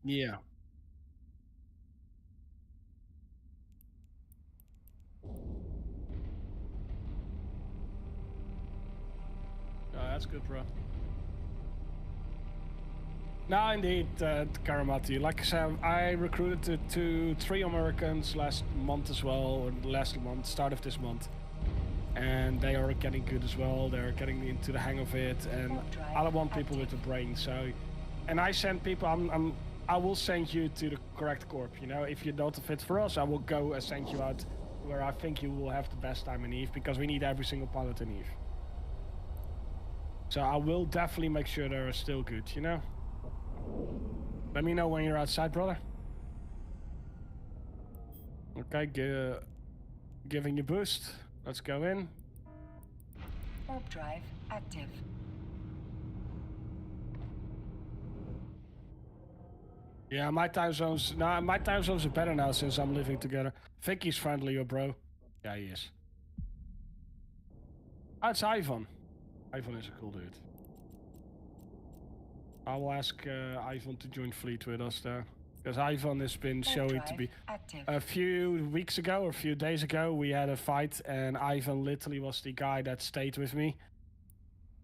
Yeah. Oh, that's good, bro. No, indeed, Karamati. Like I said, I recruited three Americans last month as well, or last month, start of this month. And they are getting good as well. They're getting into the hang of it, and I don't want people with a brain. So, and I send people. I will send you to the correct corp. You know, if you're not a fit for us, I will go and send you out where I think you will have the best time in Eve, because we need every single pilot in Eve. So I will definitely make sure they're still good. You know. Let me know when you're outside, brother. Okay, giving you boost. Let's go in. Warp drive active. Yeah, my time zones are better now since I'm living together. Think he's friendlier, bro. Yeah, he is. Oh, it's Ivan. Ivan is a cool dude. I will ask Ivan to join fleet with us there. Because Ivan has been showing to be... active. A few weeks ago, or a few days ago, we had a fight, and Ivan literally was the guy that stayed with me.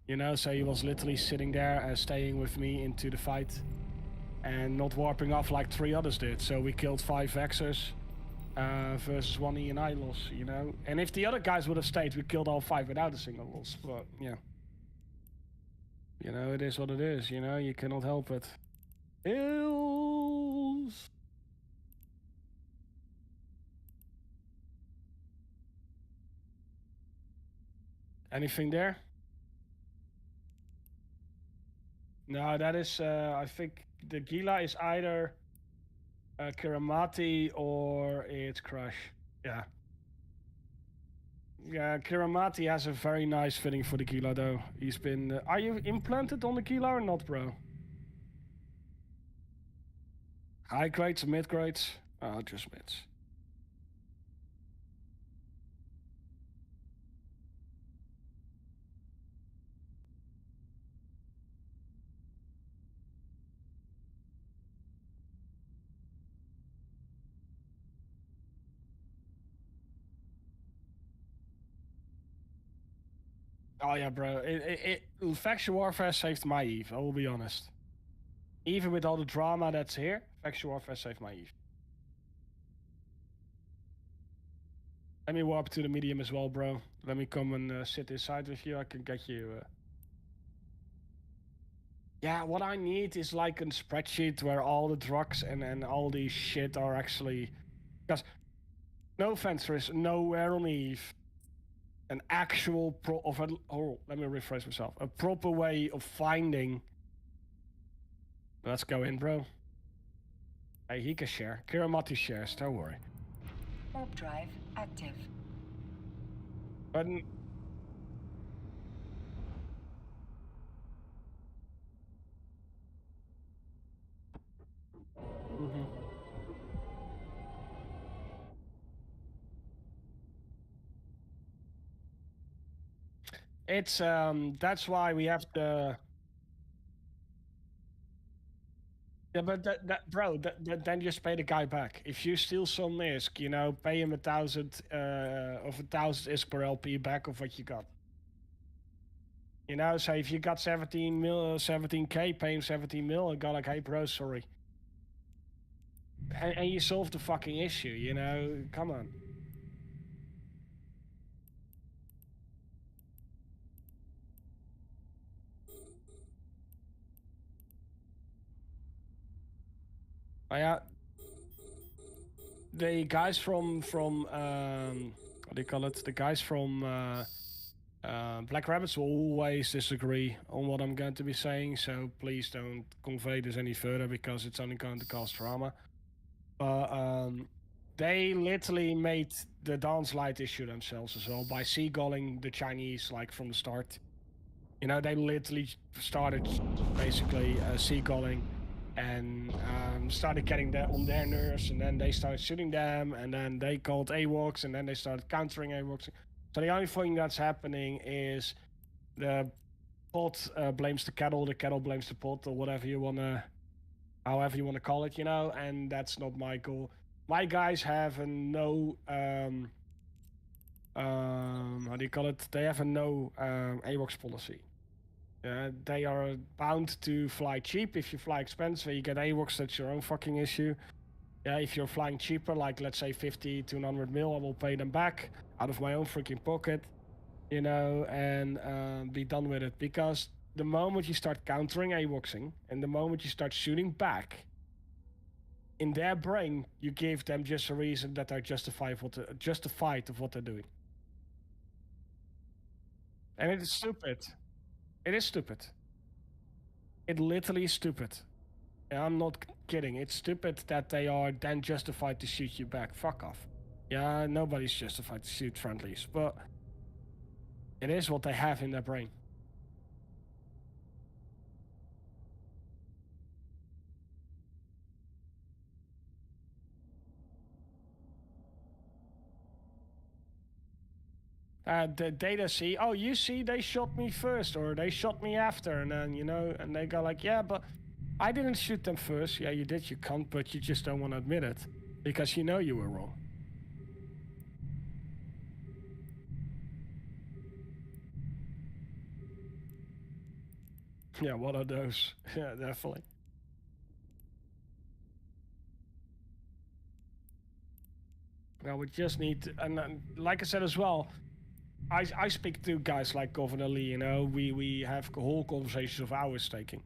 You know, so he was literally sitting there and staying with me into the fight. And not warping off like 3 others did. So we killed 5 Vexers versus 1 E&I loss, you know. And if the other guys would have stayed, we killed all 5 without a single loss. But, yeah. You know, it is what it is, you know, you cannot help it. Hills! Anything there? No, that is, I think the Gila is either Kiramati or it's Crush. Yeah. Yeah, Kiramati has a very nice fitting for the Gila though. He's been... are you implanted on the Gila or not, bro? High grades, mid grades? Oh, just mids. Oh yeah, bro. Factual Warfare saved my Eve, I will be honest. Even with all the drama that's here, Factual Warfare saved my Eve. Let me warp to the medium as well, bro. Let me come and sit inside with you. I can get you... Yeah, what I need is like a spreadsheet where all the drugs and all these shit are actually... Because, no offense, there is nowhere on Eve an actual let me rephrase myself. A proper way of finding... Let's go in, bro. Hey, he can share. Kiramati shares, don't worry. Warp drive active. Button. It's that's why we have to... Yeah, but bro, then just pay the guy back. If you steal some ISK, you know, pay him 1,000 ISK per LP back of what you got. You know, so if you got 17K, pay him 17 mil and go like, hey bro, sorry. And you solve the fucking issue, you know, come on. Yeah, the guys from what do you call it? The guys from Black Rabbits will always disagree on what I'm going to be saying, so please don't convey this any further because it's only going to cause drama. But they literally made the dance light issue themselves as well by seagulling the Chinese like from the start. You know, they literally started basically seagalling and started getting that on their nerves, and then they started shooting them, and then they called AWACS, and then they started countering AWACS. So the only thing that's happening is the pot blames the kettle blames the pot, or whatever you wanna, however you wanna call it, you know, and that's not my goal. My guys have a no, how do you call it? They have a no AWACS policy. They are bound to fly cheap. If you fly expensive, you get AWACS, that's your own fucking issue. Yeah, if you're flying cheaper, like let's say 50 to 100 mil, I will pay them back out of my own freaking pocket, you know, and be done with it. Because the moment you start countering AWACSing and the moment you start shooting back, in their brain, you give them just a reason that they're justified of what they're doing. And it is stupid. It is stupid. It literally is stupid. And I'm not kidding. It's stupid that they are then justified to shoot you back. Fuck off. Yeah, nobody's justified to shoot friendlies, but it is what they have in their brain. The data see, oh, you see, they shot me first, or they shot me after, and then, you know, and they go like, yeah, but I didn't shoot them first. Yeah, you did, you cunt, but you just don't want to admit it, because you know you were wrong. Yeah, what are those? Yeah, definitely. Now we just need to, and like I said as well, I speak to guys like Governor Lee, you know, we have whole conversations of hours taking.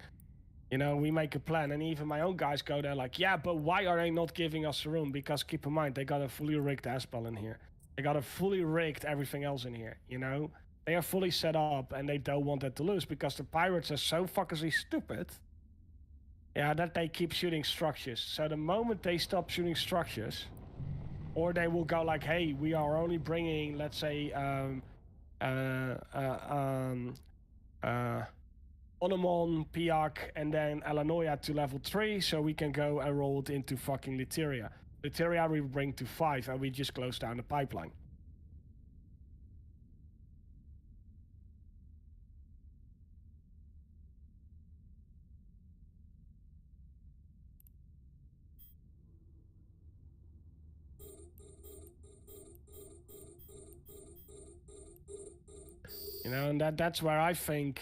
You know, we make a plan, and even my own guys go there like, yeah, but why are they not giving us a room? Because keep in mind, they got a fully rigged Aspel in here. They got a fully rigged everything else in here, you know? They are fully set up, and they don't want that to lose, because the pirates are so fucking stupid, yeah, that they keep shooting structures. So the moment they stop shooting structures, or they will go like, hey, we are only bringing, let's say, Onomon, Piak, and then Alanoia to level 3, so we can go and roll it into fucking Literia. Literia we bring to 5, and we just close down the pipeline. You know, and that's where I think,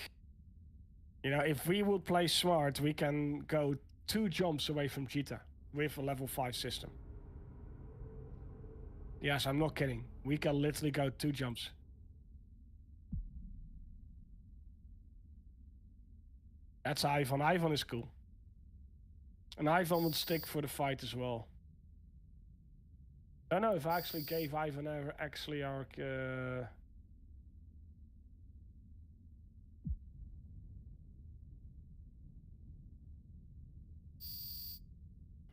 you know, if we would play smart, we can go 2 jumps away from Cheetah with a level 5 system. Yes, I'm not kidding. We can literally go 2 jumps. That's Ivan. Ivan is cool. And Ivan would stick for the fight as well. I don't know if I actually gave Ivan actually our...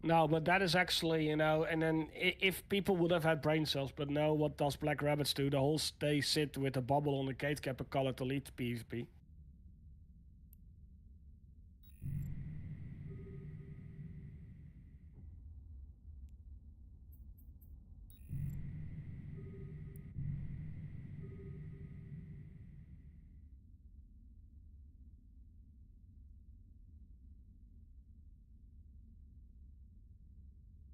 No, but that is actually, you know, and then if people would have had brain cells, but no, what does Black Rabbits do? The whole they sit with a bubble on the gate cap and color to lead PvP.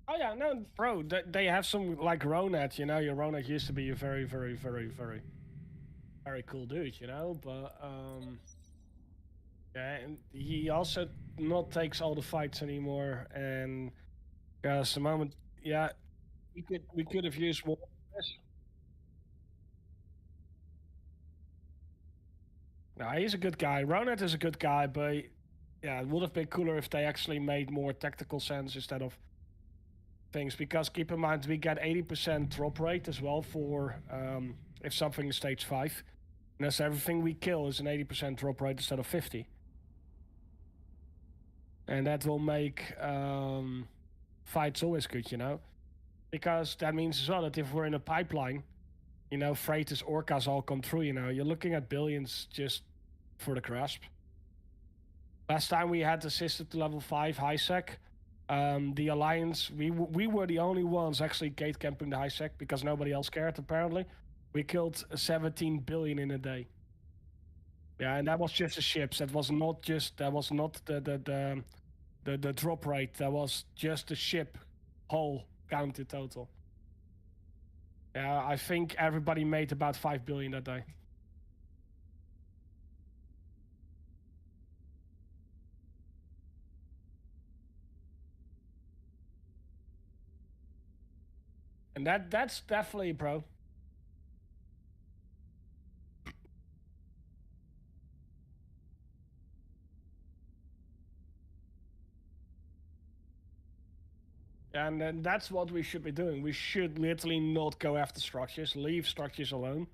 Oh yeah, no, bro, they have some, like Ronat, you know, your Ronat used to be a very, very, very, very, very cool dude, you know, but, yeah, and he also not takes all the fights anymore, and, because the moment, yeah, we could have used more. No, he's a good guy. Ronat is a good guy, but, yeah, it would have been cooler if they actually made more tactical sense instead of things, because keep in mind we get 80% drop rate as well for if something is stage 5, and that's everything we kill is an 80% drop rate instead of 50, and that will make fights always good, you know, because that means as well that if we're in a pipeline, you know, freighters, orcas all come through, you know, you're looking at billions just for the grasp. Last time we had assisted to level 5 high sec. The Alliance, we were the only ones actually gate camping the high sec because nobody else cared apparently. We killed 17 billion in a day. Yeah, and that was just the ships. That was not the drop rate. That was just the ship hull counted total. Yeah, I think everybody made about 5 billion that day. And that's definitely pro. And then that's what we should be doing. We should literally not go after structures, leave structures alone.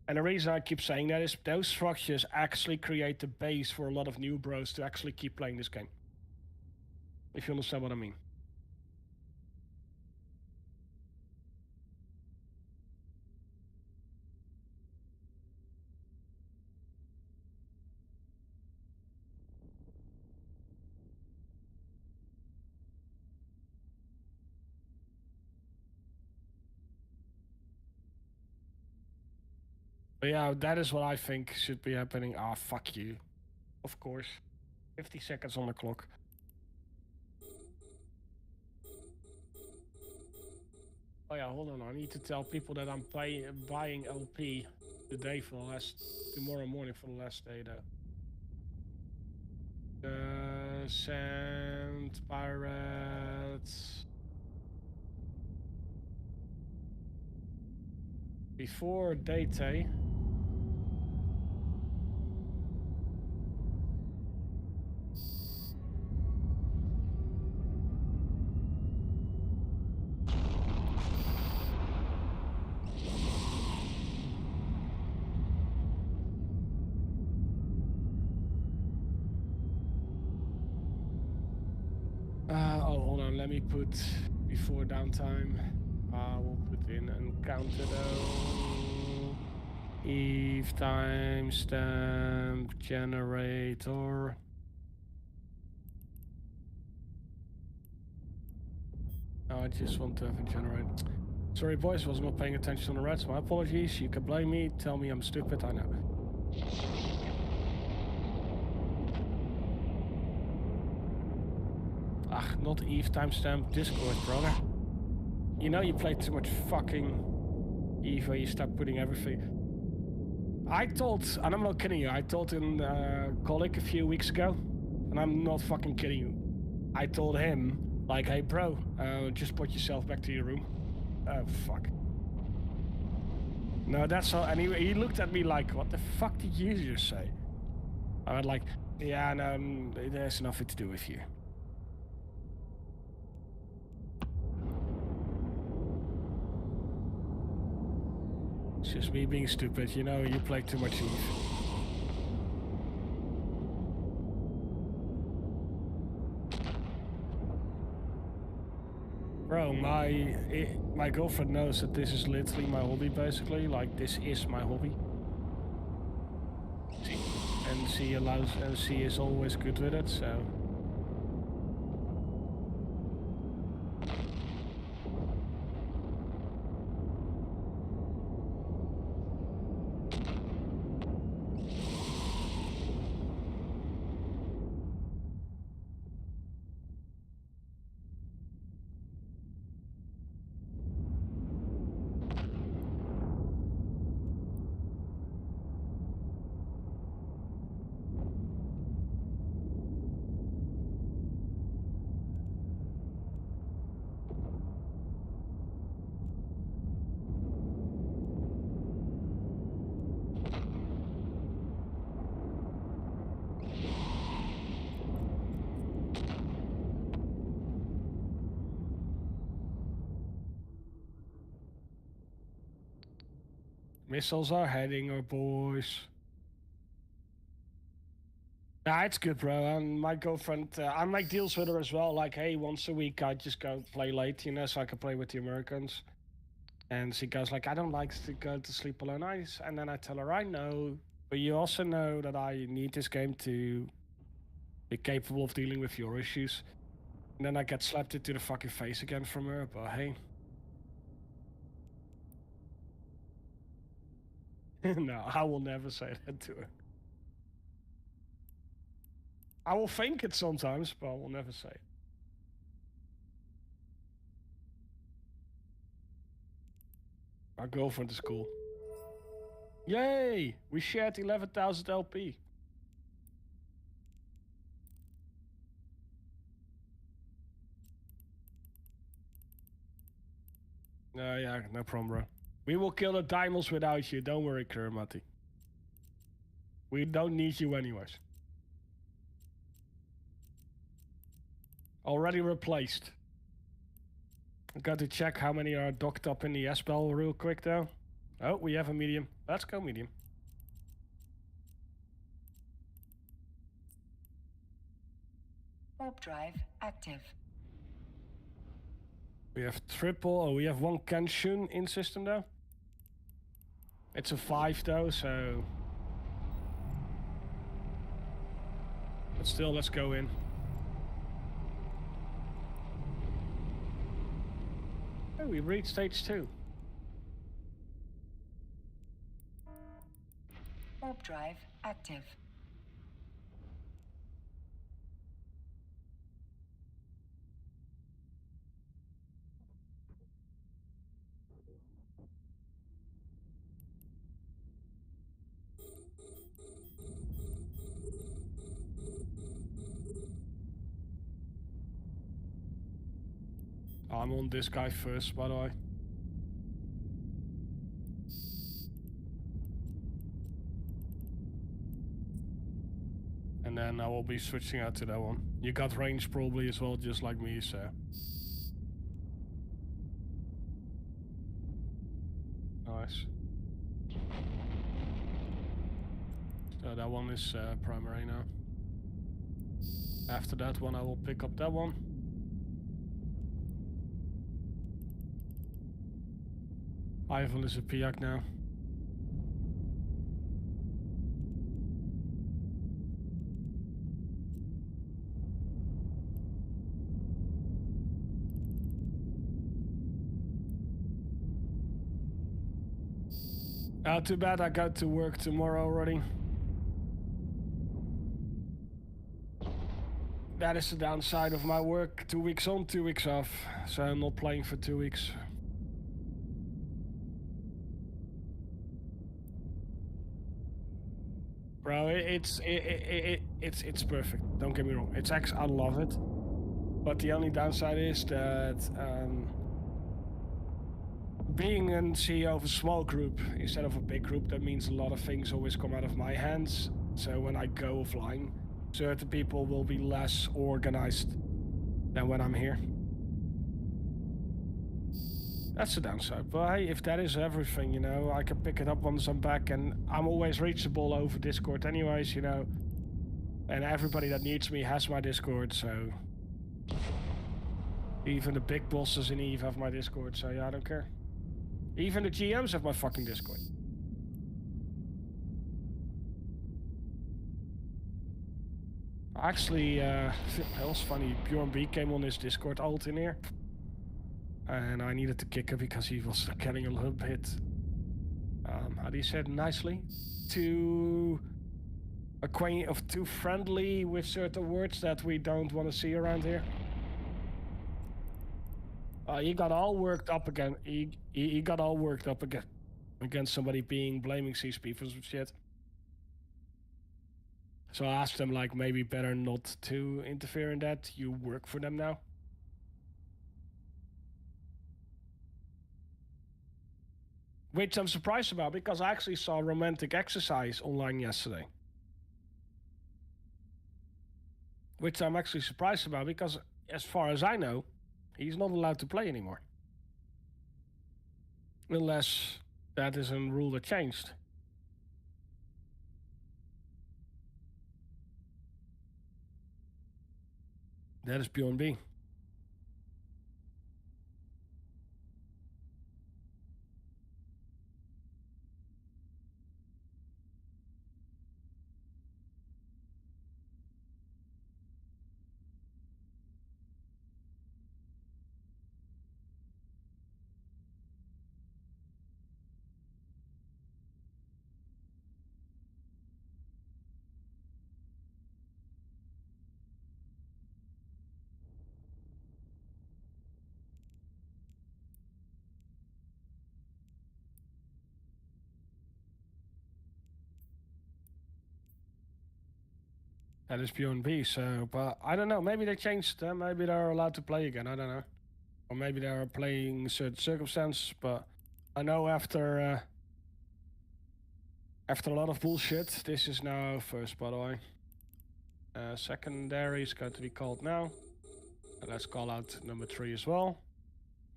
And the reason I keep saying that is those structures actually create the base for a lot of new bros to actually keep playing this game. If you understand what I mean. But yeah, that is what I think should be happening. Ah, fuck you. Of course. 50 seconds on the clock. Oh yeah, hold on. I need to tell people that I'm buying LP today for the tomorrow morning for the last day though. Sand pirates. Before date. Oh, hold on. Let me put before downtime. We'll put in encounter though. Eve timestamp generator. Oh, I just want to have a generator. Sorry, boys, was not paying attention on the rats. My apologies. You can blame me. Tell me I'm stupid. I know. Ah, not Eve timestamp Discord, brother. You know you play too much fucking Eve where you start putting everything. I told, and I'm not kidding you, I told a colleague a few weeks ago, and I'm not fucking kidding you. I told him, like, hey bro, just put yourself back to your room. Oh, fuck. No, that's all, and he looked at me like, what the fuck did you just say? I went like, yeah, no, there's nothing to do with you. It's just me being stupid, you know, you play too much Eve. Bro, my girlfriend knows that this is literally my hobby, basically. Like, this is my hobby. And she is always good with it, so... Missiles are heading, our boys. Nah, it's good, bro. And my girlfriend, I make deals with her as well. Like, hey, once a week I just go play late, you know, so I can play with the Americans. And she goes like, I don't like to go to sleep alone. And then I tell her, I know, But you also know that I need this game to be capable of dealing with your issues. And then I get slapped into the fucking face again from her, but hey. No, I will never say that to her. I will think it sometimes, but I will never say it. My girlfriend is cool. Yay! We shared 11,000 LP. Yeah, no problem, bro. We will kill the diamonds without you. Don't worry, Kermati. We don't need you anyways. Already replaced. I got to check how many are docked up in the S-Bell real quick though. Oh, we have a medium. Let's go medium. Warp drive active. We have triple. Oh, we have one Kenshin in system though. It's a 5 though, so. But still, let's go in. Oh, we reached stage 2. Warp drive active. I'm on this guy first, by the way. And then I will be switching out to that one. You got range probably as well, just like me, so. Nice. So that one is primary now. After that one I will pick up that one. Ivan is a Piak now. Too bad I got to work tomorrow already. That is the downside of my work. 2 weeks on, 2 weeks off. So I'm not playing for 2 weeks. Bro, it's perfect. Don't get me wrong. It's actually, I love it. But the only downside is that being a CEO of a small group instead of a big group, that means a lot of things always come out of my hands. So when I go offline, certain people will be less organized than when I'm here. That's the downside. But hey, if that is everything, you know, I can pick it up once I'm back, and I'm always reachable over Discord anyways, you know. And everybody that needs me has my Discord, so. Even the big bosses in EVE have my Discord, so yeah, I don't care. Even the GMs have my fucking Discord. Actually, that was funny. Bjorn B came on his Discord alt in here. And I needed to kick him because he was getting a little bit, how do you say it nicely? Too friendly with certain words that we don't want to see around here. He got all worked up again. He got all worked up again against somebody blaming CSP for some shit. So I asked him, like, maybe better not to interfere in that. You work for them now. Which I'm surprised about, because I actually saw Romantic Exercise online yesterday. Which I'm actually surprised about, because as far as I know, he's not allowed to play anymore. Unless that is a rule that changed. That is Bjorn B. That is B. So, but I don't know. Maybe they changed them. Maybe they're allowed to play again. I don't know. Or maybe they're playing certain circumstances. But I know after a lot of bullshit, this is now first, by the way. Secondary is going to be called now. And let's call out number 3 as well.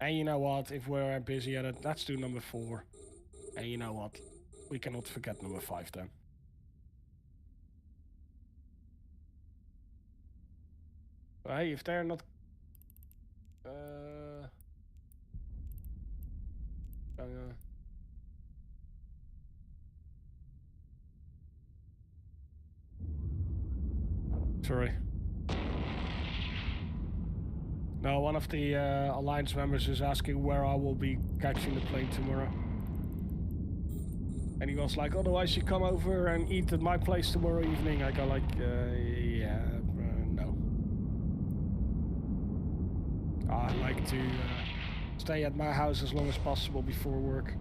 And you know what? If we're busy at it, let's do number 4. And you know what? We cannot forget number 5 then. But hey, if they're not... Sorry. No, one of the Alliance members is asking where I will be catching the plane tomorrow. And he was like, otherwise you come over and eat at my place tomorrow evening. I go like, yeah, no. I like to stay at my house as long as possible before work.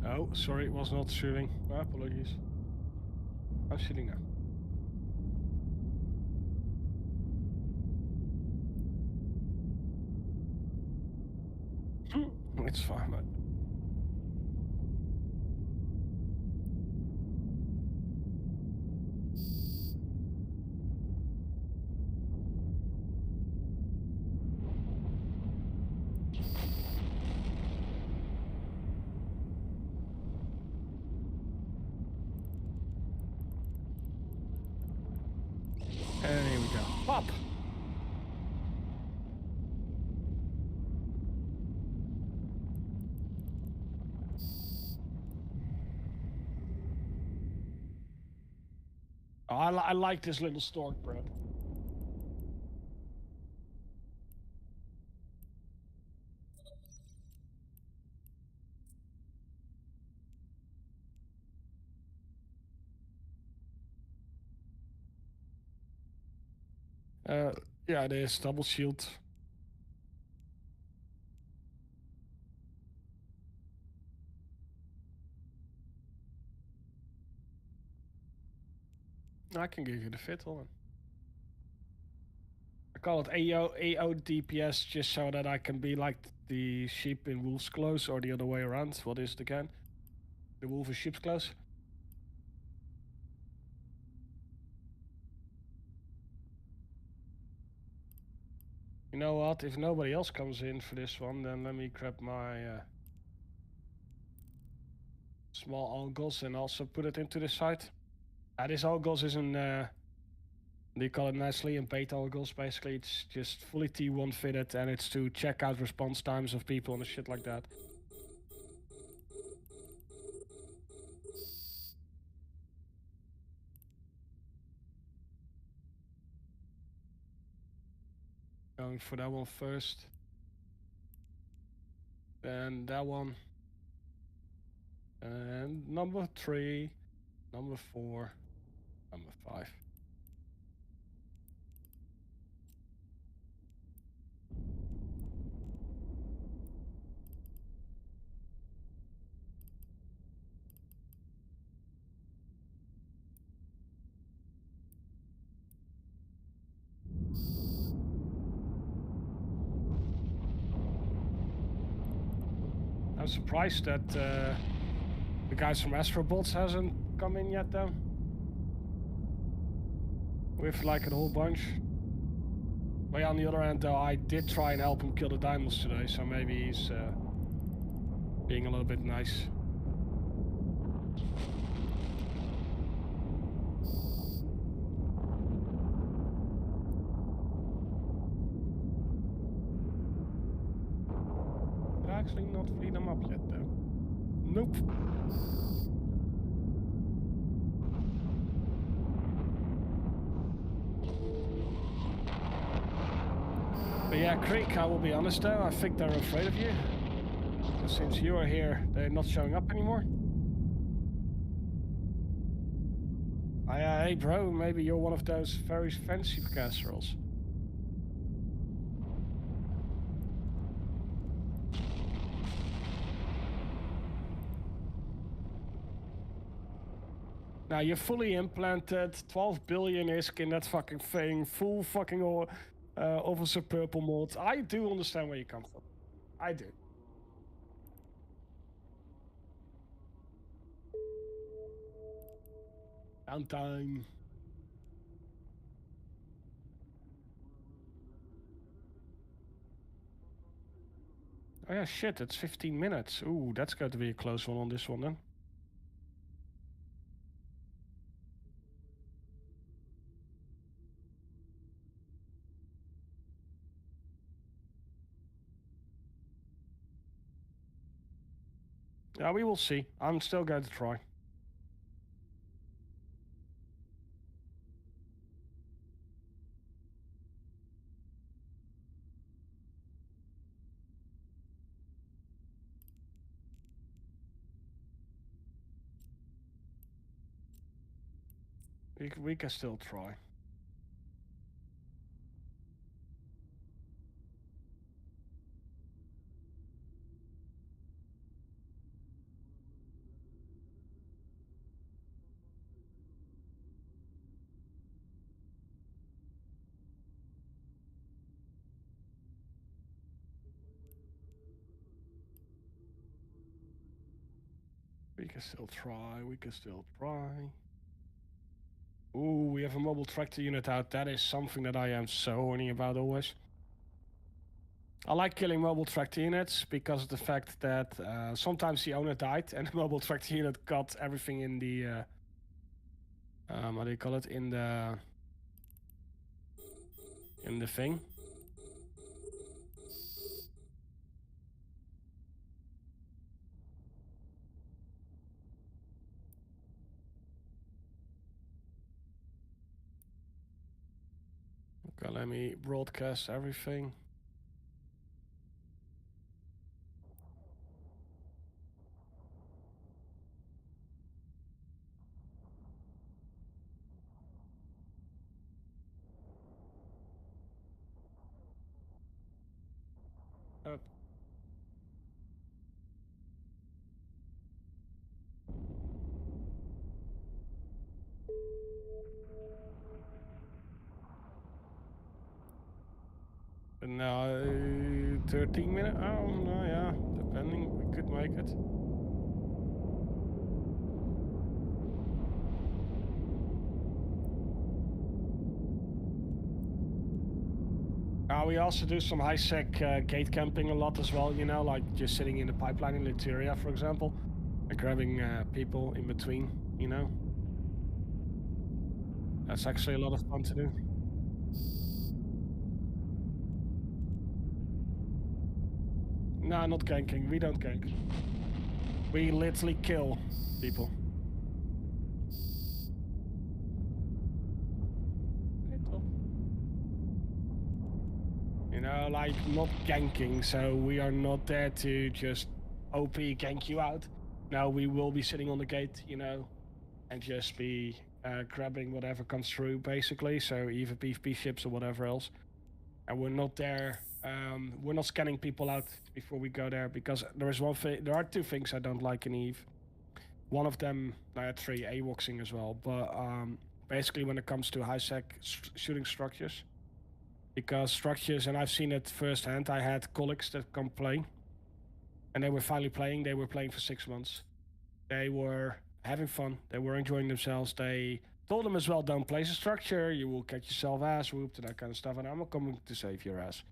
Oh, sorry, it was not shooting. My apologies. I'm shooting now. It's fine, mate. And here we go. Pop! Oh, I like this little stork bread. Yeah, it is double shield. I can give you the fit on. I call it AO DPS just so that I can be like the sheep in wolf's clothes, or the other way around. What is it again? The wolf in sheep's clothes? You know what? If nobody else comes in for this one, then let me grab my small algos and also put it into this site. This algos isn't, they call it nicely in bait algos. Basically, it's just fully T1 fitted, and it's to check out response times of people and shit like that. Going for that one first. Then that one. And number 3, number 4, number 5. I'm surprised that the guys from Astrobots hasn't come in yet though. With like a whole bunch. But on the other hand though, I did try and help him kill the diamonds today, so maybe he's being a little bit nice. actually not free them up yet, though. Nope. But yeah, Creek, I will be honest though, I think they're afraid of you. Since you are here, they're not showing up anymore. Hey bro, maybe you're one of those very fancy casseroles. Now you're fully implanted, 12 billion ISK in that fucking thing, full fucking Officer Purple mod. I do understand where you come from. I do. Downtime. Oh yeah, shit, it's 15 minutes. Ooh, that's going to be a close one on this one then. Yeah, we will see. I'm still going to try. We can still try. We can still try. We can still try. Ooh, we have a mobile tractor unit out. That is something that I am so horny about always. I like killing mobile tractor units because of the fact that sometimes the owner died and the mobile tractor unit got everything in the what do you call it, in the thing. Okay, let me broadcast everything. Up. And now 13 minutes. Oh no, yeah, depending, we could make it. We also do some high-sec gate camping a lot as well, you know, like just sitting in the pipeline in Literia, for example, and grabbing people in between, you know. That's actually a lot of fun to do. No, not ganking. We don't gank. We literally kill people. You know, like not ganking, so we are not there to just OP gank you out. No, we will be sitting on the gate, you know, and just be grabbing whatever comes through, basically. So either PvP ships or whatever else. And we're not there. We're not scanning people out before we go there, because there is one thing. There are two things I don't like in Eve. One of them, I had 3 AWOXing as well, but basically when it comes to high-sec shooting structures, because structures, and I've seen it firsthand, I had colleagues that come play, and they were finally playing. They were playing for 6 months. They were having fun. They were enjoying themselves. They told them as well, don't place a structure, you will get yourself ass whooped and that kind of stuff, and I'm not coming to save your ass.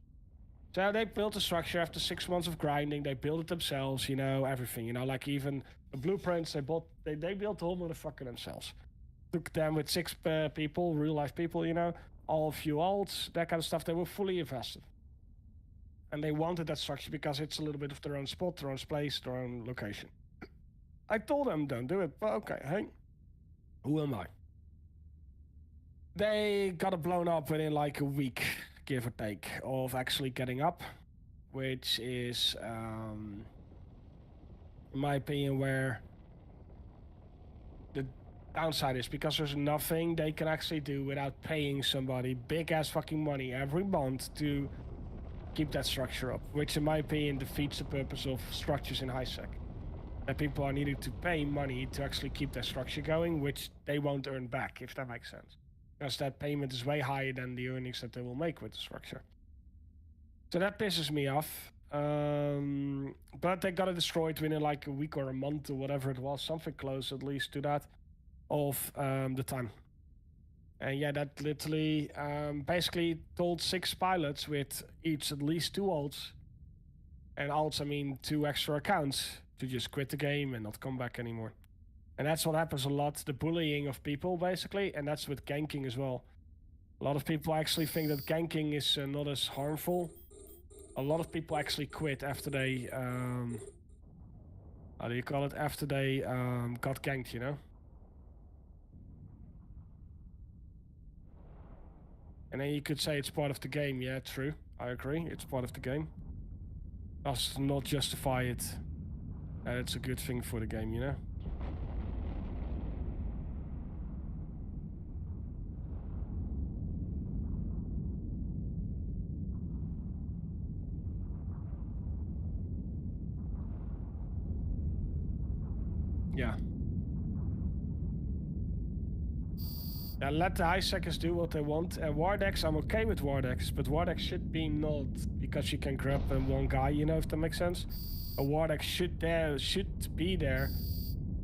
So they built a structure after 6 months of grinding. They built it themselves, you know, everything, you know, like even the blueprints, they built the whole motherfucker themselves. Took them with 6 people, real life people, you know, all few alts, that kind of stuff. They were fully invested. And they wanted that structure because it's a little bit of their own spot, their own place, their own location. I told them, don't do it, but okay, hey, who am I? They got it blown up within like a week, give or take, of actually getting up, which is, in my opinion, where the downside is, because there's nothing they can actually do without paying somebody big ass fucking money every month to keep that structure up, which in my opinion defeats the purpose of structures in high sec. That people are needing to pay money to actually keep that structure going, which they won't earn back, if that makes sense. Because that payment is way higher than the earnings that they will make with the structure. So that pisses me off. But they got it destroyed within like a week or a month or whatever it was, something close at least to that, of the time. And yeah, that literally basically told 6 pilots with each at least 2 alts, and alts I mean 2 extra accounts, to just quit the game and not come back anymore. And that's what happens a lot, the bullying of people basically, and that's with ganking as well. A lot of people actually think that ganking is not as harmful. A lot of people actually quit after they, how do you call it, after they got ganked, you know? And then you could say it's part of the game. Yeah, true. I agree. It's part of the game. Does not justify it. And it's a good thing for the game, you know? Yeah. Yeah, let the high seckers do what they want. And Wardex, I'm okay with Wardex, but Wardex should be not because you can grab one guy, you know, if that makes sense. A Wardex should be there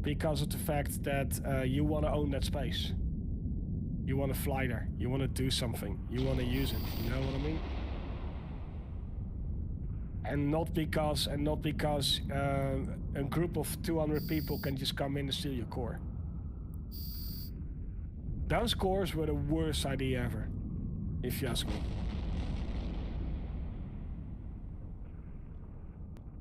because of the fact that you want to own that space. You want to fly there. You want to do something. You want to use it. You know what I mean? And not because a group of 200 people can just come in and steal your core. Those cores were the worst idea ever, if you ask me.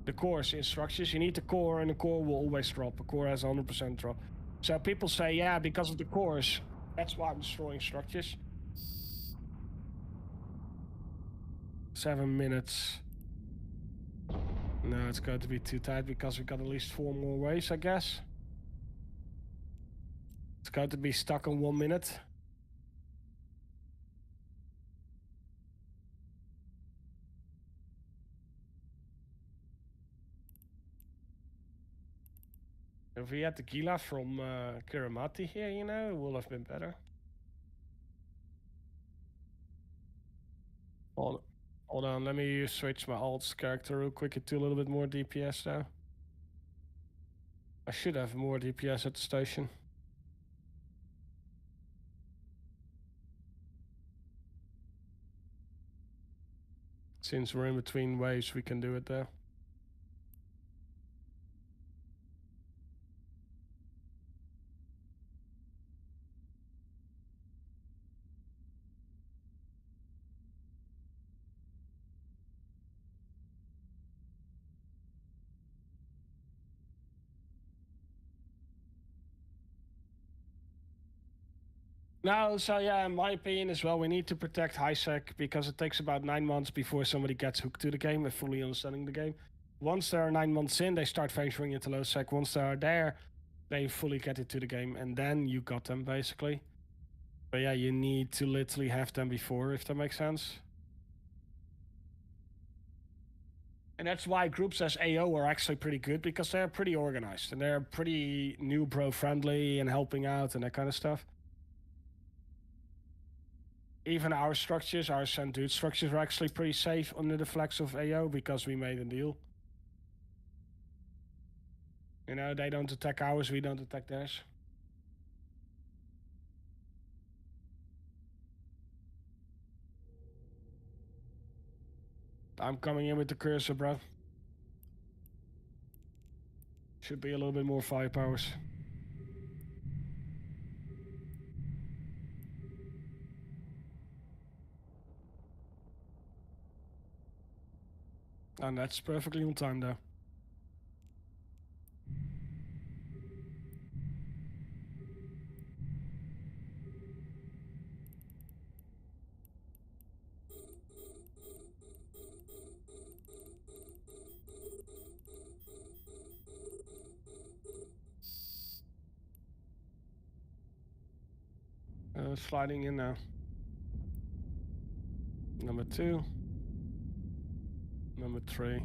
The cores in structures, you need the core and the core will always drop. A core has 100% drop. So people say, yeah, because of the cores, that's why I'm destroying structures. 7 minutes. No, it's going to be too tight because we got at least 4 more waves, I guess. It's going to be stuck on 1 minute. If we had the Gila from Kiramati here, you know, it would have been better. Hold on, let me switch my alt's character real quick into a little bit more DPS now. I should have more DPS at the station. Since we're in between waves, we can do it there. No, so yeah, in my opinion as well, we need to protect high sec because it takes about 9 months before somebody gets hooked to the game and fully understanding the game. Once they're 9 months in, they start venturing into low sec. Once they're there, they fully get into the game, and then you got them basically. But yeah, you need to literally have them before, if that makes sense. And that's why groups as AO are actually pretty good, because they're pretty organized and they're pretty new bro friendly and helping out and that kind of stuff. Even our structures, our Sand Dude structures, are actually pretty safe under the flags of AO because we made a deal. You know, they don't attack ours, we don't attack theirs. I'm coming in with the cursor, bro. Should be a little bit more firepowers. And that's perfectly on time though. Sliding in now. Number 2. Number 3.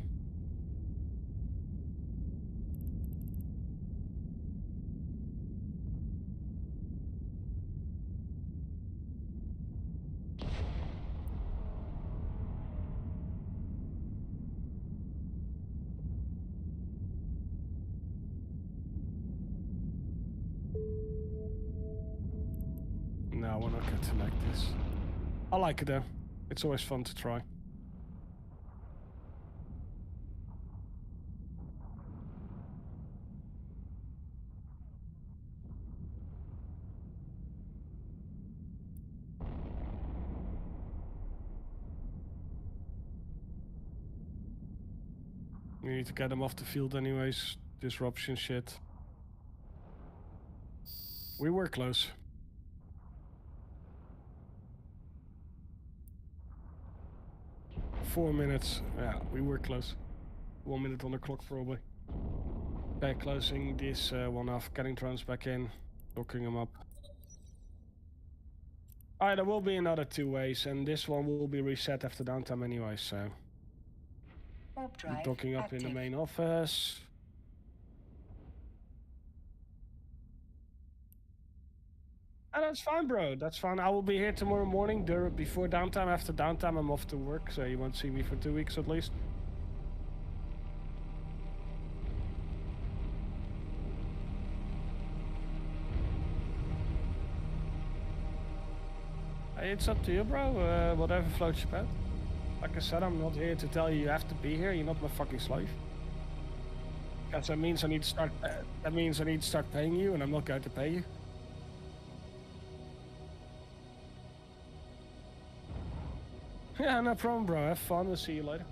No, we're not getting like this. I like it though. It's always fun to try. We need to get them off the field anyways. Disruption shit. We were close. Four minutes. Yeah, we were close. 1 minute on the clock probably. Okay, closing this one off. Getting drones back in. Docking them up. Alright, there will be another 2 ways, and this one will be reset after downtime anyway, so... Warp drive Docking up active. in the main office. And that's fine, bro. That's fine. I will be here tomorrow morning before downtime. After downtime, I'm off to work, so you won't see me for 2 weeks at least. Hey, it's up to you, bro. Whatever floats your boat. Like I said, I'm not here to tell you have to be here. You're not my fucking slave. Because that means I need to start. That means I need to start paying you, and I'm not going to pay you. Yeah, no problem, bro. Have fun. We'll see you later.